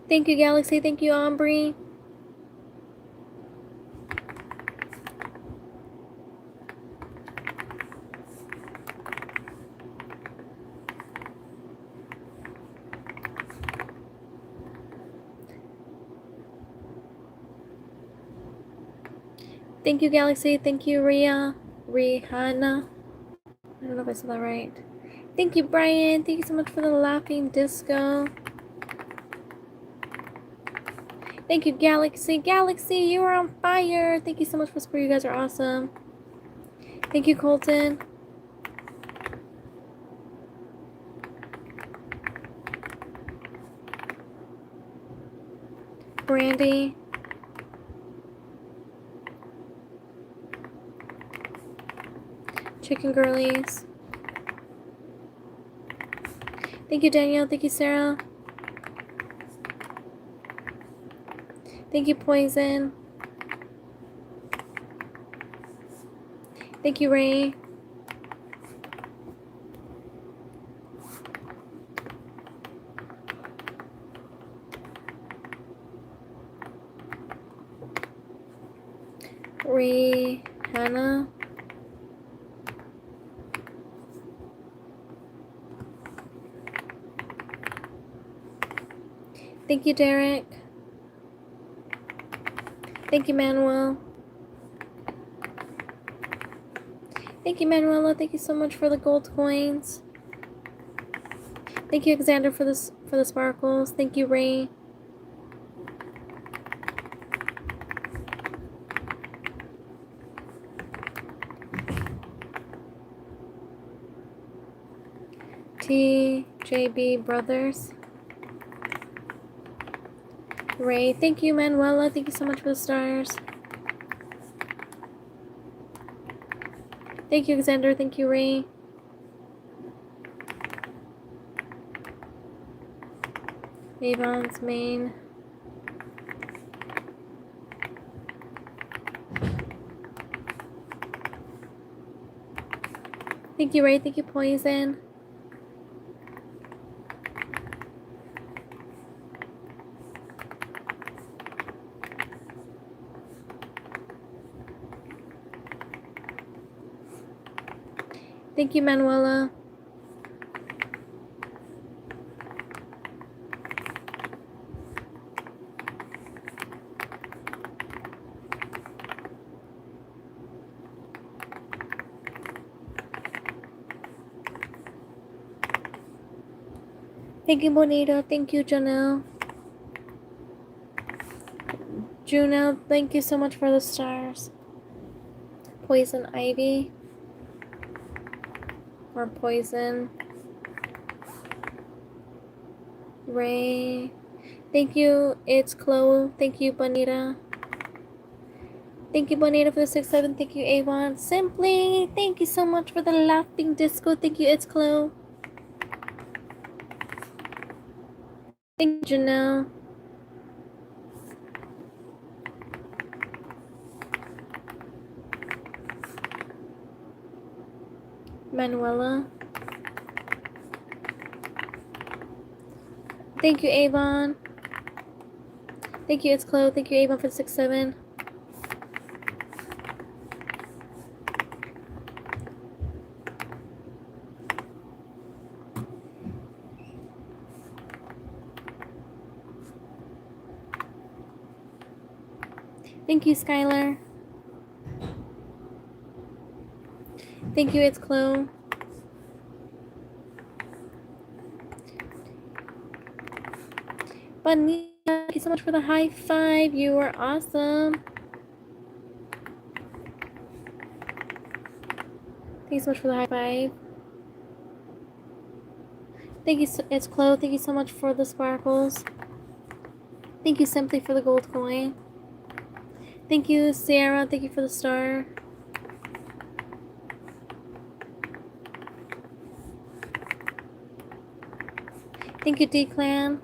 Thank you, Galaxy. Thank you, Aubrey. Thank you, Galaxy. Thank you, Rihanna. I don't know if I said that right. Thank you, Brian. Thank you so much for the laughing disco. Thank you, Galaxy. Galaxy, you are on fire. Thank you so much for support. You guys are awesome. Thank you, Colton. Brandy. Chicken Girlies. Thank you, Danielle. Thank you, Sarah. Thank you, Poison. Thank you, Ray. Hannah. Thank you, Derek. Thank you, Manuel. Thank you, Manuela. Thank you so much for the gold coins. Thank you, Alexander, for the sparkles. Thank you, Ray. TJB Brothers. Ray. Thank you, Manuela. Thank you so much for the stars. Thank you, Alexander. Thank you, Ray. Avon's main. Thank you, Ray. Thank you, Poison. Thank you, Manuela. Thank you, Bonito. Thank you, Janelle. Juno, thank you so much for the stars. Poison Ivy. Or Poison. Ray. Thank you, it's Chloe. Thank you, Bonita. Thank you, Bonita, for the 6-7. Thank you, Avon. Simply, thank you so much for the laughing disco. Thank you, it's Chloe. Thank you, Janelle. Manuela. Thank you, Avon. Thank you, it's Chloe. Thank you, Avon, for the 6-7. Thank you, Skylar. Thank you, it's Chloe. Bonita, thank you so much for the high five. You are awesome. Thank you so much for the high five. Thank you, it's Chloe. Thank you so much for the sparkles. Thank you, Simply, for the gold coin. Thank you, Sarah. Thank you for the star. Thank you, D-Clan.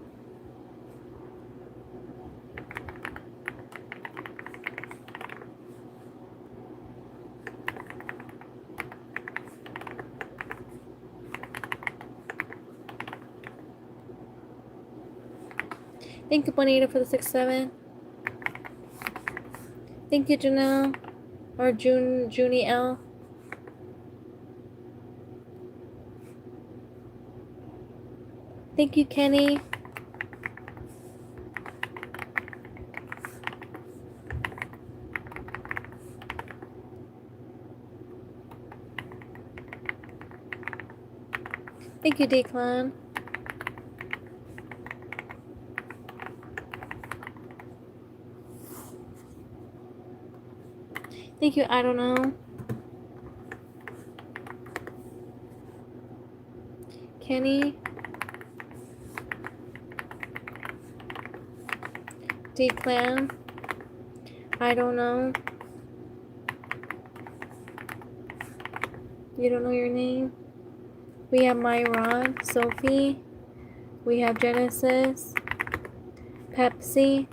Thank you, Bonita, for the 6-7. Thank you, Janelle. Or Junie L. Thank you, Kenny. Thank you, Declan. Thank you, I don't know. Kenny. Declan. I don't know. You don't know your name? We have Myron, Sophie. We have Genesis, Pepsi,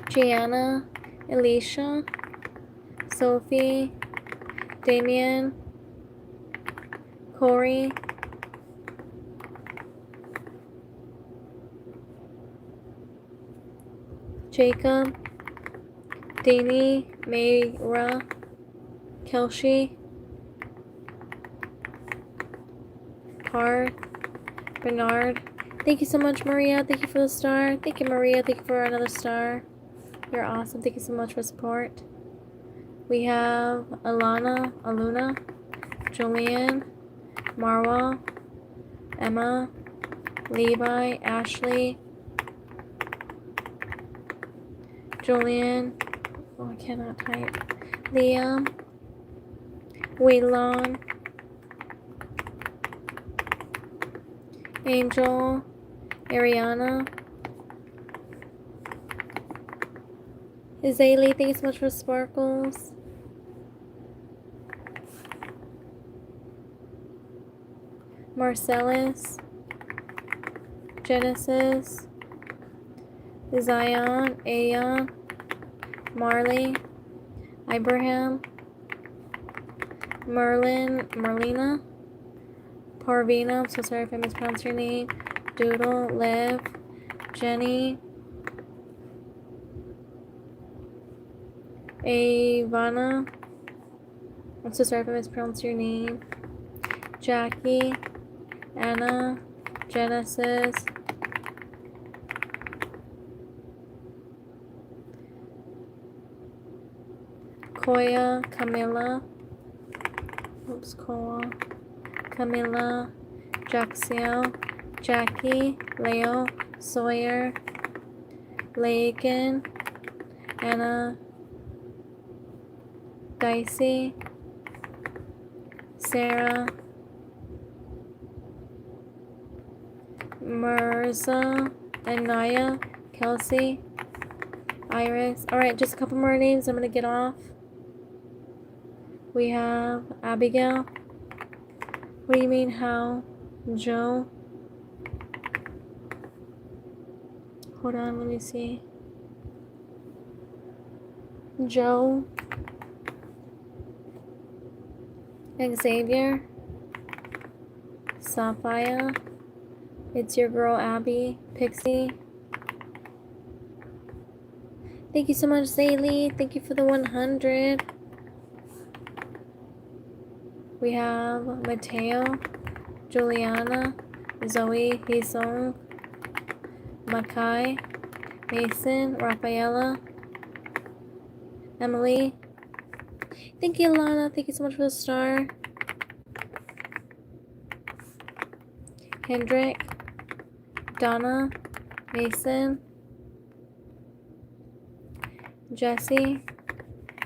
Gianna, Alicia, Sophie, Damien, Corey, Jacob, Dani, Mayra, Kelshi, Card, Bernard. Thank you so much, Maria. Thank you for the star. Thank you, Maria. Thank you for another star. You're awesome. Thank you so much for support. We have Alana, Aluna, Julian, Marwa, Emma, Levi, Ashley, Julian, oh, I cannot type, Liam, Waylon, Angel, Ariana, Azalea, thank you so much for sparkles. Marcellus, Genesis, Zion, Aeon, Marley, Abraham, Merlin, Merlina, Parvina, I'm so sorry if I mispronounced your name, Doodle, Liv, Jenny, Ivana, I'm so sorry if I mispronounced your name, Jackie, Anna, Genesis, Koya, Camilla, oops, Koa, Camilla, Jaxiel, Jackie, Leo, Sawyer, Lakin, Anna, Dicey, Sarah, Mirza, and Naya, Kelsey, Iris. Alright, just a couple more names. I'm gonna get off. We have Abigail. What do you mean, how? Joe. Hold on, let me see. Joe. Xavier. Sapphire. It's your girl, Abby. Pixie. Thank you so much, Zaylee. Thank you for the 100. We have Mateo, Juliana, Zoe, Hisong, Makai, Mason, Rafaela, Emily. Thank you, Alana. Thank you so much for the star. Hendrik, Donna, Mason, Jesse,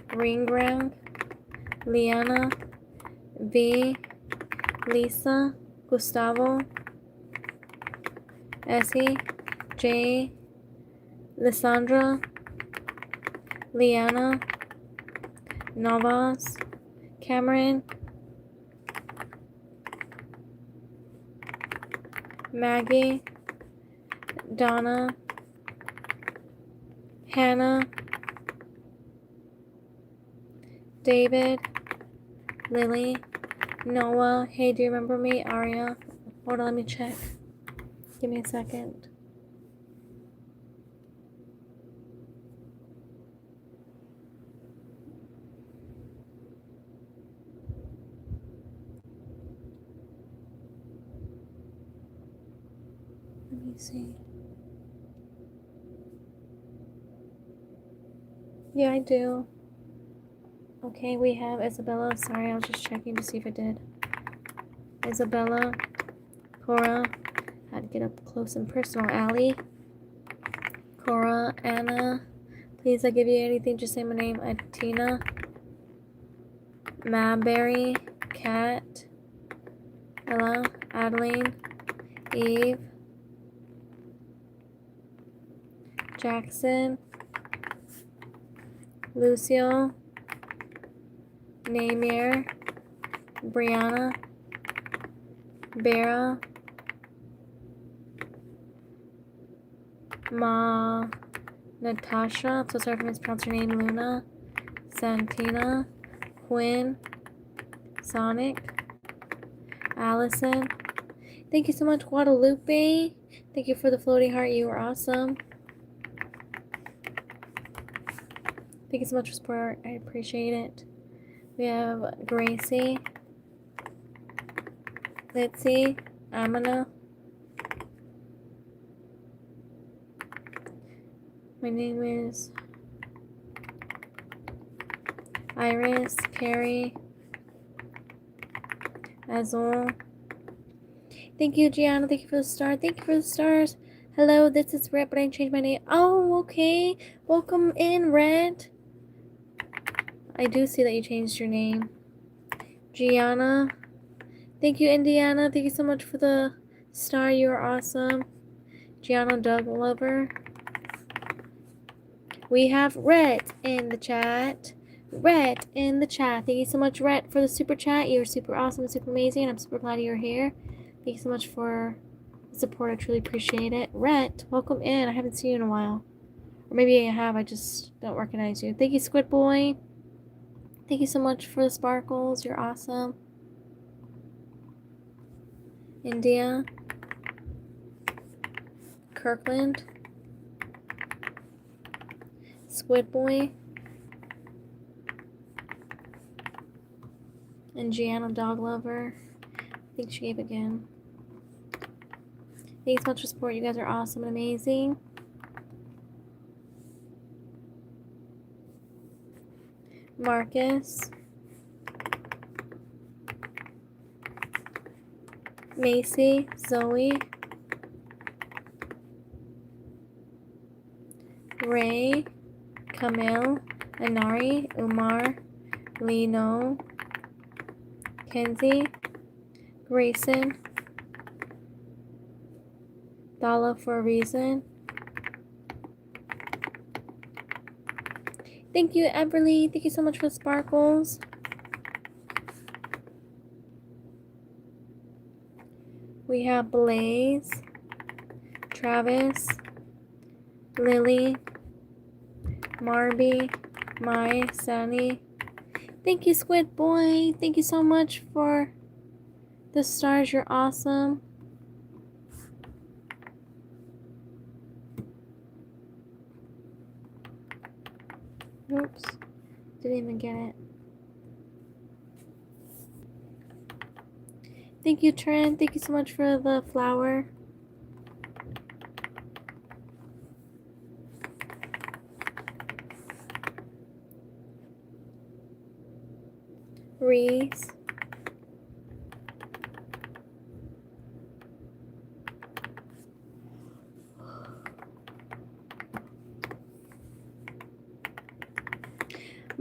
Ringground, Liana, V, Lisa, Gustavo, Essie, Jay, Lissandra, Liana, Navas, Cameron, Maggie, Donna, Hannah, David, Lily, Noah. Hey, do you remember me? Aria. Hold on, let me check. Give me a second. Let me see. Yeah, I do. Okay, we have Isabella. Sorry, I was just checking to see if it did. Isabella, Cora, had to get up close and personal. Allie, Cora, Anna. Please, I give you anything, just say my name. Tina, Mabberry, Kat, Ella, Adeline, Eve, Jackson, Lucio, Namir, Brianna, Bera, Natasha, I'm so sorry if I mispronounced her name, Luna, Santina, Quinn, Sonic, Allison. Thank you so much, Guadalupe. Thank you for the floating heart. You were awesome. Thank you so much for support. I appreciate it. We have Gracie, Litzy, Amina. My name is Iris, Carrie, Azul. Thank you, Gianna. Thank you for the star. Thank you for the stars. Hello, this is Red, but I changed my name. Oh, okay. Welcome in, Red. I do see that you changed your name. Gianna. Thank you, Indiana. Thank you so much for the star. You are awesome. Gianna Doug Lover. We have Red in the chat. Red in the chat. Thank you so much, Red, for the super chat. You're super awesome and super amazing. I'm super glad you're here. Thank you so much for the support. I truly appreciate it. Red, welcome in. I haven't seen you in a while. Or maybe I have. I just don't recognize you. Thank you, Squid Boy. Thank you so much for the sparkles. You're awesome. India. Kirkland. Squid Boy. And Gianna Dog Lover. I think she gave again. Thanks so much for support. You guys are awesome and amazing. Marcus. Macy. Zoe. Ray. Camille. Anari. Umar. Lino. Kenzie. Grayson. Dala for a reason. Thank you, Everly. Thank you so much for the sparkles. We have Blaze, Travis, Lily, Marby, Mai, Sunny. Thank you, Squid Boy. Thank you so much for the stars. You're awesome. Oops, didn't even get it. Thank you, Trent. Thank you so much for the flower. Reese.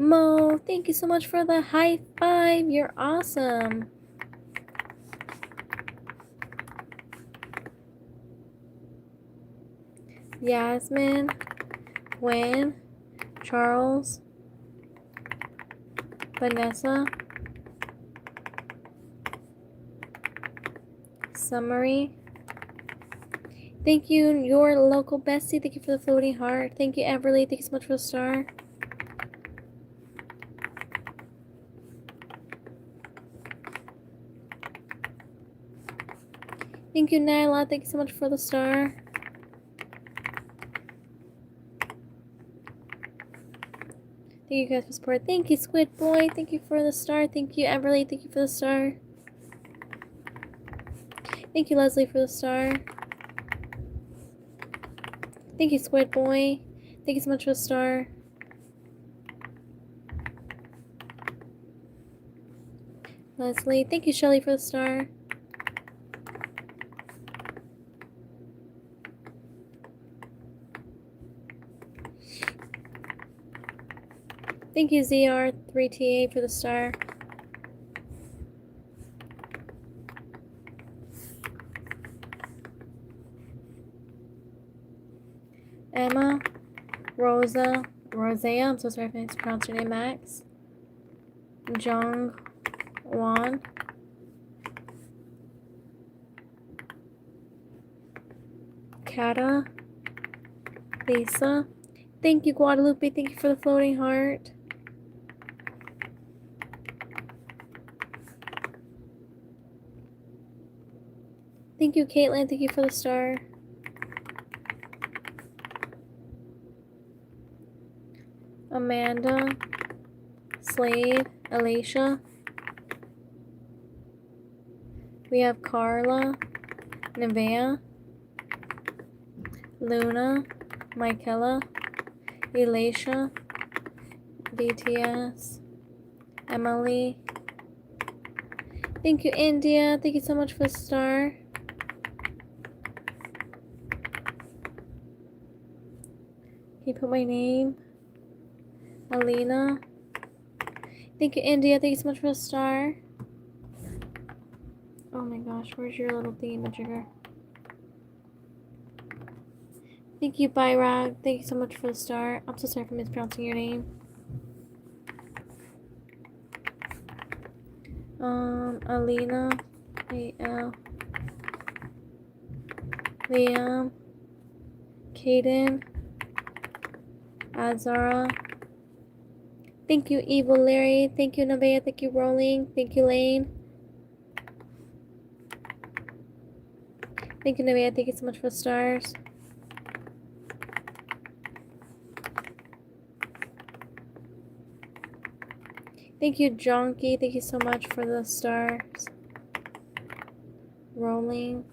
Mo, thank you so much for the high five. You're awesome. Yasmin, Gwen, Charles, Vanessa, Summary. Thank you, your local bestie. Thank you for the floating heart. Thank you, Everly. Thank you so much for the star. Thank you, Nyla. Thank you so much for the star. Thank you guys for support. Thank you, Squid Boy. Thank you for the star. Thank you, Everly. Thank you for the star. Thank you, Leslie, for the star. Thank you, Squid Boy. Thank you so much for the star. Leslie. Thank you, Shelly, for the star. Thank you, ZR3TA, for the star. Emma, Rosa, Rosea, I'm so sorry if I mispronounced your name, Max. Jong Won. Kata, Lisa. Thank you, Guadalupe. Thank you for the floating heart. Thank you, Caitlin. Thank you for the star. Amanda, Slade, Alicia. We have Carla, Nevea, Luna, Michaela, Elisha, BTS, Emily. Thank you, India. Thank you so much for the star. Can you put my name? Alina. Thank you, India. Thank you so much for the star. Oh my gosh, where's your little thingamajigger? Thank you, Byrag. Thank you so much for the star. I'm so sorry for mispronouncing your name. Alina, A-L, Liam, Kaden, Azara. Thank you, Evil Larry. Thank you, Nevaeh. Thank you, Rolling. Thank you, Lane. Thank you, Nevaeh. Thank you so much for the stars. Thank you, Jonky. Thank you so much for the stars. Rolling.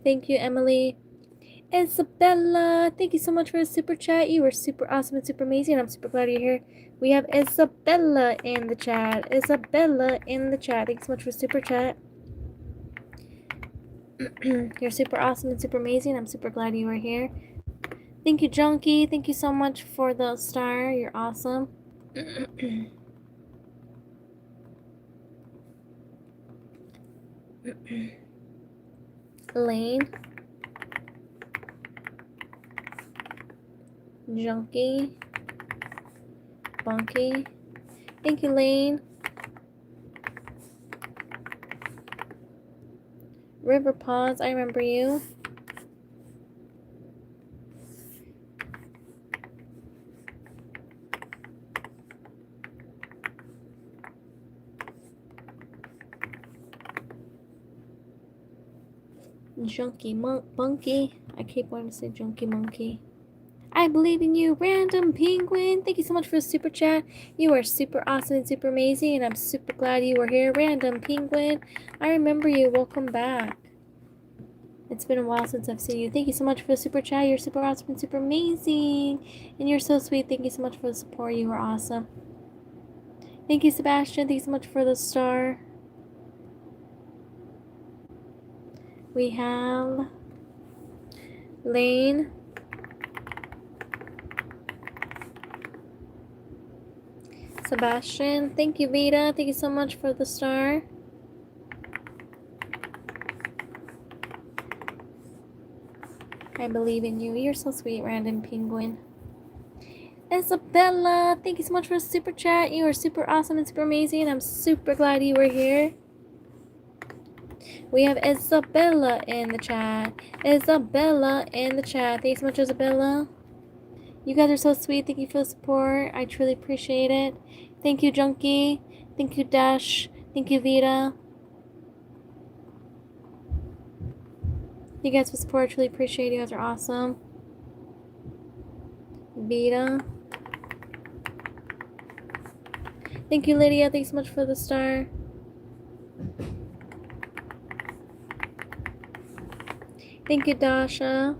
Thank you, Emily. Isabella, thank you so much for the super chat. You are super awesome and super amazing, and I'm super glad you're here. We have Isabella in the chat. Isabella in the chat. Thanks so much for super chat. You're super awesome and super amazing. I'm super glad you are here. Thank you, Junkie. Thank you so much for the star. You're awesome. Lane. Junkie. Bunky. Thank you, Lane. River Paws, I remember you. Junkie Bunky. I keep wanting to say Junkie Monkey. I believe in you, Random Penguin. Thank you so much for the super chat. You are super awesome and super amazing, and I'm super glad you were here, Random Penguin. I remember you. Welcome back. It's been a while since I've seen you. Thank you so much for the super chat. You're super awesome and super amazing, and you're so sweet. Thank you so much for the support. You are awesome. Thank you, Sebastian. Thank you so much for the star. We have Lane. Sebastian. Thank you, Vita. Thank you so much for the star. I believe in you. You're so sweet, Random Penguin. Isabella, thank you so much for the super chat. You are super awesome and super amazing. I'm super glad you were here. We have Isabella in the chat. Isabella in the chat. Thanks so much, Isabella. You guys are so sweet. Thank you for the support. I truly appreciate it. Thank you, Junkie. Thank you, Dash. Thank you, Vita. You guys for support. I truly appreciate it. You guys are awesome. Vita. Thank you, Lydia. Thanks so much for the star. Thank you, Dasha.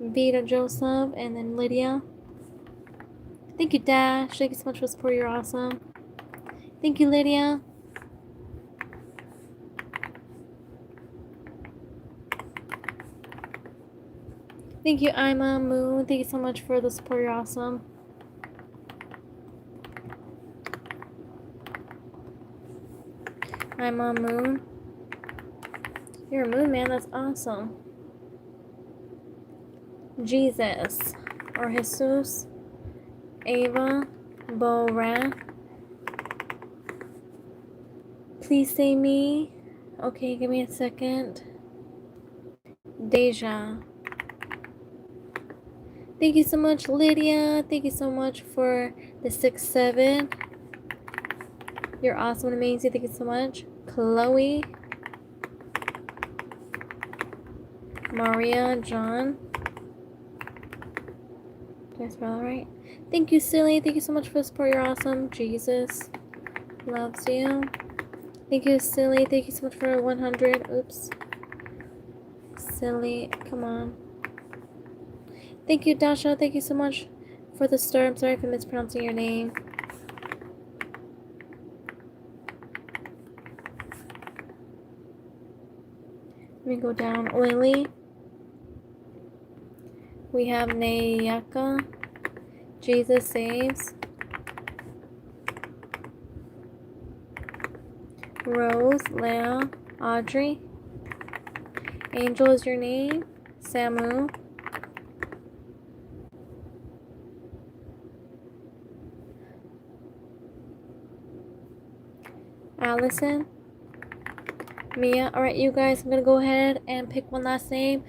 Vita, Joseph, and then Lydia. Thank you, Dash. Thank you so much for the support. You're awesome. Thank you, Lydia. Thank you, Ima, Moon. Thank you so much for the support. You're awesome. Ima, Moon. You're a moon man. That's awesome. Jesus or Jesus. Ava. Bora. Please say me. Okay, give me a second. Deja. Thank you so much, Lydia. Thank you so much for the 6-7. You're awesome and amazing. Thank you so much. Chloe. Maria. John. Did I spell that right? Thank you, Silly. Thank you so much for the support. You're awesome. Jesus loves you. Thank you, Silly. Thank you so much for 100. Oops. Silly. Come on. Thank you, Dasha. Thank you so much for the star. I'm sorry if I'm mispronouncing your name. Let me go down. Lily. We have Nayaka. Jesus saves. Rose. Leah. Audrey. Angel is your name. Samu. Allison. Mia. Alright, you guys, I'm gonna go ahead and pick one last name.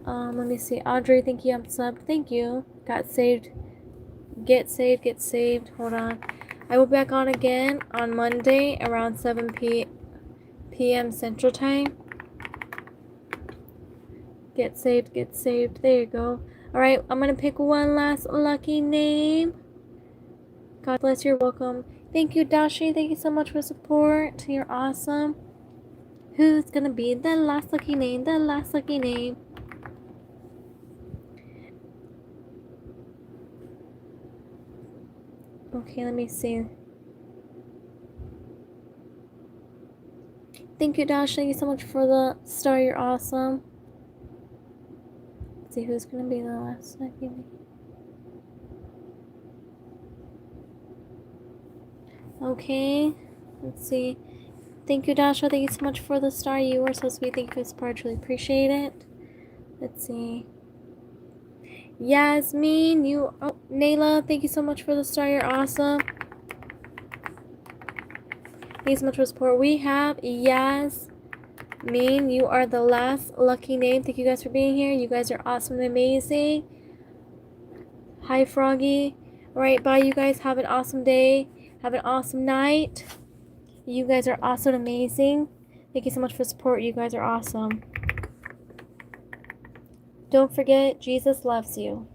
Let me see. Audrey, thank you. I'm subbed. Thank you. Got saved. Get saved. Get saved. Hold on. I will be back on again on Monday around 7 p.m. Central Time. Get saved. Get saved. There you go. Alright, I'm gonna pick one last lucky name. God bless. You're welcome. Thank you, Dashi. Thank you so much for support. You're awesome. Who's gonna be the last lucky name? The last lucky name. Okay, let me see. Thank you, Dash. Thank you so much for the star. You're awesome. Let's see who's gonna be the last lucky name. Okay, let's see. Thank you, Dasha. Thank you so much for the star. You are so sweet. Thank you for the support. I truly appreciate it. Let's see. Yasmin, Nayla, thank you so much for the star. You're awesome. Thank you so much for the support. We have Yasmin. You are the last lucky name. Thank you guys for being here. You guys are awesome and amazing. Hi, Froggy. Alright, bye, you guys. Have an awesome day. Have an awesome night. You guys are awesome and amazing. Thank you so much for the support. You guys are awesome. Don't forget, Jesus loves you.